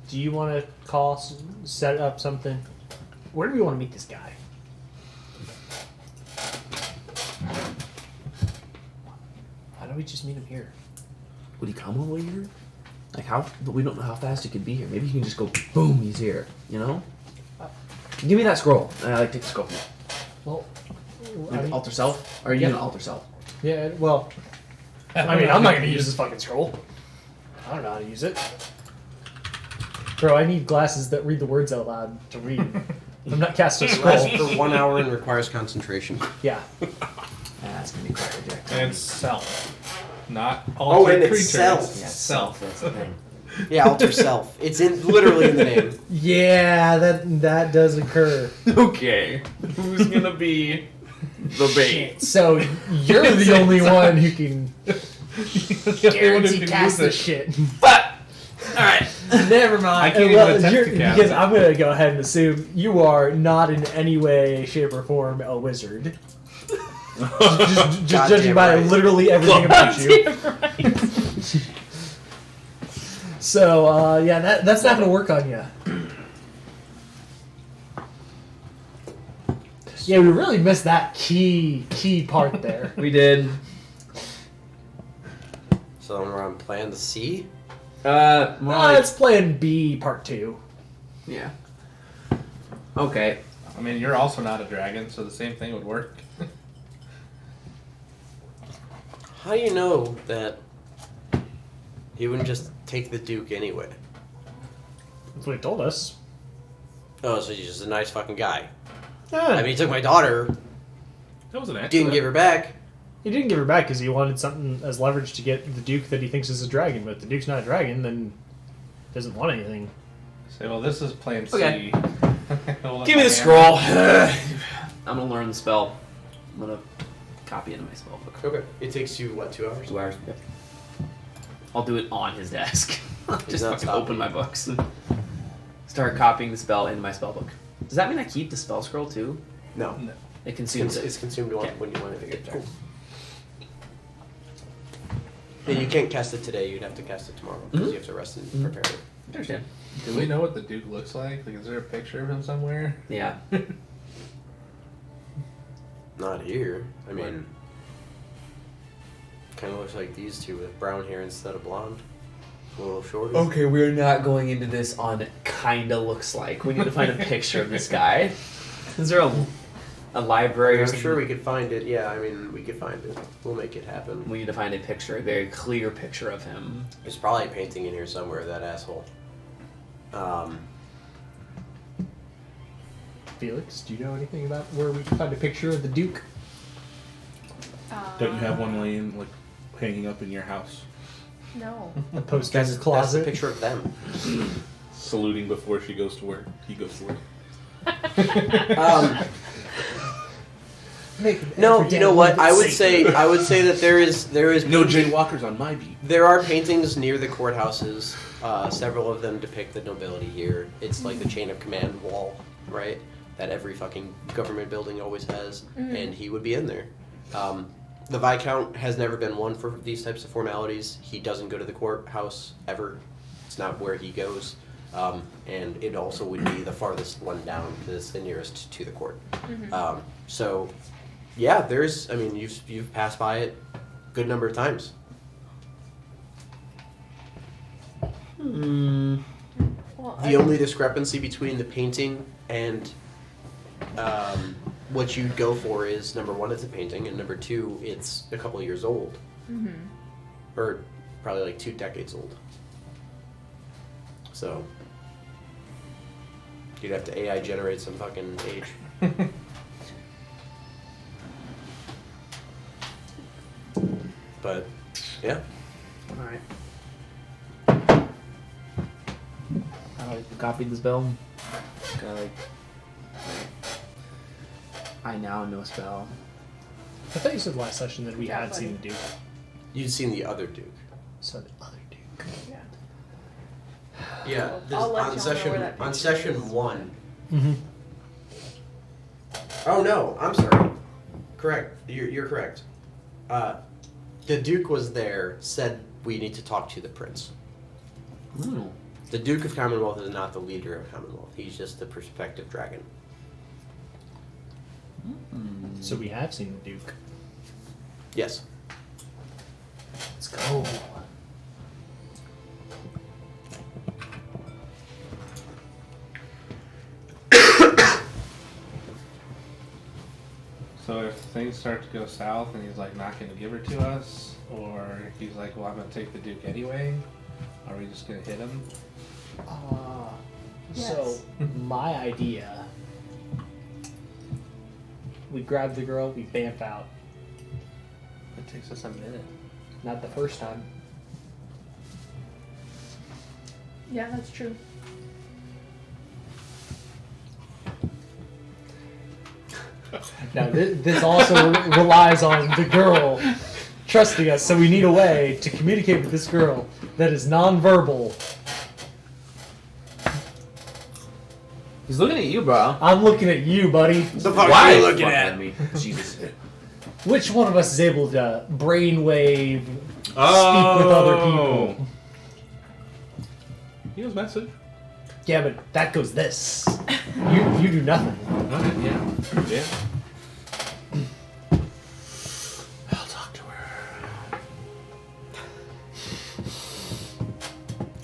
do you want to set up something? Where do we want to meet this guy? Why don't we just meet him here? Would he come all the way here? Like how? But we don't know how fast he could be here. Maybe he can just go boom. He's here. You know? Give me that scroll. I like take the scroll. Well, Like alter self? Or are you Yeah. gonna alter self? yeah, well, I mean, I'm not going to use this fucking scroll. I don't know how to use it. Bro, I need glasses that read the words out loud to read. I'm not casting a Lasts scroll. for 1 hour and requires concentration. Yeah. That's gonna be quite a And self. Not Oh, altered and it's creatures. self. Yeah, Self. That's the thing. Yeah, alter self. It's literally in the name. Yeah, that does occur. Okay. Who's gonna be the bait? So you're the only one who can guarantee can cast use this shit. But alright. Never mind. I can't even attempt to cast because it. I'm gonna go ahead and assume you are not in any way, shape, or form a wizard. Just Goddamn judging by right. literally everything about you. So yeah, that's not gonna work on you. Yeah, we really missed that key part there. We did. So we're on plan C. More like, Let's plan B part 2. yeah. Okay. I mean, you're also not a dragon, so the same thing would work. How do you know that He wouldn't just take the Duke anyway. That's what he told us. Oh, so he's just a nice fucking guy. Yeah. I mean, he took my daughter, That was an accident. didn't give her back. He didn't give her back because he wanted something as leverage to get the Duke that he thinks is a dragon. But if the Duke's not a dragon, then he doesn't want anything. Say, well, this is plan Okay. C. Hold Give me my the hammer. scroll. I'm gonna learn the spell. I'm gonna copy it in my spell book. Okay. It takes you, what, 2 hours? 2 hours. Yep. I'll do it on his desk. Just not fucking stopping open you. my books and start copying the spell into my spell book. Does that mean I keep the spell scroll too? No. No. It consumes It's it. consumed Okay. when you want to take it. Cool. And you can't cast it today. You'd have to cast it tomorrow because Mhm. you have to rest and Mhm. prepare it. Understand? Do we know what the Duke looks like? Like, is there a picture of him somewhere? Yeah. Not here. I mean, kind of looks like these two with brown hair instead of blonde. A little shorter. Okay, we're not going into this on kinda looks like. We need to find a picture of this guy. Is there a library or I'm something? sure we could find it. Yeah, I mean, we could find it. We'll make it happen. We need to find a picture, a very clear picture of him. There's probably a painting in here somewhere, that asshole. Felix, do you know anything about where we can find a picture of the Duke? Don't you have one laying, like, hanging up in your house? No. A poster in That's his the closet? picture of them. Saluting before she goes to work. He goes to work. No, you know what? I would say that there is No jaywalkers on my beat. There are paintings near the courthouses. Several of them depict the nobility here. It's like the chain of command wall, right? That every fucking government building always has, and he would be in there. The Viscount has never been one for these types of formalities. He doesn't go to the courthouse ever. It's not where he goes. And it also would be the farthest one down because it's the nearest to the court. So, yeah, there's. I mean, you've passed by it a good number of times. Well, The only discrepancy between the painting and what you'd go for is, number one, it's a painting, and number two, it's a couple years old. Or probably like 2 decades old. So, you'd have to AI generate some fucking age. But, yeah. Alright. I copied the spell. I now know a spell. I thought you said last session that we Yeah, had buddy. seen the Duke. You'd seen the other Duke. So the other Duke. Yeah. Yeah, I'll let y'all know where that on picture session is. 1. Mm-hmm. Oh no, I'm sorry. Correct. You're correct. The Duke was there, said we need to talk to the prince. Ooh. The Duke of Commonwealth is not the leader of Commonwealth. He's just the prospective dragon. So we have seen the Duke. Yes. Let's go. So if things start to go south and he's like not going to give her to us, or he's like, well, I'm going to take the Duke anyway, are we just going to hit him? So my idea, we grab the girl, we bamf out. It takes us a minute. Not the first time. Yeah, that's true. Now this also relies on the girl trusting us, so we need a way to communicate with this girl that is non-verbal. He's looking at you, bro. I'm looking at you, buddy. The fuck Why are you you looking looking at? me? Jesus. Which one of us is able to brainwave speak with other people? He has message. Yeah, but that goes this. You do nothing. Okay, yeah. Yeah. I'll talk to her.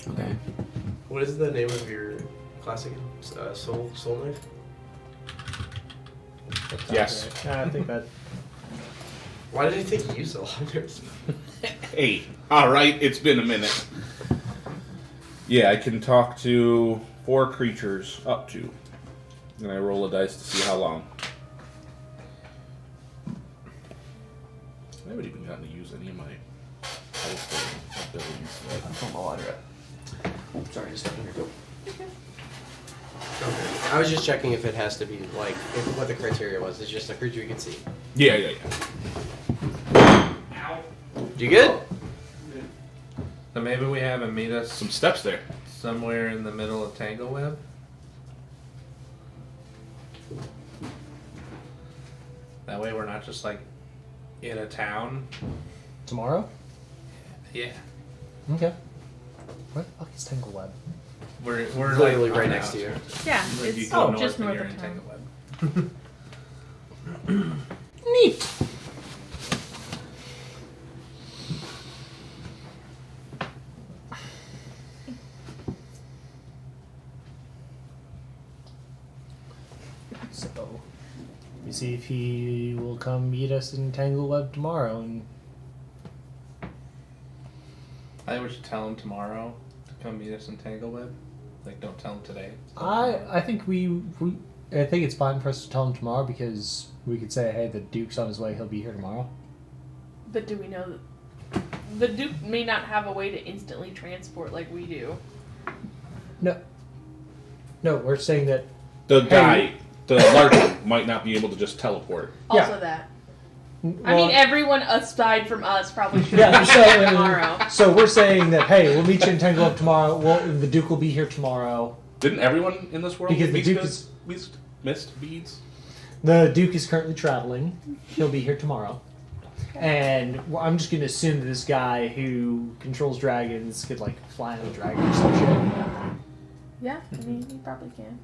Okay. What is the name of your class again? Soul Knife? Yes. I think that. Why did I think you so long? Hey, alright, it's been a minute. Yeah, I can talk to 4 creatures up to. And I roll a dice to see how long. I haven't even gotten to use any of my health abilities yet. I'm pulling my water up. Oh, sorry, just stepped on your toe. Okay. I was just checking if it has to be like what the criteria was. It's just a creature you can see. Yeah. You good? So maybe we have him meet us Some steps there. somewhere in the middle of Tangleweb. That way we're not just like in a town. Tomorrow? Yeah. Okay. Where the fuck is Tangleweb? We're Literally like right on next the to you. outskirts. Yeah, Like you it's go just and north you're of in town. Tangleweb. Neat. So, we see if he will come meet us in Tangleweb tomorrow. And I think we should tell him tomorrow to come meet us in Tangleweb. Like, don't tell him today. I think I think it's fine for us to tell him tomorrow because we could say, hey, the Duke's on his way. He'll be here tomorrow. But do we know that the Duke may not have a way to instantly transport like we do? No, we're saying that. The guy, the Larkin, might not be able to just teleport. Yeah. Also that. I well, mean, everyone aside from us probably should Yeah, be so, here tomorrow. So we're saying that, hey, we'll meet you in Tangleweb tomorrow. The Duke will be here tomorrow. Didn't everyone in this world Because the Duke missed beads? The Duke is currently traveling. He'll be here tomorrow. And I'm just going to assume that this guy who controls dragons could, like, fly on a dragon or some shit. Yeah, I mean, he probably can.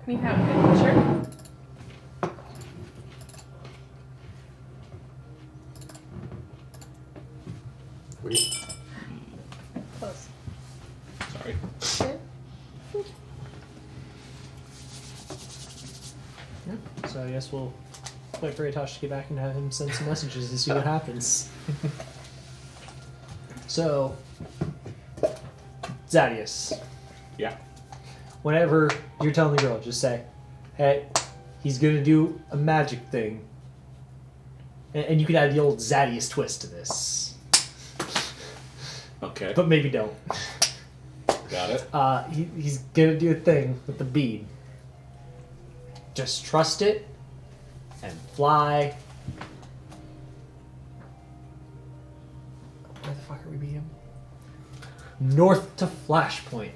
Can you have a picture? Close. Sorry. Yeah. So I guess we'll wait for Atosh to get back and have him send some messages and see what happens. So, Zadius, Yeah. whenever you're telling the girl, just say, hey, he's going to do a magic thing. And you can add the old Zadius twist to this. Okay. But maybe don't. Got it. He's going to do a thing with the bead. Just trust it and fly. Where the fuck are we being? North to Flashpoint.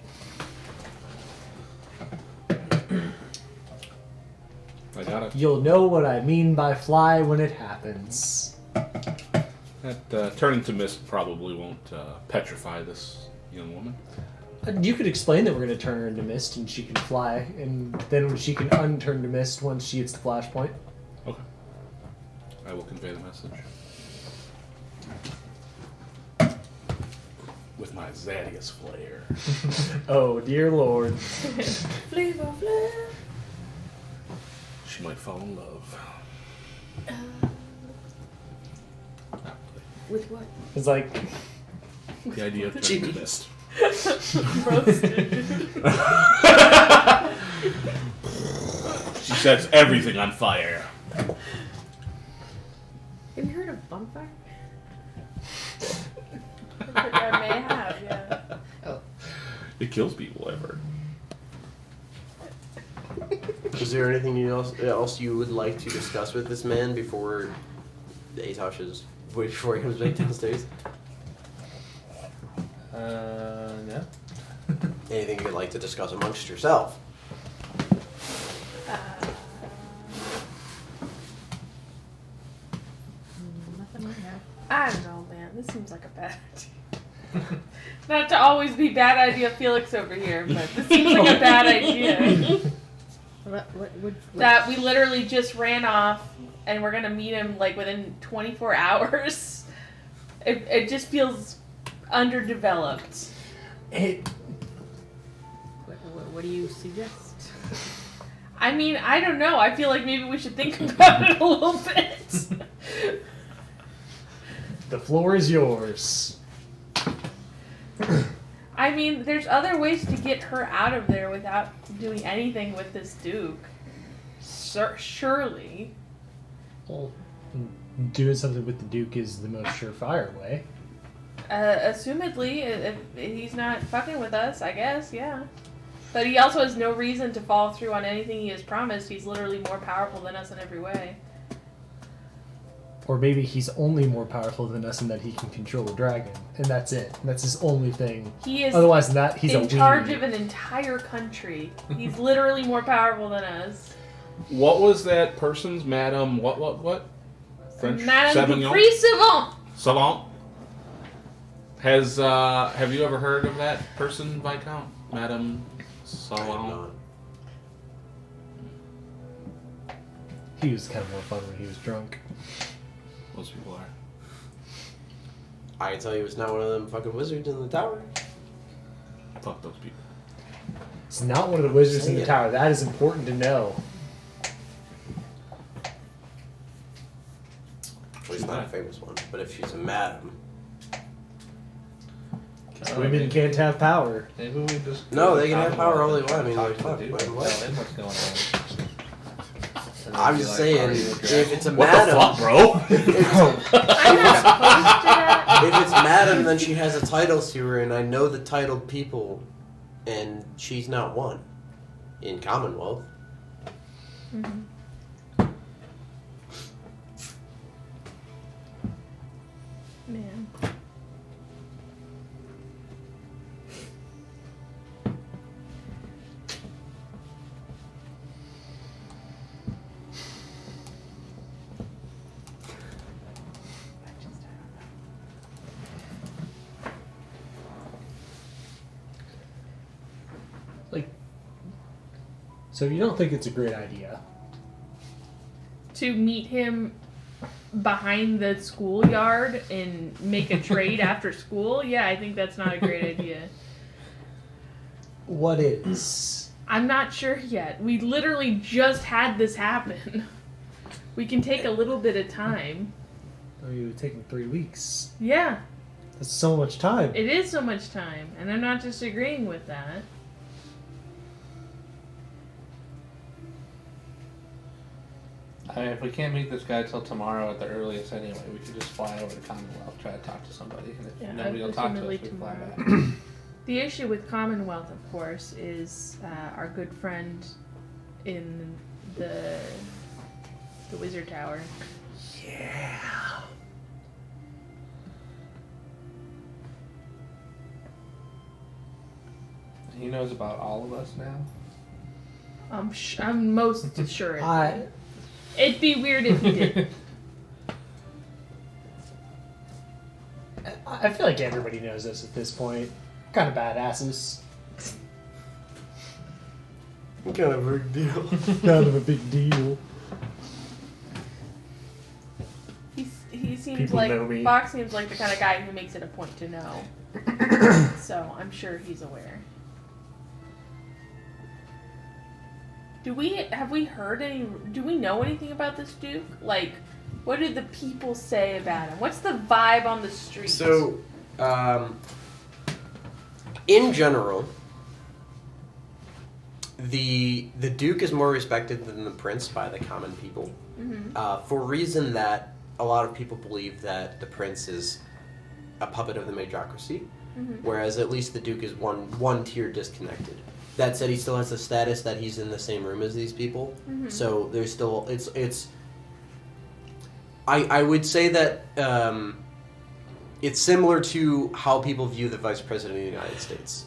I got it. You'll know what I mean by fly when it happens. That turning to mist probably won't petrify this young woman. You could explain that we're going to turn her into mist and she can fly, and then she can unturn to mist once she hits the Flashpoint. Okay. I will convey the message. With my Zadius flair. Oh, dear Lord. Flavor Flav. She might fall in love. With what? It's like, The idea of turning to mist. She sets everything on fire. Have you heard of bonfire? I may have, yeah. Oh. It kills people, I've heard. Is there anything else you would like to discuss with this man before before he comes back downstairs? No. Anything you'd like to discuss amongst yourself? Nothing I have. I don't know, man. This seems like a bad idea. Not to always be bad idea Felix over here, but this seems like a bad idea. What? That we literally just ran off and we're gonna meet him like within 24 hours. It just feels underdeveloped. What do you suggest? I mean, I don't know. I feel like maybe we should think about it a little bit. the floor is yours. I mean, there's other ways to get her out of there without doing anything with this Duke. Surely. Well, doing something with the Duke is the most surefire way. Assumedly, if he's not fucking with us, I guess, yeah. But he also has no reason to follow through on anything he has promised. He's literally more powerful than us in every way. Or maybe he's only more powerful than us in that he can control a dragon, and that's it. That's his only thing. He is Otherwise, than that he's in a charge weenie. of an entire country. He's literally more powerful than us. What was that person's Madame? What? French Madame Sauvignon? Dupree Savant. Savant. Have you ever heard of that person, Viscount? Madame Savant. He was kind of more fun when he was drunk. Most people are. I can tell you it's not one of them fucking wizards in the tower. Fuck those people. It's not one of the wizards in the Yeah. tower. That is important to know. Well, he's not a famous one, but if she's a madam. Women can't have power. Maybe we just No, they can have power all they want. I mean, talk like, to fuck, the dude, what? tell him what's going on. And then I'm be just like, saying, "Are you a if dragon?" it's a What madam, the fuck, bro? I'm not opposed to that. if it's madam, then she has a title to her, and I know the titled people, and she's not one in Commonwealth. Man. So you don't think it's a great idea? To meet him behind the schoolyard and make a trade after school? Yeah, I think that's not a great idea. What is? I'm not sure yet. We literally just had this happen. We can take a little bit of time. Oh, it would take him 3 weeks. Yeah, That's so much time. it is so much time, and I'm not disagreeing with that. I mean, if we can't meet this guy till tomorrow at the earliest anyway, we could just fly over to Commonwealth, try to talk to somebody, and if Yeah, nobody will talk to us, we presumably fly tomorrow. back. The issue with Commonwealth, of course, is our good friend in the Wizard Tower. Yeah. He knows about all of us now. I'm most sure. I It'd be weird if he did. I feel like everybody knows this at this point. Kind of badasses. Kind of a big deal. Kind of a big deal. He seems People like know me. Fox seems like the kind of guy who makes it a point to know. So I'm sure he's aware. Do we know anything about this Duke? Like, what do the people say about him? What's the vibe on the street? So, in general, the Duke is more respected than the Prince by the common people, for a reason that a lot of people believe that the Prince is a puppet of the Majocracy, whereas at least the Duke is one tier disconnected. That said, he still has the status that he's in the same room as these people, so there's still it's. I would say that it's similar to how people view the Vice President of the United States.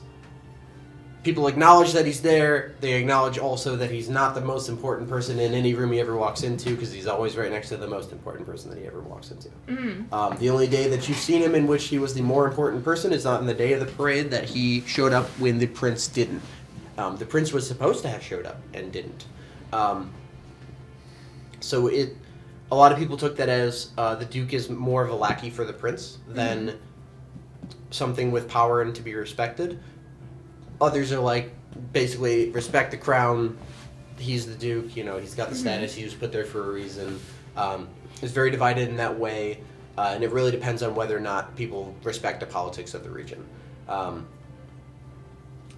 People acknowledge that he's there. They acknowledge also that he's not the most important person in any room he ever walks into, because he's always right next to the most important person that he ever walks into. The only day that you've seen him in which he was the more important person is not on the day of the parade that he showed up when the Prince didn't. The Prince was supposed to have showed up and didn't. So a lot of people took that as the Duke is more of a lackey for the Prince than something with power and to be respected. Others are like, basically, respect the crown. He's the Duke. You know, he's got the status. He was put there for a reason. It's very divided in that way, and it really depends on whether or not people respect the politics of the region.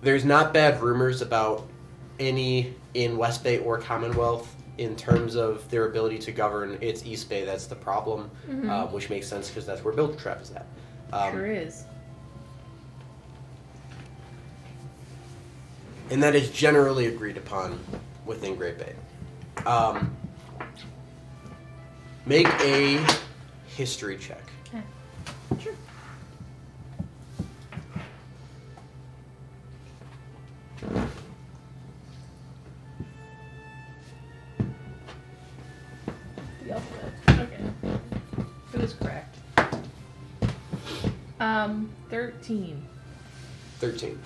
there's not bad rumors about any in West Bay or Commonwealth in terms of their ability to govern. It's East Bay that's the problem, which makes sense because that's where Bilge Trap is at. Sure is. And that is generally agreed upon within Great Bay. Make a history check. Sure. The alphabet. Okay. It was correct. 13. 13.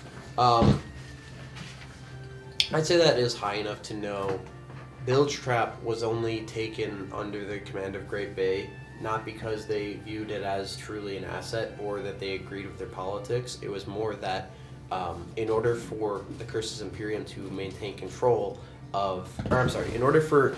I'd say that is high enough to know Bilge Trap was only taken under the command of Great Bay, not because they viewed it as truly an asset or that they agreed with their politics. It was more that in order for the Curses Imperium to maintain control of, in order for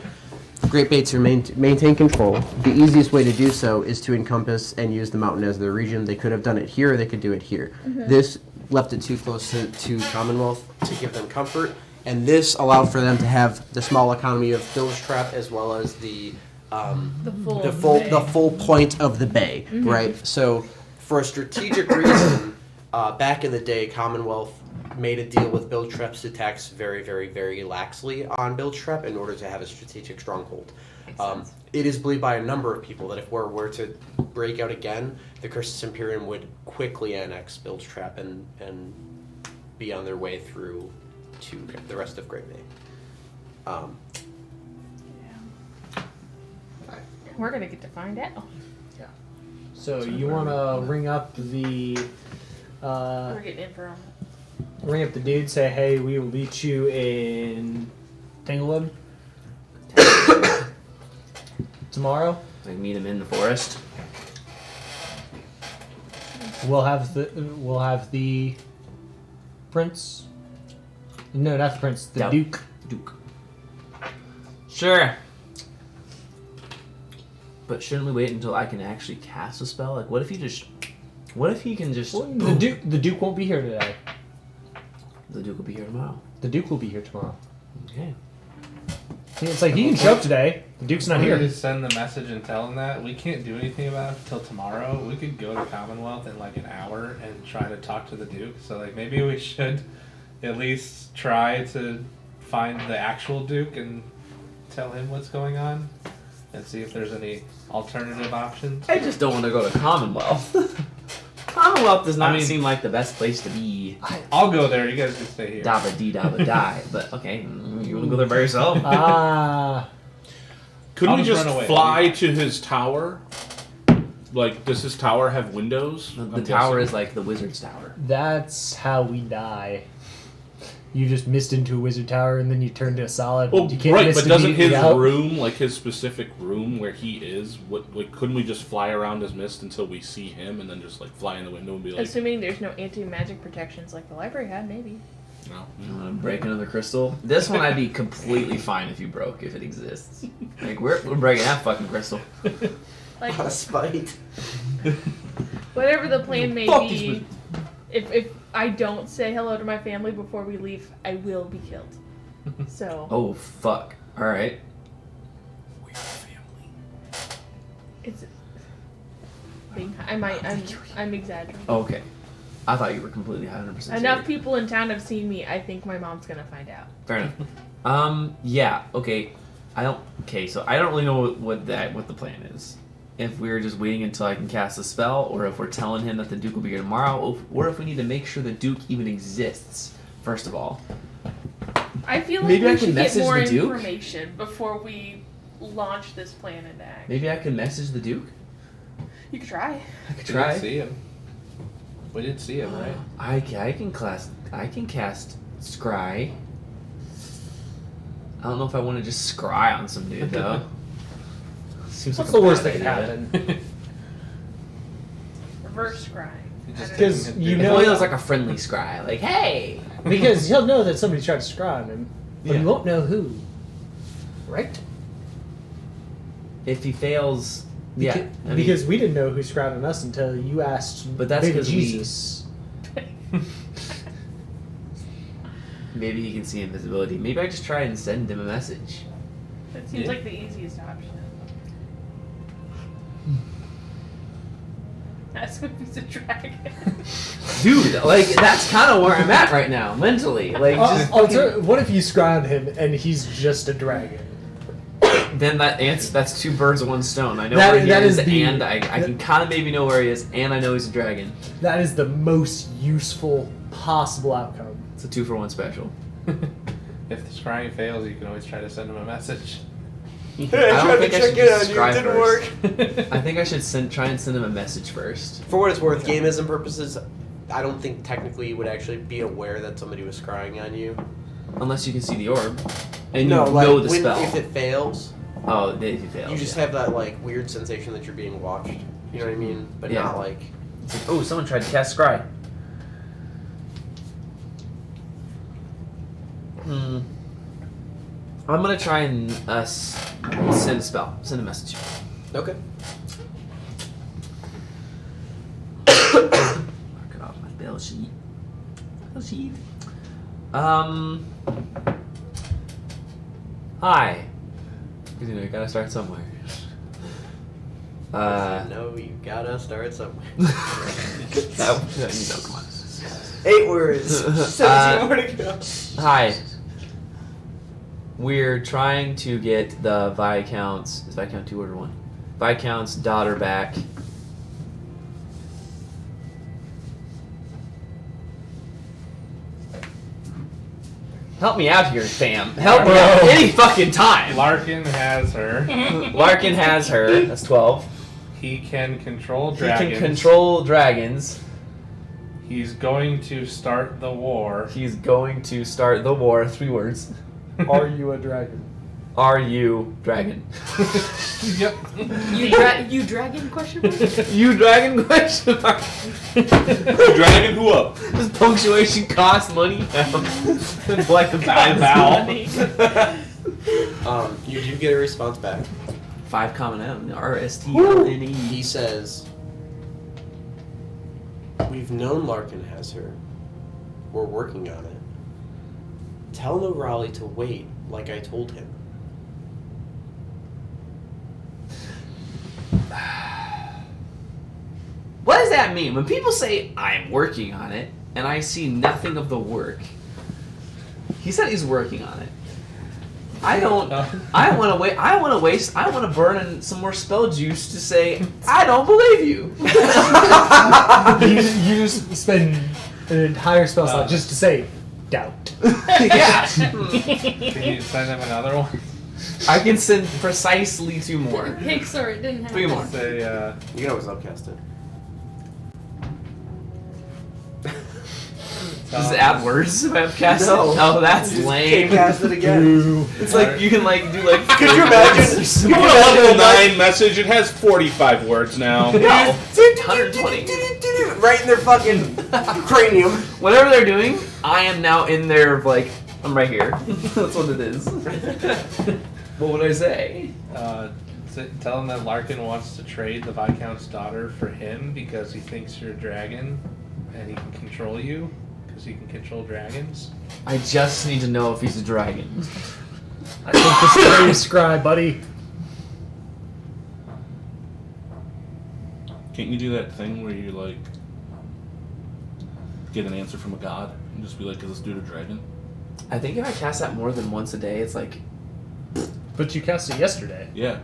Great Bay to maintain control, the easiest way to do so is to encompass and use the mountain as their region. They could have done it here, or they could do it here. This left it too close to Commonwealth to give them comfort, and this allowed for them to have the small economy of Bilge Trap as well as the full point of the bay, right? So, for a strategic reason, back in the day, Commonwealth made a deal with Bilge Traps to tax very, very, very laxly on Bilge Trap in order to have a strategic stronghold. It is believed by a number of people that if war were to break out again, the Curses Imperium would quickly annex Bilge Trap and be on their way through to the rest of Great Bay. We're gonna get to find out. So you want to ring up the We're getting in for ring up the dude, say, hey, we will meet you in Tanglewood tomorrow. Like meet him in the forest. We'll have the prince. No, not the prince. The Yep. Duke. Sure. But shouldn't we wait until I can actually cast a spell? Like, what if he can just? Well, the Duke won't be here today. The Duke will be here tomorrow. The Duke will be here tomorrow. Okay. It's like he can show up today. The Duke's not We here. just send the message and tell him that we can't do anything about it until tomorrow. We could go to Commonwealth in like an hour and try to talk to the Duke. So like maybe we should at least try to find the actual Duke and tell him what's going on and see if there's any alternative options. I just don't want to go to Commonwealth. Commonwealth does not seem like the best place to be. I'll go there. You guys can stay here. Dabba dee dabba die. But okay, you want to go there by yourself? Could I'll we just just run away. fly to his tower? Like, does his tower have windows? The tower is like the wizard's tower. That's how we die. You just missed into a wizard tower and then you turn to a solid. Well, You can't right, miss but doesn't his immediately out. room, like his specific room where he is, couldn't we just fly around his mist until we see him and then just like fly in the window and be like, Assuming there's no anti-magic protections like the library had, maybe. no? You want to break another crystal? This one I'd be completely fine if you broke, if it exists. Like, we're breaking that fucking crystal. Like, Out of spite. whatever the plan may Fuck be, these if I don't say hello to my family before we leave, I will be killed. So Oh, fuck. Alright. it's I'm exaggerating. Okay. I thought you were completely 100% serious. Enough people in town have seen me. I think my mom's gonna find out. Fair enough. Yeah, okay. So I don't really know what the plan is. If we're just waiting until I can cast a spell, or if we're telling him that the Duke will be here tomorrow, or if we need to make sure the Duke even exists, first of all. I feel like Maybe I we can should get message more the Duke? information before we launch this plan into action. Maybe I can message the Duke? You could try. I could We try. didn't see him. We didn't see him, right? I can cast Scry. I don't know if I want to just scry on some dude though. Seems What's like the a worst bad that could idea. happen? Reverse scrying. Just Because taking you a If know- only it was like a friendly scry, like hey. Because he'll know that somebody tried to scry on him, but Yeah. he won't know who. Right? If he fails, yeah. I mean, Because we didn't know who scryed on us until you asked But that's baby 'cause we- Jesus. Maybe he can see invisibility. Maybe I just try and send him a message. That seems Yeah. like the easiest option. Ask if he's a dragon. Dude, like, that's kind of where I'm at right now, mentally. Like, just What if you scry on him and he's just a dragon? then that's two birds with one stone. I know That- where he that is, is the- and I can kind of maybe know where he is, and I know he's a dragon. That is the most useful possible outcome. It's a 2-for-1 special. If the scrying fails, you can always try to send him a message. I don't think I should just scry Didn't first. work. I think I should try and send him a message first. For what it's worth, gamism purposes, I don't think technically you would actually be aware that somebody was scrying on you. Unless you can see the orb. And No, you like know the when, spell. if it fails, Oh, if you fail. you just have that like weird sensation that you're being watched. You know what I mean? But Yeah. not like. Oh, someone tried to cast Scry. I'm gonna try and send a spell. Send a message. Okay. Mark it off my spell sheet. Spell sheet. Hi. Because, you know, you gotta start somewhere. No, you gotta start somewhere. Come on. 8 words. 17 more to go. Hi. We're trying to get the Viscount's... Is Viscount 2 or 1? Viscount's daughter back. Help me out here, fam. Help me out any fucking time. Larkin has her. Larkin has her. That's 12. He can control He dragons. can control dragons. He's going to start the war. He's going to start the war. 3 words. Are you a dragon? Are you dragon? Yep. You dragon question mark? You dragon question mark. Dragging who up? Does punctuation cost money? It's like a bad vowel. You do get a response back. 5 common M. RSTLNE. He says, "We've known Larkin has her. We're working on it. Tell no Raleigh to wait, like I told him." What does that mean? When people say, I'm working on it, and I see nothing of the work. He said he's working on it. I don't. I want to wait. I want to waste. I want to burn in some more spell juice to say I don't believe you. You just spend an entire spell slot just to say doubt. Yeah. Can you send him another one? I can send precisely 2 more. Pixar, it didn't happen. 3 more. Say, You can always upcast it. Does it add words if I have cast No. it? Oh, that's Can't lame. cast it again. It's like you can like do like. Could you imagine? You put a level 9 message, it has 45 words now. No, 120. Right in their fucking cranium. Whatever they're doing, I am now in there. Like I'm right here. That's what it is. What would I say? tell him that Larkin wants to trade the Viscount's daughter for him because he thinks you're a dragon and he can control you because he can control dragons. I just need to know if he's a dragon. I think this is where you scry, buddy. Can't you do that thing where you like get an answer from a god and just be like, is this dude a dragon? I think if I cast that more than once a day, it's like But you cast it yesterday. Yeah.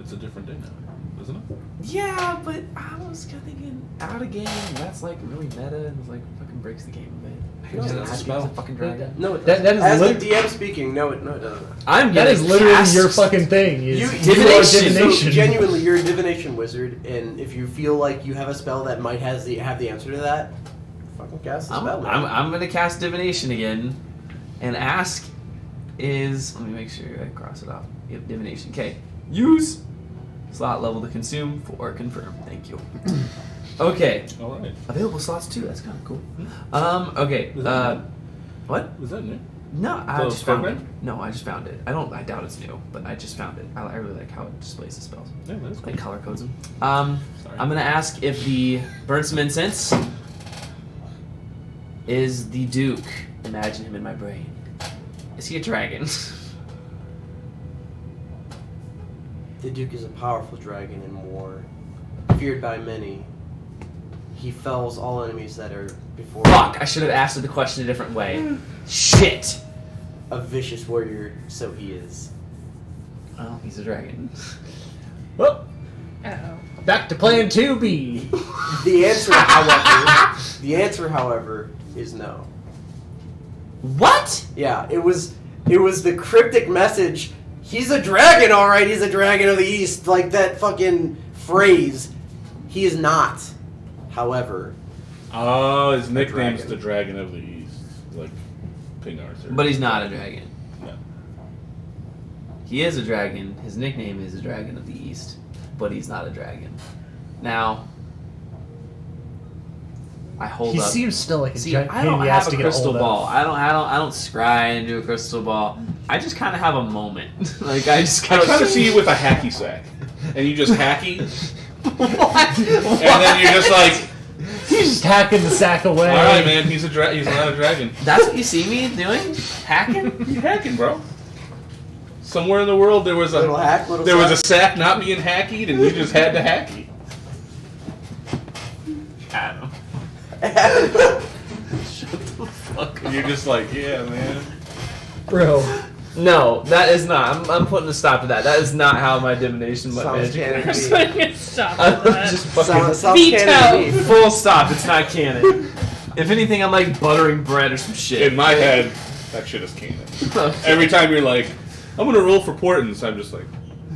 It's a different day now, isn't it? yeah, but I was kind of thinking out of game. That's like really meta and it's like fucking breaks the game a bit. No, Just that's a ask spell. he's a fucking dragon. No, it That is As lit- the DM speaking, no, it doesn't. I'm That gonna is literally cast your fucking thing. Is You are divination. So divination. genuinely, you're a divination wizard, and if you feel like you have a spell that might have the answer to that, fucking cast the spell, man. I'm gonna cast divination again, and ask is let me make sure I cross it off. Yep, divination. Okay, use slot level to consume for confirm. Thank you. Okay, Alright. available slots too. That's kind of cool. Okay. Is that new? What? Was that new? No, I The just found it. program? No, I just found it. I doubt it's new, but I just found it. I really like how it displays the spells. Yeah, that's cool. Like color codes them. Sorry. I'm gonna ask if the burn some incense is the Duke imagine him in my brain. Is he a dragon? The Duke is a powerful dragon in war, feared by many. He fells all enemies that are before Fuck! I should have asked the question a different way. Shit! a vicious warrior, so he is. Well, he's a dragon. Well, Uh-oh. back to plan 2B. The answer, however, is no. What? Yeah, it was the cryptic message. He's a dragon, all right. He's a dragon of the East, like that fucking phrase. He is not. However, Oh, his nickname's dragon. the Dragon of the East, like King Arthur. But he's not a dragon. No. He is a dragon. His nickname is the Dragon of the East, but he's not a dragon. Now, I hold He up. seems still like a See, giant I pain don't in the ass have to a get crystal hold of. ball. I don't scry into a crystal ball. I just kind of have a moment. Like I just I kind kind of of see you with a hacky sack, and you just hacky, what? and then you're just like, He's just hacking the sack away. all right, man, he's not a dragon. That's what you see me doing? Hacking? He's hacking, bro. Somewhere in the world there was little hack, little there was a sack. sack not being hackied, and you just had to hacky. Adam. Shut the fuck And up. you're just like, yeah, man. Bro. No, that is not. I'm putting a stop to that. That is not how my divination Sounds magic canon. works. I'm putting a stop I'm to that. just fucking Sounds Veto. canon to me. full stop. It's not canon. If anything, I'm like buttering bread or some shit. In my head, that shit is canon. Okay. Every time you're like, I'm gonna roll for portents, I'm just like,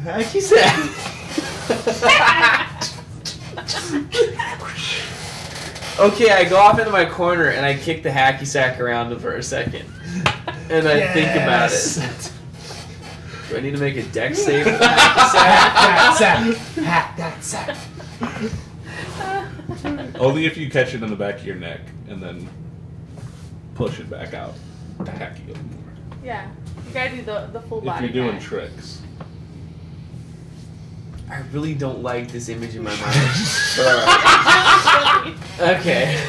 Hacky sack. Okay, I go off into my corner and I kick the hacky sack around for a second, and I think about it. Do I need to make a dex save for the hacky sack? That sack. Hack that sack. only if you catch it in the back of your neck and then push it back out to hack you more. Yeah. You gotta do the full If body you're doing hack. tricks. I really don't like this image in my mind. It's Okay.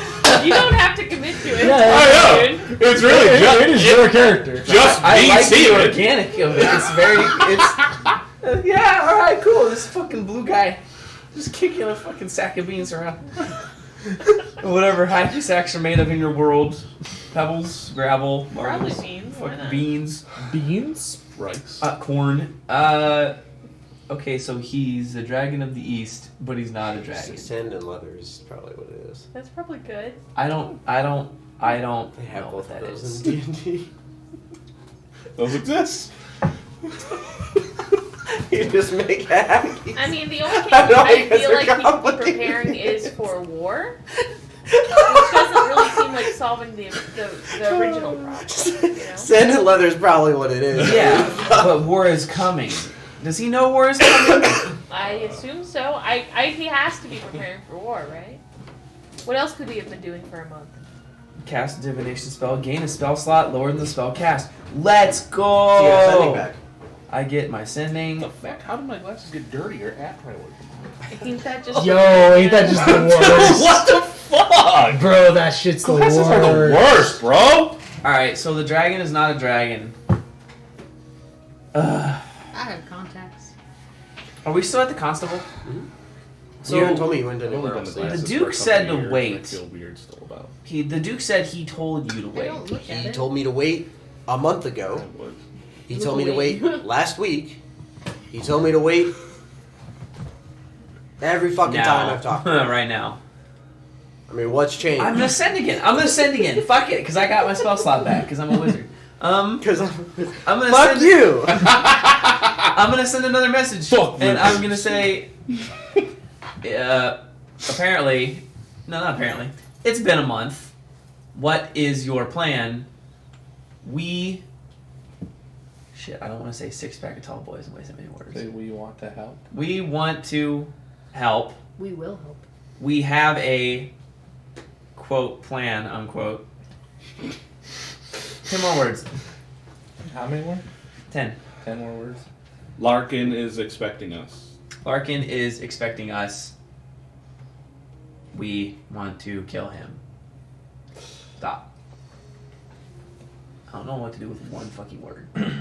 you don't have to commit to it. Yeah, I dude. know! It's really It is your character. just I me like seeing the it. organic of it. It's very. It's. Yeah. All right. Cool. This fucking blue guy, just kicking a fucking sack of beans around. Whatever hacky sacks are made of in your world, pebbles, gravel, Probably marbles, beans. Why fucking not? beans, Beans? Rice. corn. Okay, so he's a dragon of the east, but he's not a dragon. Sand and leather is probably what it is. That's probably good. I don't They know have what both that of those is. in D&D. Those exist. You just make a hacky. I mean, the only thing I know, I because feel they're like you could be complicated. preparing is for war, which doesn't really seem like solving the original problem. You know? Sand and leather is probably what it is. Yeah, but war is coming. Does he know war is coming? I assume so. He has to be preparing for war, right? What else could we have been doing for a month? Cast a divination spell, gain a spell slot lower than the spell cast. Let's go! So you got sending back. I get my sending. What the fuck? How did my glasses get dirtier after I worked? I think that just. Yo, ain't that just the worst? What the fuck? Bro, that shit's the Glasses worst. are the worst, bro. Alright, so the dragon is not a dragon. I have contacts. Are we still at the constable? So you haven't told me you went I've only anywhere done else. the yet. glasses Duke for a couple said to years, wait. and I feel weird still about. The Duke said he told you to I wait. don't look at He it. told me to wait a month ago. What? He told me to wait last week. He told me to wait every fucking time I've talked. Right now. I mean, what's changed? I'm gonna send again. Fuck it, because I got my spell slot back, because I'm a wizard. Because I'm gonna fuck send, you. I'm gonna send another message, Fuck and you. I'm gonna say, apparently, no, not apparently. It's been a month. What is your plan? Shit, I don't want to say six pack of tall boys and waste that many words. Say we want to help. We want to help. We will help. We have a quote plan unquote. 10 more words. How many more? 10. 10 more words. Larkin is expecting us. Larkin is expecting us. We want to kill him. Stop. I don't know what to do with one fucking word. Ooh,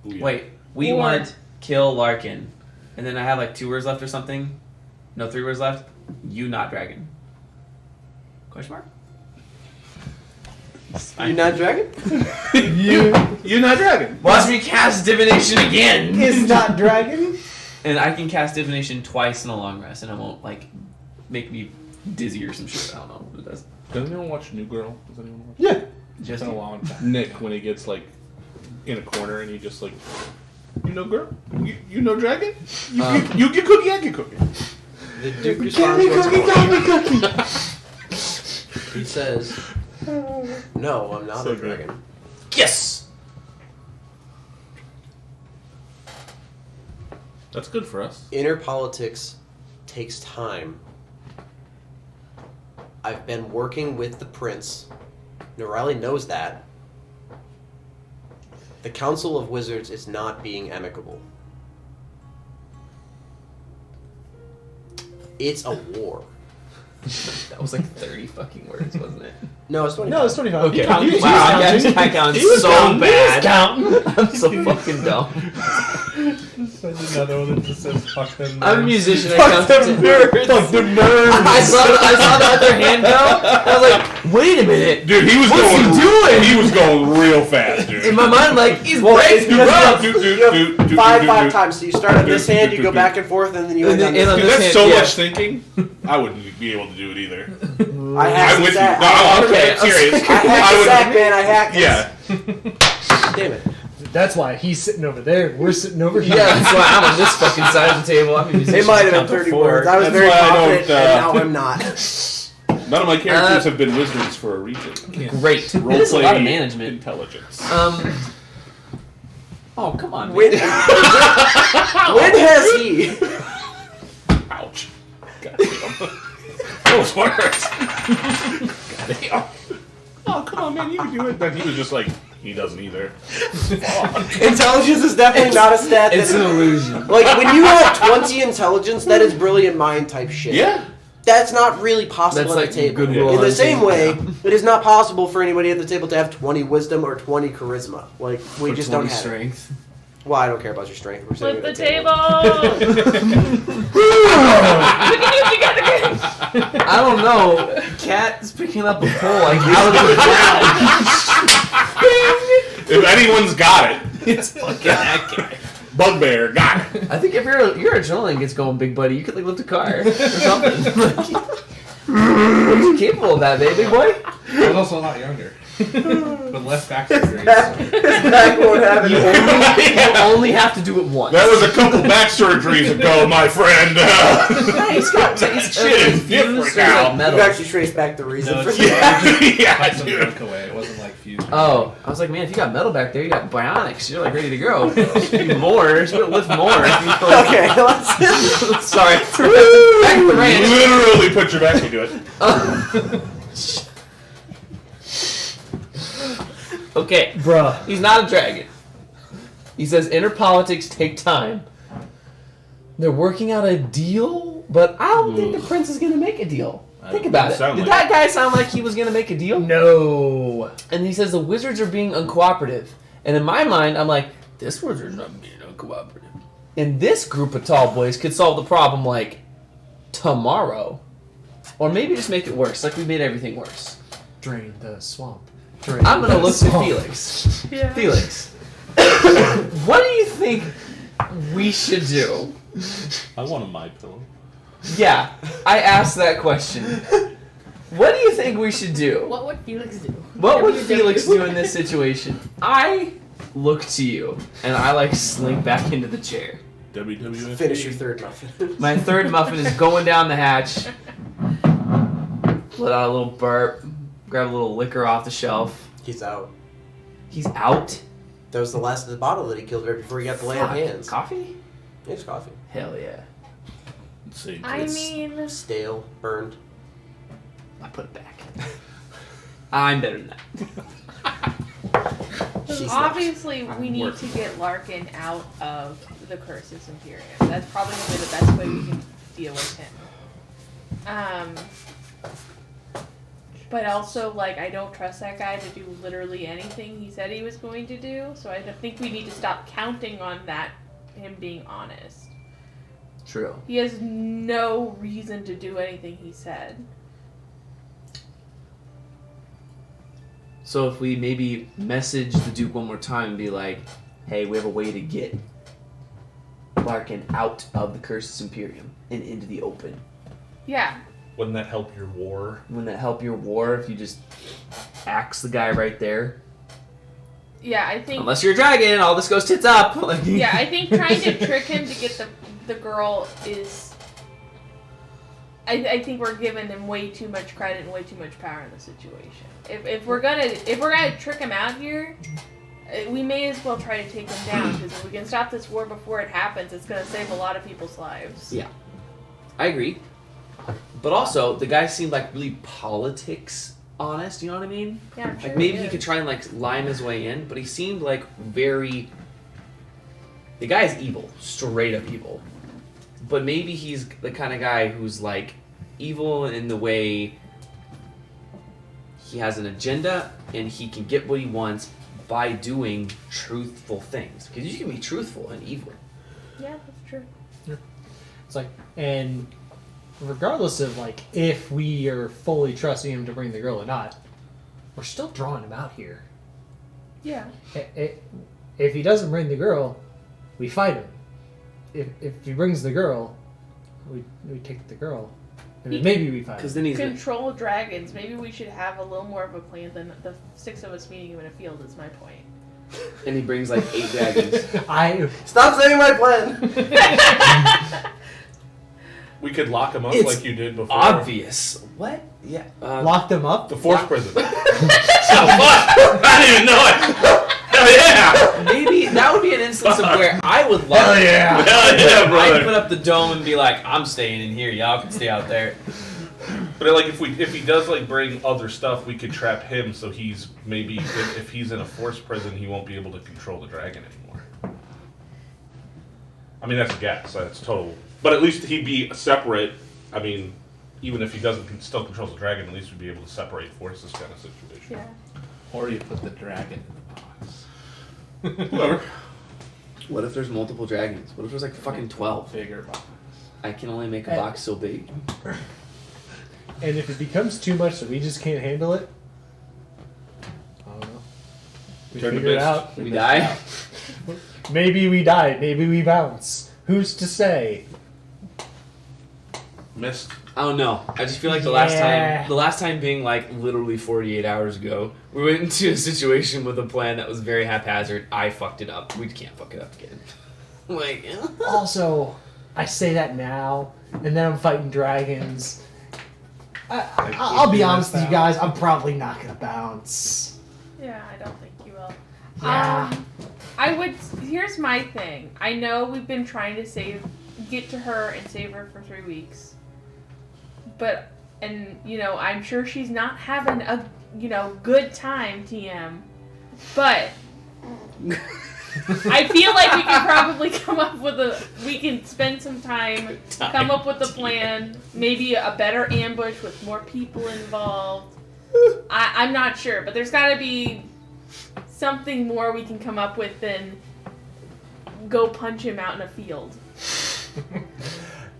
yeah. Wait, we Or- want kill Larkin. And then I have like 2 words left or something. No, 3 words left. You not dragon. Question mark? You not dragon? You not dragon. Watch me cast divination again! Is not dragon. And I can cast divination twice in a long rest, and it won't like make me dizzy or some shit. I don't know what it does. Does anyone watch New Girl? Does anyone watch? Yeah. It's Just been a long time. Nick, when he gets like in a corner and he just like, you know, girl, you know, dragon, you get cookie, I get cookie. The Duke responds, "What's going on?" He says, "No, I'm not So a good. dragon." Yes! That's good for us. Inner politics takes time. I've been working with the prince. Norelli knows that. The Council of Wizards is not being amicable. It's a war. That was like 30 fucking words, wasn't it? No, it's 25. No, it's 25. Okay. He counted. Wow, I counted so bad. Counting. I'm so fucking dumb. Send another one that just says fuck them. I'm a musician. I Fuck count them to nerds. Fuck the nerds. I saw the other hand go. I was like, wait a minute. Dude, he was What's going. he doing? He was going real fast, dude. In my mind, like, he's Well, it's breaking. because Dude, you have five times. So you start on this hand, you go back and forth, and then you end on this. And Dude, this that's hand, so yeah. much thinking. I wouldn't be able to do it either. I hacked I'm the with you. sack. No, okay, I'm serious. I hacked the sack, man. I hacked it. Yeah. Damn it. That's why he's sitting over there. We're sitting over here. Yeah, that's why I'm on this fucking side of the table. I'm a musician. It might have I been count to 30 4. words. I was That's very why I confident, don't, and now I'm not. None of my characters have been wizards for a reason. Great. Roleplay It is a lot of management. intelligence. Oh, come on, man. When has he? Ouch. Goddamn. Those words. Goddamn. Oh, come on, man, you can do it. Then he was just like, he doesn't either. Intelligence is definitely not a stat. It's an illusion. Like, when you have 20 intelligence, that is brilliant mind type shit. Yeah. That's not really possible That's at like the table. good rule In the hunting. same way, Yeah. it is not possible for anybody at the table to have 20 wisdom or 20 charisma. Like, we For just 20 don't have it. strength. Well, I don't care about your strength. We're sitting Flip the at table. I don't know. Cat is picking up a pole like out of the ground. If anyone's got it, It's fucking that guy. Bugbear got it. I think if your adrenaline gets going, big buddy, you could like lift a car or something. You're capable of that, baby boy. I was also a lot younger. But less back surgery. Back won't have it. You only have to do it once. That was a couple back surgeries ago, my friend. He's got he's Shit is different now. We've metal. actually traced back the reason No, for it's that. Yeah, Like some dude. broke away. It wasn't like fused. Oh, I was like, man, if you got metal back there, you got bionics. You're like ready to go. You need more. You should lift more. Okay, let's. Sorry. Back to the ranch. Literally put your back into it. Okay, Bruh. he's not a dragon. He says inner politics take time. They're working out a deal, but I don't think the prince is going to make a deal. Think about it. Sound Did like that guy sound like he was going to make a deal? No. And he says the wizards are being uncooperative. And in my mind, I'm like, this wizard's not being uncooperative. And this group of tall boys could solve the problem like tomorrow. Or maybe just make it worse, like we made everything worse. Drain the swamp. I'm going to look to Felix. Yeah. Felix, what do you think we should do? I want a My Pillow. Yeah, I asked that question. What do you think we should do? What would Felix do? What would WW? Felix do in this situation? I look to you, and I like slink back into the chair. WWF. Finish your third muffin. My third muffin is going down the hatch. Let out a little burp. Grab a little liquor off the shelf. He's out. He's out. That was the last of the bottle that he killed right before he got the lay of Fuck. hands. Coffee? It's coffee. Hell yeah. Let's see. I mean, Stale, burned. I put it back. I'm better than that. She's not. obviously we need to get Larkin out of the Curses Imperium. That's probably going to be the best way we can deal with him. But also, like, I don't trust that guy to do literally anything he said he was going to do. So I think we need to stop counting on that, him being honest. True. He has no reason to do anything he said. So if we maybe message the Duke one more time and be like, hey, we have a way to get Larkin out of the Cursus Imperium and into the open. Yeah. Wouldn't that help your war? Wouldn't that help your war if you just axe the guy right there? Yeah, I think... Unless you're a dragon, all this goes tits up. Like, Yeah, I think trying to trick him to get the girl is... I think we're giving him way too much credit and way too much power in the situation. If we're gonna trick him out here, we may as well try to take him down, because if we can stop this war before it happens, it's gonna save a lot of people's lives. Yeah, I agree. But also, the guy seemed like really politics honest. You know what I mean? Yeah, I'm sure Like maybe he is. could try and like lime his way in, but he seemed like very. The guy's evil, straight up evil. But maybe he's the kind of guy who's like evil in the way he has an agenda and he can get what he wants by doing truthful things. Because you can be truthful and evil. Yeah, that's true. It's like, and regardless of like if we are fully trusting him to bring the girl or not, we're still drawing him out here. Yeah. If he doesn't bring the girl, we fight him. If he brings the girl, we take the girl, and then maybe we fight him. Because then he's Control dragons. Maybe we should have a little more of a plan than the 6 of us meeting him in a field, is my point. and he brings like 8 dragons. Stop saying my plan! We could lock him up It's like you did before. Obvious. What? Yeah. Lock them up. The force prison. Oh, fuck! I didn't even know it. Hell yeah! Maybe that would be an instance of where I would love. Hell yeah! Hell yeah, I'd brother. put up the dome and be like, "I'm staying in here. Y'all can stay out there." But like, if he does like bring other stuff, we could trap him. So he's maybe if he's in a force prison, he won't be able to control the dragon anymore. I mean, that's a guess. That's total. But at least he'd be separate. I mean, even if he doesn't still controls the dragon, at least we'd be able to separate forces kind of situation. Yeah. Or you put the dragon in the box. Whatever. What if there's multiple dragons? What if there's like fucking 12? Bigger box. I can only make a box so big. And if it becomes too much that we just can't handle it, I don't know. We Turn to figure it mist. out. We die. Maybe we die. Maybe we bounce. Who's to say? Missed. I don't know. I just feel like the Yeah. last time being like literally 48 hours ago, we went into a situation with a plan that was very haphazard. I fucked it up. We can't fuck it up again. Like, Also, I say that now, and then I'm fighting dragons. I'll be honest with you guys. I'm probably not gonna bounce. Yeah, I don't think you will. Yeah. I would. Here's my thing. I know we've been trying to get to her and save her for 3 weeks, but I'm sure she's not having a good time, TM. But I feel like we can probably come up with we can spend some time, come up with a plan, maybe a better ambush with more people involved. I'm not sure, but there's got to be something more we can come up with than go punch him out in a field.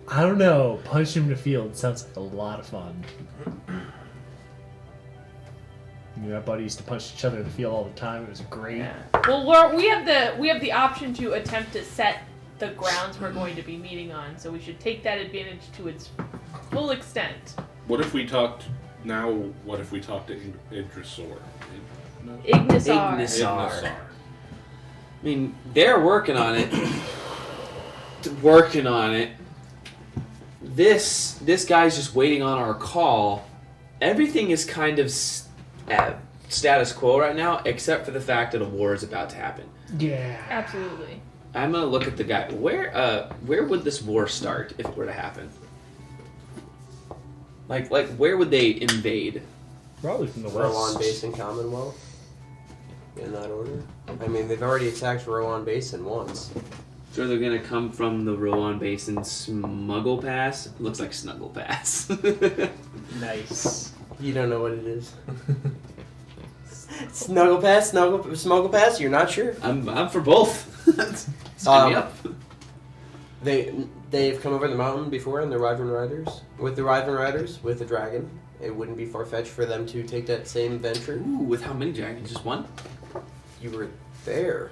I don't know. Punch him in the field sounds like a lot of fun. My buddy used to punch each other in the field all the time. It was great. Yeah. Well, we have the option to attempt to set the grounds we're going to be meeting on, so we should take that advantage to its full extent. What if we talked now? What if we talked to Idrisor? Ignisar. Ignisar. I mean, they're working on it. Working on it. This guy's just waiting on our call. Everything is kind of status quo right now, except for the fact that a war is about to happen. Yeah. Absolutely. I'm gonna look at the guy. Where would this war start if it were to happen? Like where would they invade? Probably from the west. Rowan Basin Commonwealth. In that order. I mean, they've already attacked Rowan Basin once. So they're gonna come from the Rowan Basin Smuggle Pass. Looks like Snuggle Pass. Nice. You don't know what it is. Snuggle pass, smuggle pass. You're not sure. I'm for both. Sign me up. They've come over the mountain before in the Riven Riders. With the Riven Riders, with the dragon, it wouldn't be far fetched for them to take that same venture. Ooh, with how many dragons? Just one? You were there.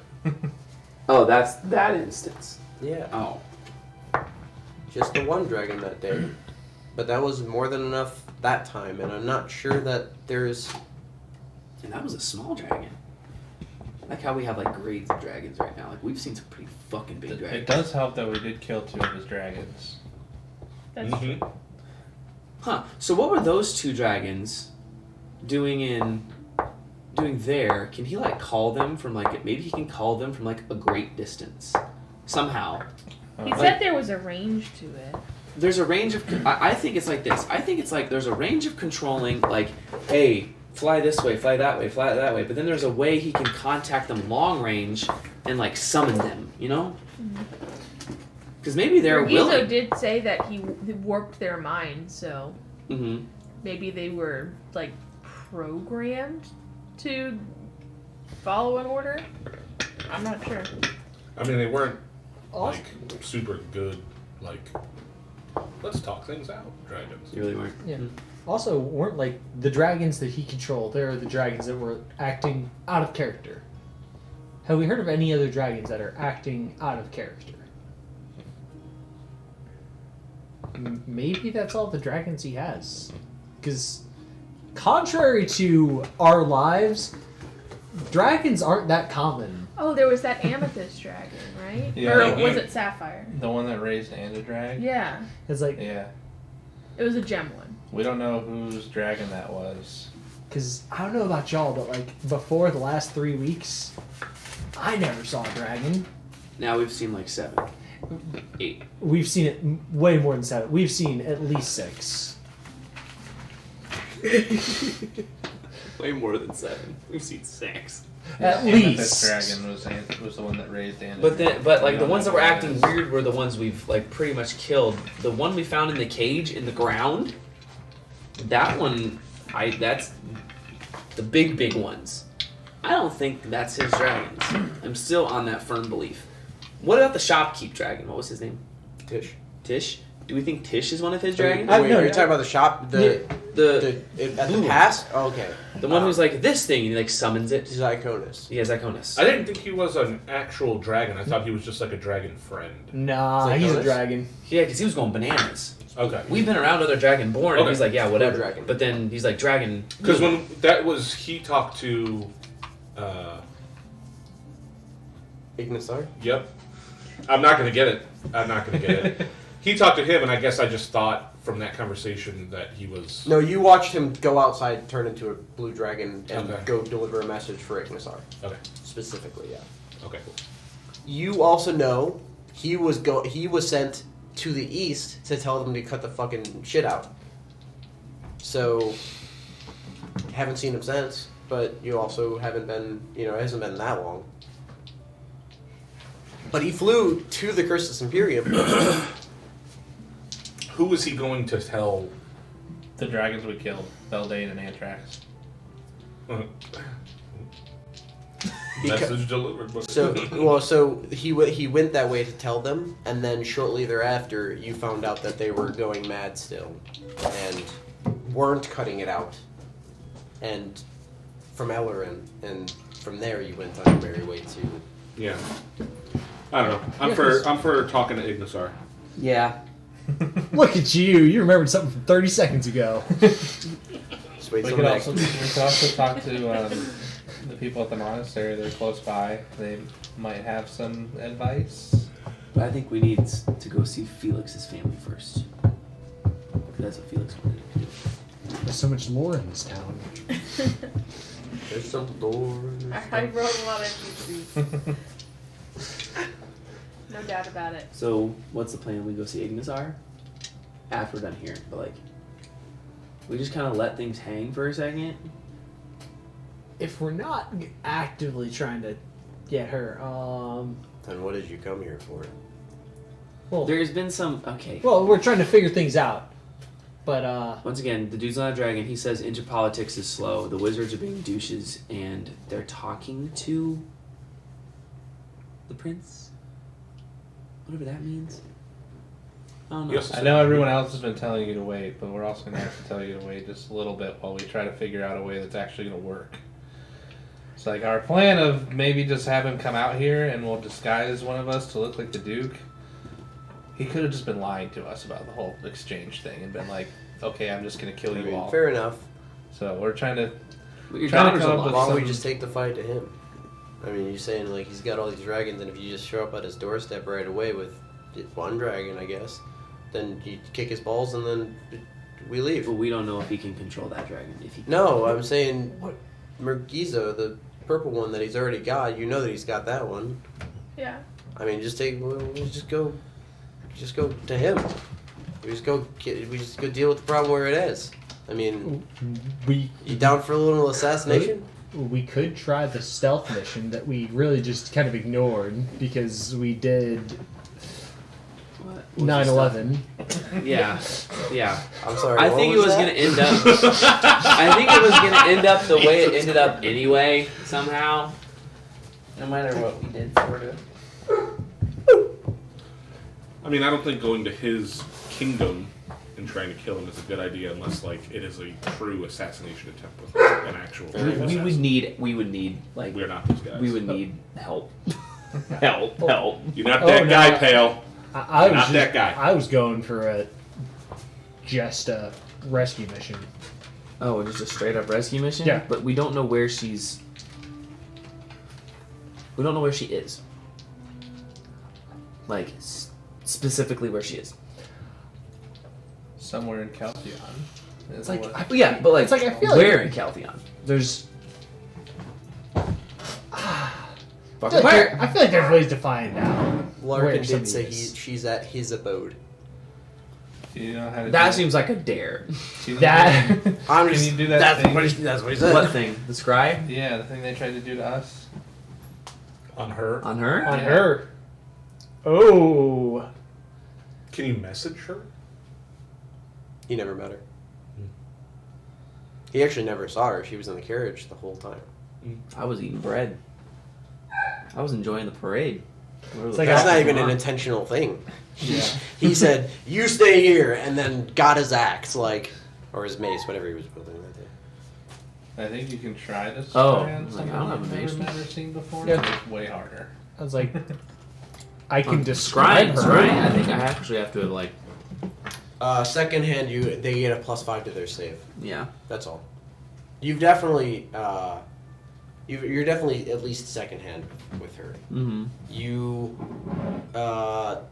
Oh, that's that instance. Yeah, Oh. just the one dragon that day. But that was more than enough that time, and I'm not sure that there's. And that was a small dragon. Like how we have like grades of dragons right now. Like we've seen some pretty fucking big It dragons. does help that we did kill 2 of his dragons. That's Mhm. Huh. So what were those 2 dragons doing there? Can he like call them from like maybe he can call them from like a great distance somehow? He said there was a range to it. There's a range of. I think it's like this. I think it's like there's a range of controlling. Like, hey, fly this way, fly that way, fly that way. But then there's a way he can contact them long range and like summon them. You know? Because maybe they're Gizo willing. did say that he warped their mind, so Mm-hmm. maybe they were like programmed to follow an order. I'm not sure. I mean, they weren't Also, like super good. Like, let's talk things out, dragons. You really weren't. Yeah. Also, weren't like the dragons that he controlled, they were the dragons that were acting out of character. Have we heard of any other dragons that are acting out of character? Maybe that's all the dragons he has. Because, contrary to our lives, dragons aren't that common. Oh, there was that amethyst dragon, right? Yeah. Or was it sapphire? The one that raised Andadrag? Yeah, It's like, Yeah. it was a gem one. We don't know whose dragon that was. because I don't know about y'all, but like before the last 3 weeks, I never saw a dragon. Now we've seen like 7, 8. We've seen it way more than 7. We've seen at least 6. Way more than 7. We've seen 6. At Amethyst least. dragon was the one that raised Andadrag. But like We the don't ones know that were what it acting is. weird were the ones we've like pretty much killed. The one we found in the cage in the ground. That one, that's the big ones. I don't think that's his dragons. I'm still on that firm belief. What about the shopkeep dragon? What was his name? Tish. Tish? Do we think Tish is one of his dragons? I- Wait, no, you're no. talking about the shop, The at the pass. Oh, okay, the one who's like this thing and he like summons it. Zyconus. He has Iconus. I didn't think he was an actual dragon. I thought he was just like a dragon friend. Nah, Is it he's a Jonas? dragon. Yeah, because he was going bananas. Okay. We've been around other dragonborn, and Okay. he's like, yeah, whatever. Dragon. But then he's like, dragon. Because when that was, he talked to. Ignisar. Yep. I'm not gonna get it. He talked to him, and I guess I just thought from that conversation that he was. No, you watched him go outside, turn into a blue dragon, and Okay. go deliver a message for Ignisar. Okay. Specifically, yeah. Okay. Cool. You also know he was sent to the east to tell them to cut the fucking shit out. So, haven't seen him since, but you also haven't been, it hasn't been that long. But he flew to the Cursus Imperium. Who was he going to tell? The dragons we killed, Beldane and Anthrax. Message delivered. But So he went that way to tell them, and then shortly thereafter, you found out that they were going mad still, and weren't cutting it out, and from Ellerin, and from there you went on your merry way to. yeah. I don't know. I'm for talking to Ignisar. Yeah. Look at you. You remembered something from 30 seconds ago. Just wait We till could next. also talk to the people at the monastery. They're close by. They might have some advice. But I think we need to go see Felix's family first. Because that's what Felix wanted to do. There's so much lore in this town. There's some doors. I wrote a lot of NPCs. No doubt about it. So, what's the plan? We go see Ignisar? After we're done here. But, like, we just kind of let things hang for a second. If we're not actively trying to get her, Then what did you come here for? Well, There's been some. Okay. well, we're trying to figure things out. But, Once again, the dude's not a dragon. He says interpolitics is slow. The wizards are being douches, and they're talking to the prince. Whatever that means. I don't know. Yes. I know everyone else has been telling you to wait, but we're also going to have to tell you to wait just a little bit while we try to figure out a way that's actually going to work. It's like our plan of maybe just have him come out here and we'll disguise one of us to look like the Duke. He could have just been lying to us about the whole exchange thing and been like, okay, I'm just going to kill you all. Fair enough. So we're trying to... Your trying to daughter's come up alive. with Why don't we some- just take the fight to him? I mean, you're saying like he's got all these dragons, and if you just show up at his doorstep right away with one dragon, I guess, then you kick his balls and then we leave. But we don't know if he can control that dragon. If he No, I'm saying Mergizo, the purple one that he's already got. You know that he's got that one. Yeah. I mean, just just go to him. We just go deal with the problem where it is. I mean, we you down for a little assassination? we could try the stealth mission that we really just kind of ignored because we did What? 9/11. Yeah, yeah. I'm sorry. I what think it was that? gonna end up. I think it was gonna end up the way it ended up anyway. Somehow, no matter what we did, sort of. I mean, I don't think going to his kingdom and trying to kill him is a good idea unless, like, it is a true assassination attempt with an actual. We would need like We're not those guys. we would need help. help. You're not Oh, that no. guy, pal. I was Not just, that guy. I was going for just a rescue mission. Oh, just a straight up rescue mission. Yeah. But we don't know where she's. We don't know where she is. Like specifically where she is. Somewhere in Caltheon. It's like yeah, but like It's like I feel where like- in Caltheon? There's. Fuck I feel, like where? there, I feel like there's ways to find out. Larkin where did somebody say is. she's at his abode. Do you know how to That do seems like a dare. Do you know That- how to- I'm Can just, you do that that's thing? That's what he said. What thing? The scribe Yeah, the thing they tried to do to us. On her. on her? On Yeah. her. Oh. Can you message her? He never met her. He actually never saw her. She was in the carriage the whole time. I was eating bread. I was enjoying the parade. It's like That's I- not even an intentional thing. Yeah. He said, "You stay here," and then got his axe, like, or his mace, whatever he was building that day. I think you can try this. Oh, try on like, someone I don't have you've a never mace. met or seen before. Yeah. but It's way harder. I was like, I can describe her. Scrying. I think I actually have to have like Second hand, they get a +5 to their save. yeah. That's all. You've definitely, you're definitely at least second hand with her. Mm-hmm. You,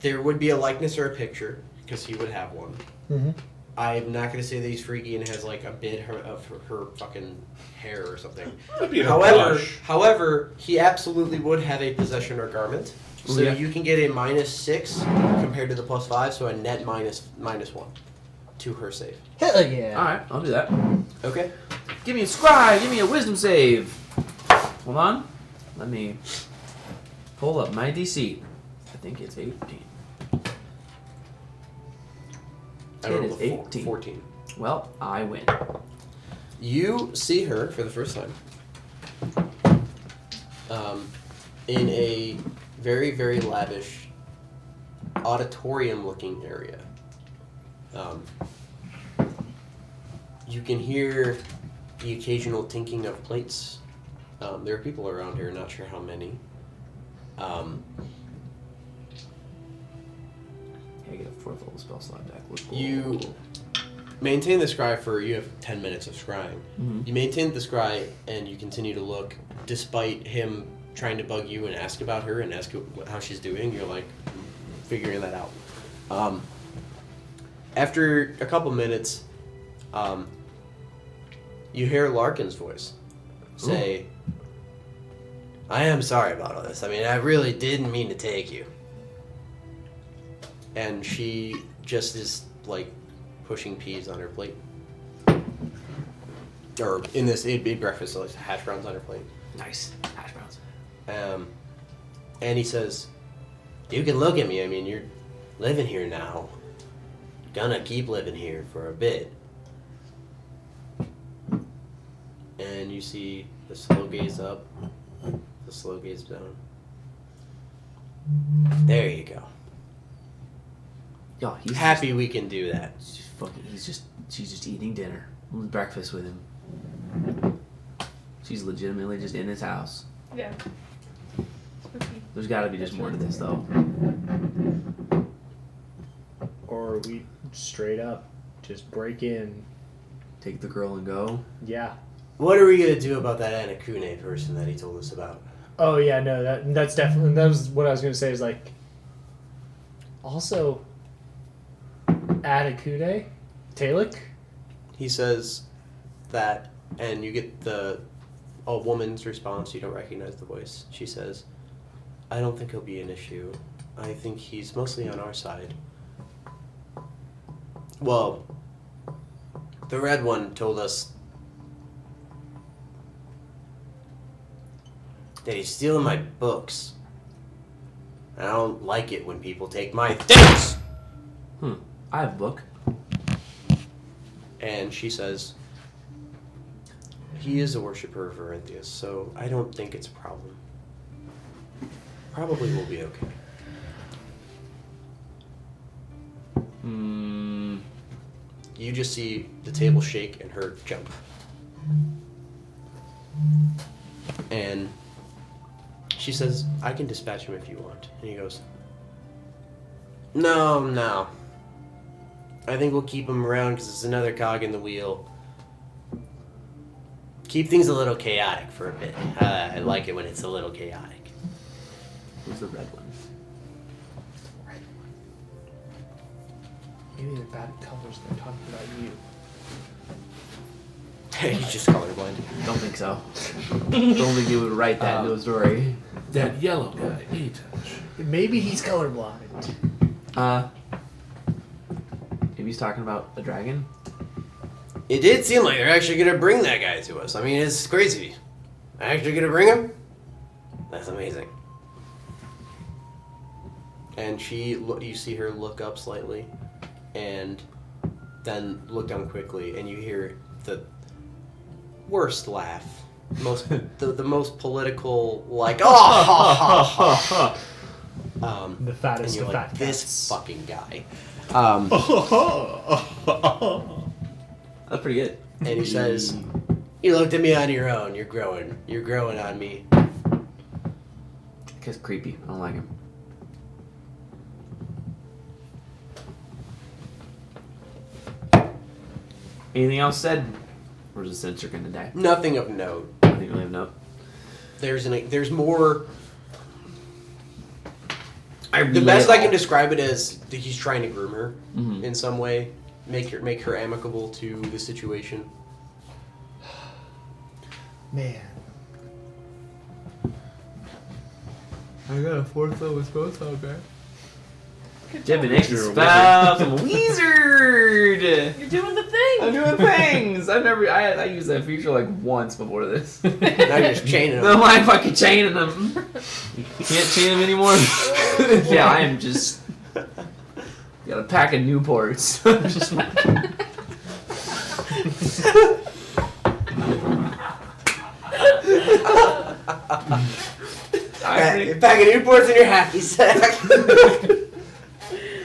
there would be a likeness or a picture because he would have one. Mm-hmm. I'm not gonna say that he's freaky and has like a bit of her fucking hair or something. That'd be a However, blush. he absolutely would have a possession or garment. So Yeah. you can get a -6 compared to the +5, so a net -1 to her save. Hell yeah. All right, I'll do that. Okay. Give me a scry. Give me a wisdom save. Hold on. Let me pull up my DC. I think it's 18. I It rolled is a 18. 14. Well, I win. You see her for the first time in a very, very lavish auditorium-looking area. You can hear the occasional tinking of plates. There are people around here, not sure how many. I get a 4th level spell slot back. Let's go. You maintain the scry for, you have 10 minutes of scrying. Mhm. You maintain the scry and you continue to look despite him trying to bug you and ask about her and ask how she's doing. You're like figuring that out. After a couple minutes, you hear Larkin's voice say, "I am sorry about all this. I mean, I really didn't mean to take you." And she just is like pushing peas on her plate. Or in this, it'd be breakfast, so like hash browns on her plate. Nice. Hash browns. And he says, You can look at me. I mean, you're living here now. Gonna keep living here for a bit. And you see the slow gaze up, the slow gaze down. There you go. Yo, he's Happy we can do that. She's just eating dinner. Breakfast with him. She's legitimately just in his house. Yeah. Spooky. There's gotta be just more to this though. Or we straight up just break in. Take the girl and go. Yeah. What are we gonna do about that Anakune person that he told us about? Oh yeah, no, that's definitely, that was what I was gonna say. Is like, also, Adekude, Talik. He says that, and you get a woman's response. You don't recognize the voice. She says, "I don't think he'll be an issue. I think he's mostly on our side." Well, the red one told us that he's stealing my books. I don't like it when people take my things. I have a book. And she says, he is a worshiper of Orinthius, so I don't think it's a problem. Probably will be okay. You just see the table shake and her jump. And she says, I can dispatch him if you want. And he goes, No. I think we'll keep him around because it's another cog in the wheel. Keep things a little chaotic for a bit. I like it when it's a little chaotic. Who's the red one? Maybe they're bad at colors. They're talking about you. He's just colorblind. Don't think so. Don't think he would write that into a story. That yellow guy, E-touch. Maybe he's colorblind. Maybe he's talking about the dragon. It did seem like they're actually going to bring that guy to us. I mean, it's crazy. Actually going to bring him? That's amazing. And you see her look up slightly, and then look down quickly, and you hear the worst laugh, the most political, like oh, The fattest and you're of like, fat this cats. fucking guy. That's pretty good. And he says, "You looked at me on your own. You're growing on me." Kid's creepy. I don't like him. Anything else said? Or is the censor gonna die? Nothing of note. I think we have note. There's more. I The best I can describe it as that he's trying to groom her Mhm. in some way, make her amicable to the situation. Man. I got a fourth level spell okay. Good Jeb job. an extra You're a spell. I'm a wizard. You're doing the thing. I'm doing things. I used that feature like once before this. Now you're just chaining No, him. I'm fucking chaining them. You can't chain them anymore. Yeah, I am just got a pack of Newports. I'm just Back in Newports in your hacky sack.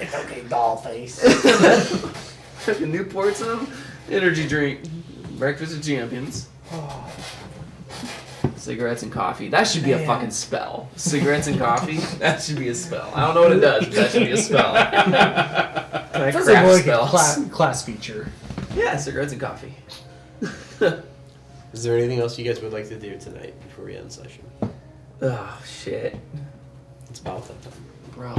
It's okay, doll face. fucking Newports in them. Energy drink. Breakfast of champions. Cigarettes and coffee. That should be a Man. fucking spell. Cigarettes and coffee. That should be a spell. I don't know what it does, but that should be a spell. Can I Sounds craft more like spells? a class feature. Yeah, cigarettes and coffee. Is there anything else you guys would like to do tonight before we end session? Oh shit, It's about that time. bro.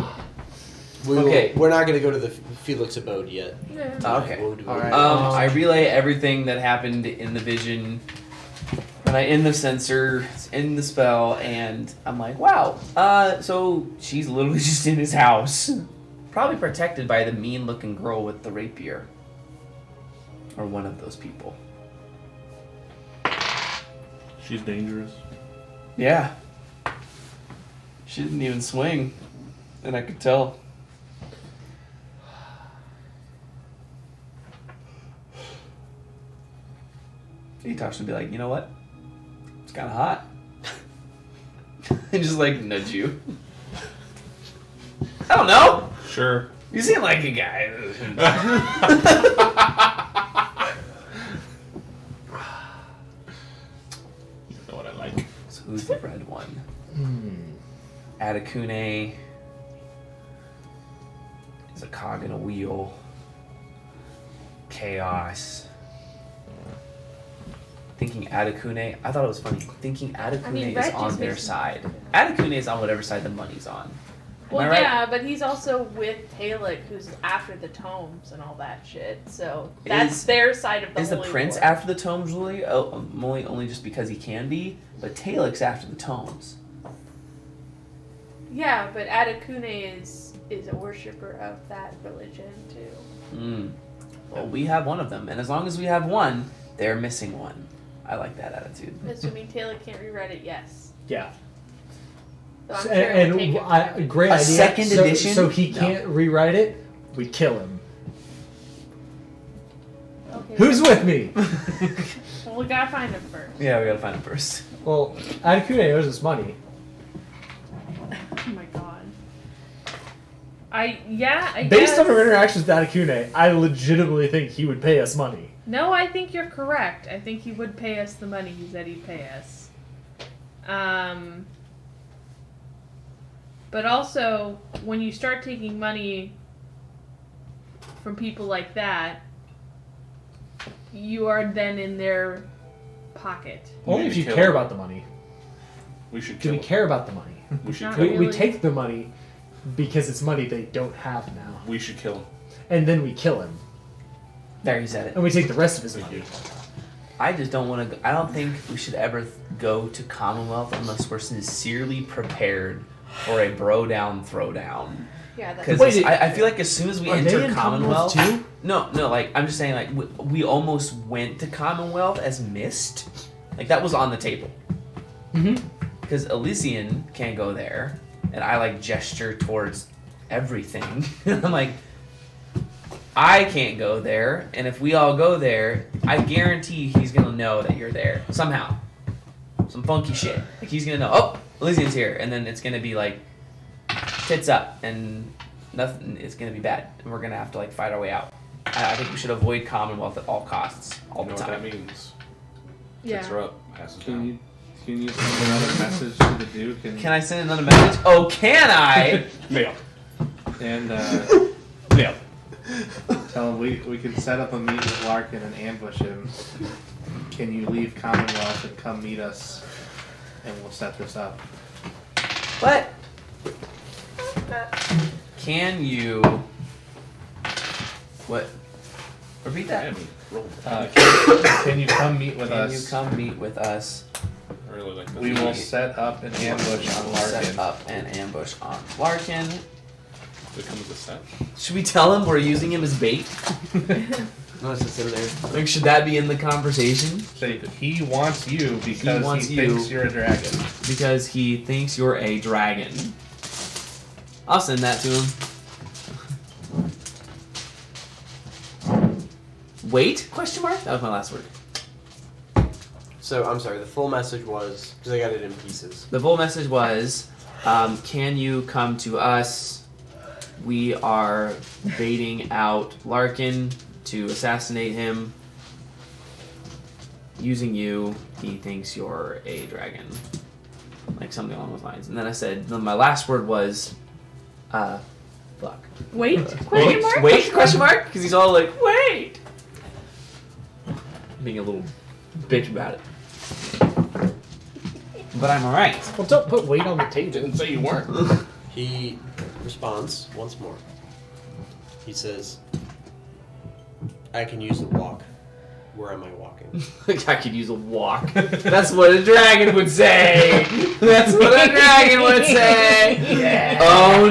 We're not going to go to the Felix abode yet. Yeah. Okay. We'll do All it. right. I relay everything that happened in the vision. And I end the sensor, end the spell, and I'm like, wow. So she's literally just in his house, probably protected by the mean-looking girl with the rapier, or one of those people. She's dangerous. Yeah. She didn't even swing. And I could tell. Atosh would be like, you know what? It's kind of hot. And just like nudge you. I don't know. Sure. You seem like a guy. You know what I like. So who's the red one? Adakune is a cog in a wheel. Chaos. Thinking Adakune, I thought it was funny. Thinking Adakune Red is on just their makes- side. Adakune is on whatever side the money's on. Well, Am I right? yeah, but he's also with Talek, who's after the tomes and all that shit. So that's Is- their side of the Is the Holy prince War. after the tomes really? Oh, only just because he can be, but Talek's after the tomes. Yeah, but Adakune is a worshiper of that religion too. Well, we have one of them, and as long as we have one, they're missing one. I like that attitude. Assuming Talek can't rewrite it, yes. Yeah. So I'm sure it would take him. Great A idea. second So- edition? So he No. can't rewrite it. We kill him. Okay, Who's with me? Well, we gotta find him first. Yeah, we gotta find him first. Well, Adakune owes us money. Oh my god. I Based guess. on our interactions with Adakune, I legitimately think he would pay us money. No, I think you're correct. I think he would pay us the money he said he'd pay us. But also, when you start taking money from people like that, you are then in their pocket. Only need if to you kill care him. about the money. We should Do kill we him. care about the money? We should Not kill We, him. we Really? take the money because it's money they don't have now. We should kill him. And then we kill him. There, you said it. And we take the rest of his money. I just don't want to. I don't think we should ever go to Commonwealth unless we're sincerely prepared for a bro down throwdown. Yeah, that's Because Wait, I feel like as soon as we Are they enter in Commonwealth, too? no, like I'm just saying, like we almost went to Commonwealth as missed. Like that was on the table. Mm-hmm. Because Elysian can't go there, and I like gesture towards everything. I'm like, I can't go there, and if we all go there, I guarantee he's gonna know that you're there somehow. Some funky shit. Like he's gonna know. Oh, Elysian's here, and then it's gonna be like tits up, and nothing. It's gonna be bad, and we're gonna have to like fight our way out. I think we should avoid Commonwealth at all costs, all You know the what that time. means? yeah. Tits are up. Passes Can down. you send another message to the Duke Can I send another message? Oh, can I? Nailed. and Nailed. tell him we can set up a meet with Larkin and ambush him? Can you leave Commonwealth and come meet us, and we'll set this up? What? Can you? What? Repeat that. Roll. Can you come meet with Can us? you come meet with us? I really like this. We will set up an ambush on Larkin. Set up an ambush on Larkin. Does it come with a set? Should we tell him we're using him as bait? No, it's just in there. Like, should that be in the conversation? Say he wants you because wants he you. thinks you're a dragon. Because he thinks you're a dragon. I'll send that to him. Wait? Question mark? That was my last word. So I'm sorry. The full message was because I got it in pieces. The full message was, can you come to us? We are baiting out Larkin to assassinate him. Using you, he thinks you're a dragon. Like something along those lines. And then I said, then my last word was, fuck. Wait? Question mark? Wait? Question mark? Because he's all like, wait! Being a little bitch about it. But I'm alright. Well, don't put weight on the table. Didn't say you weren't. He responds once more. He says, "I can use a walk. Where am I walking?" I could use a walk. That's what a dragon would say. That's what a dragon would say. Oh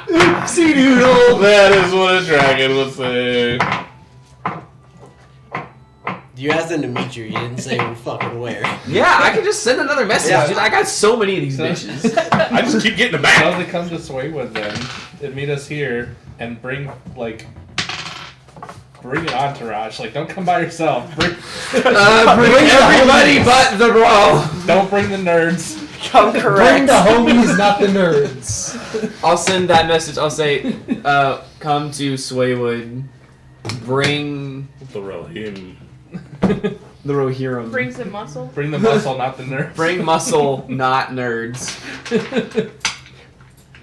no. Oopsie doodle. That is what a dragon would say. You asked them to meet you. You didn't say fucking where. Yeah, I can just send another message. Yeah. Dude, I got so many of these bitches. I just keep getting them Tell back. them to come to Swaywood then and meet us here and bring an entourage. Like, don't come by yourself. Bring Bring everybody but the bro. don't bring the nerds. Come Bring correct. the homies, not the nerds. I'll send that message. I'll say, come to Swaywood. Bring The Rohim. the Rohirrim. Bring some muscle. Bring the muscle, not the nerds. Bring muscle, not nerds.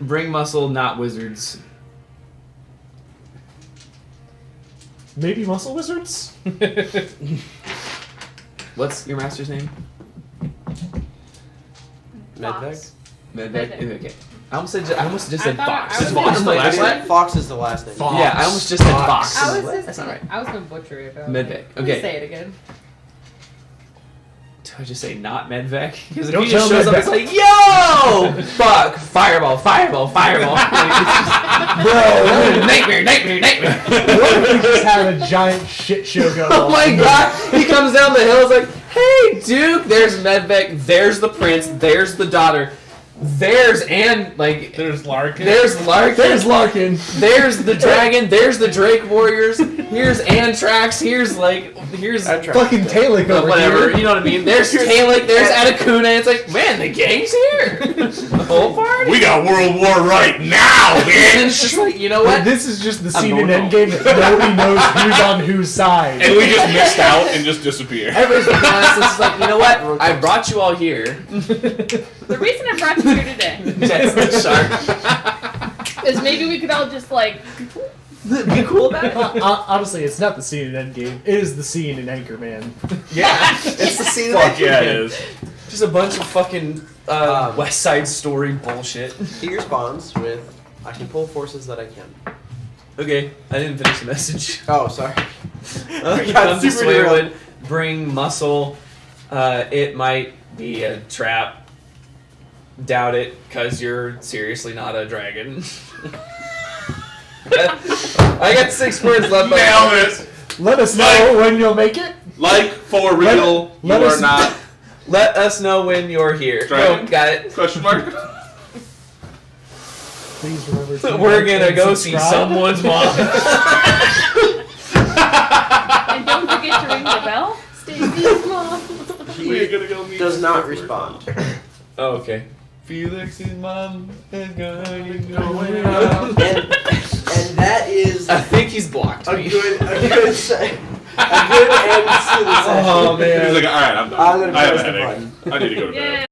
Bring muscle, not wizards. Maybe muscle wizards? What's your master's name? Medvec? Medvec. Medvec. Okay. I almost just said I thought Fox. I was Is gonna Fox the say last Medvec. one? Fox is the last name. Fox. Yeah, I almost just said Fox. I was just That's not right. I was gonna butcher it. But I was Medvec. Like, Okay. Say it again. Do I just say not Medvec? Because if Don't he just tell shows up, Medvec. it's like, yo! Fuck! Fireball, fireball, fireball. Bro, nightmare, nightmare, nightmare. What if we just had a giant shit show going on? Oh my god! He comes down the hill, it's like, hey, Duke, there's Medvec, there's the prince, there's the daughter, there's There's Larkin. there's Larkin, There's Larkin. there's the dragon, there's the Drake warriors, here's Antrax, here's Fucking Talik over whatever, here. you know what I mean? There's Talik, there's Atakuna, it's like, man, the gang's here! The whole party! We got World War right now, And man! it's just like, you know But what? this is just the I'm scene in going home. Endgame that nobody knows who's on whose side. And we just missed out and just disappeared. Everybody's like, it's just like, you know what? I brought you all here. The reason I brought you here today That's the shark. is maybe we could all just like. Be cool about it. Honestly, it's not the scene in Endgame. It is the scene in Anchorman. Yeah, it's the scene. Fuck yeah, it is. Just a bunch of fucking West Side Story bullshit. He responds with, I can pull forces that I can. Okay, I didn't finish the message. Oh, sorry. Come to super derailed. Swaywood, bring muscle. It might be a trap. Doubt it, cause you're seriously not a dragon. I got 6 words left. Nailed it! Let us know when you'll make it. Like, for real, let you us- are not. Let us know when you're here. Dragon. Oh, got it. Question mark? Please remember to We're like gonna and go see subscribe. someone's mom. And don't forget to ring the bell. Stacy's mom. We're gonna go meet Does not Squidward. respond. Oh, okay. Felix's mom is going And that is I think he's blocked a me. good end to the session. Oh, man. He's like, alright, I'm done. I'm gonna I have a press the headache. I need to go to bed. Yeah.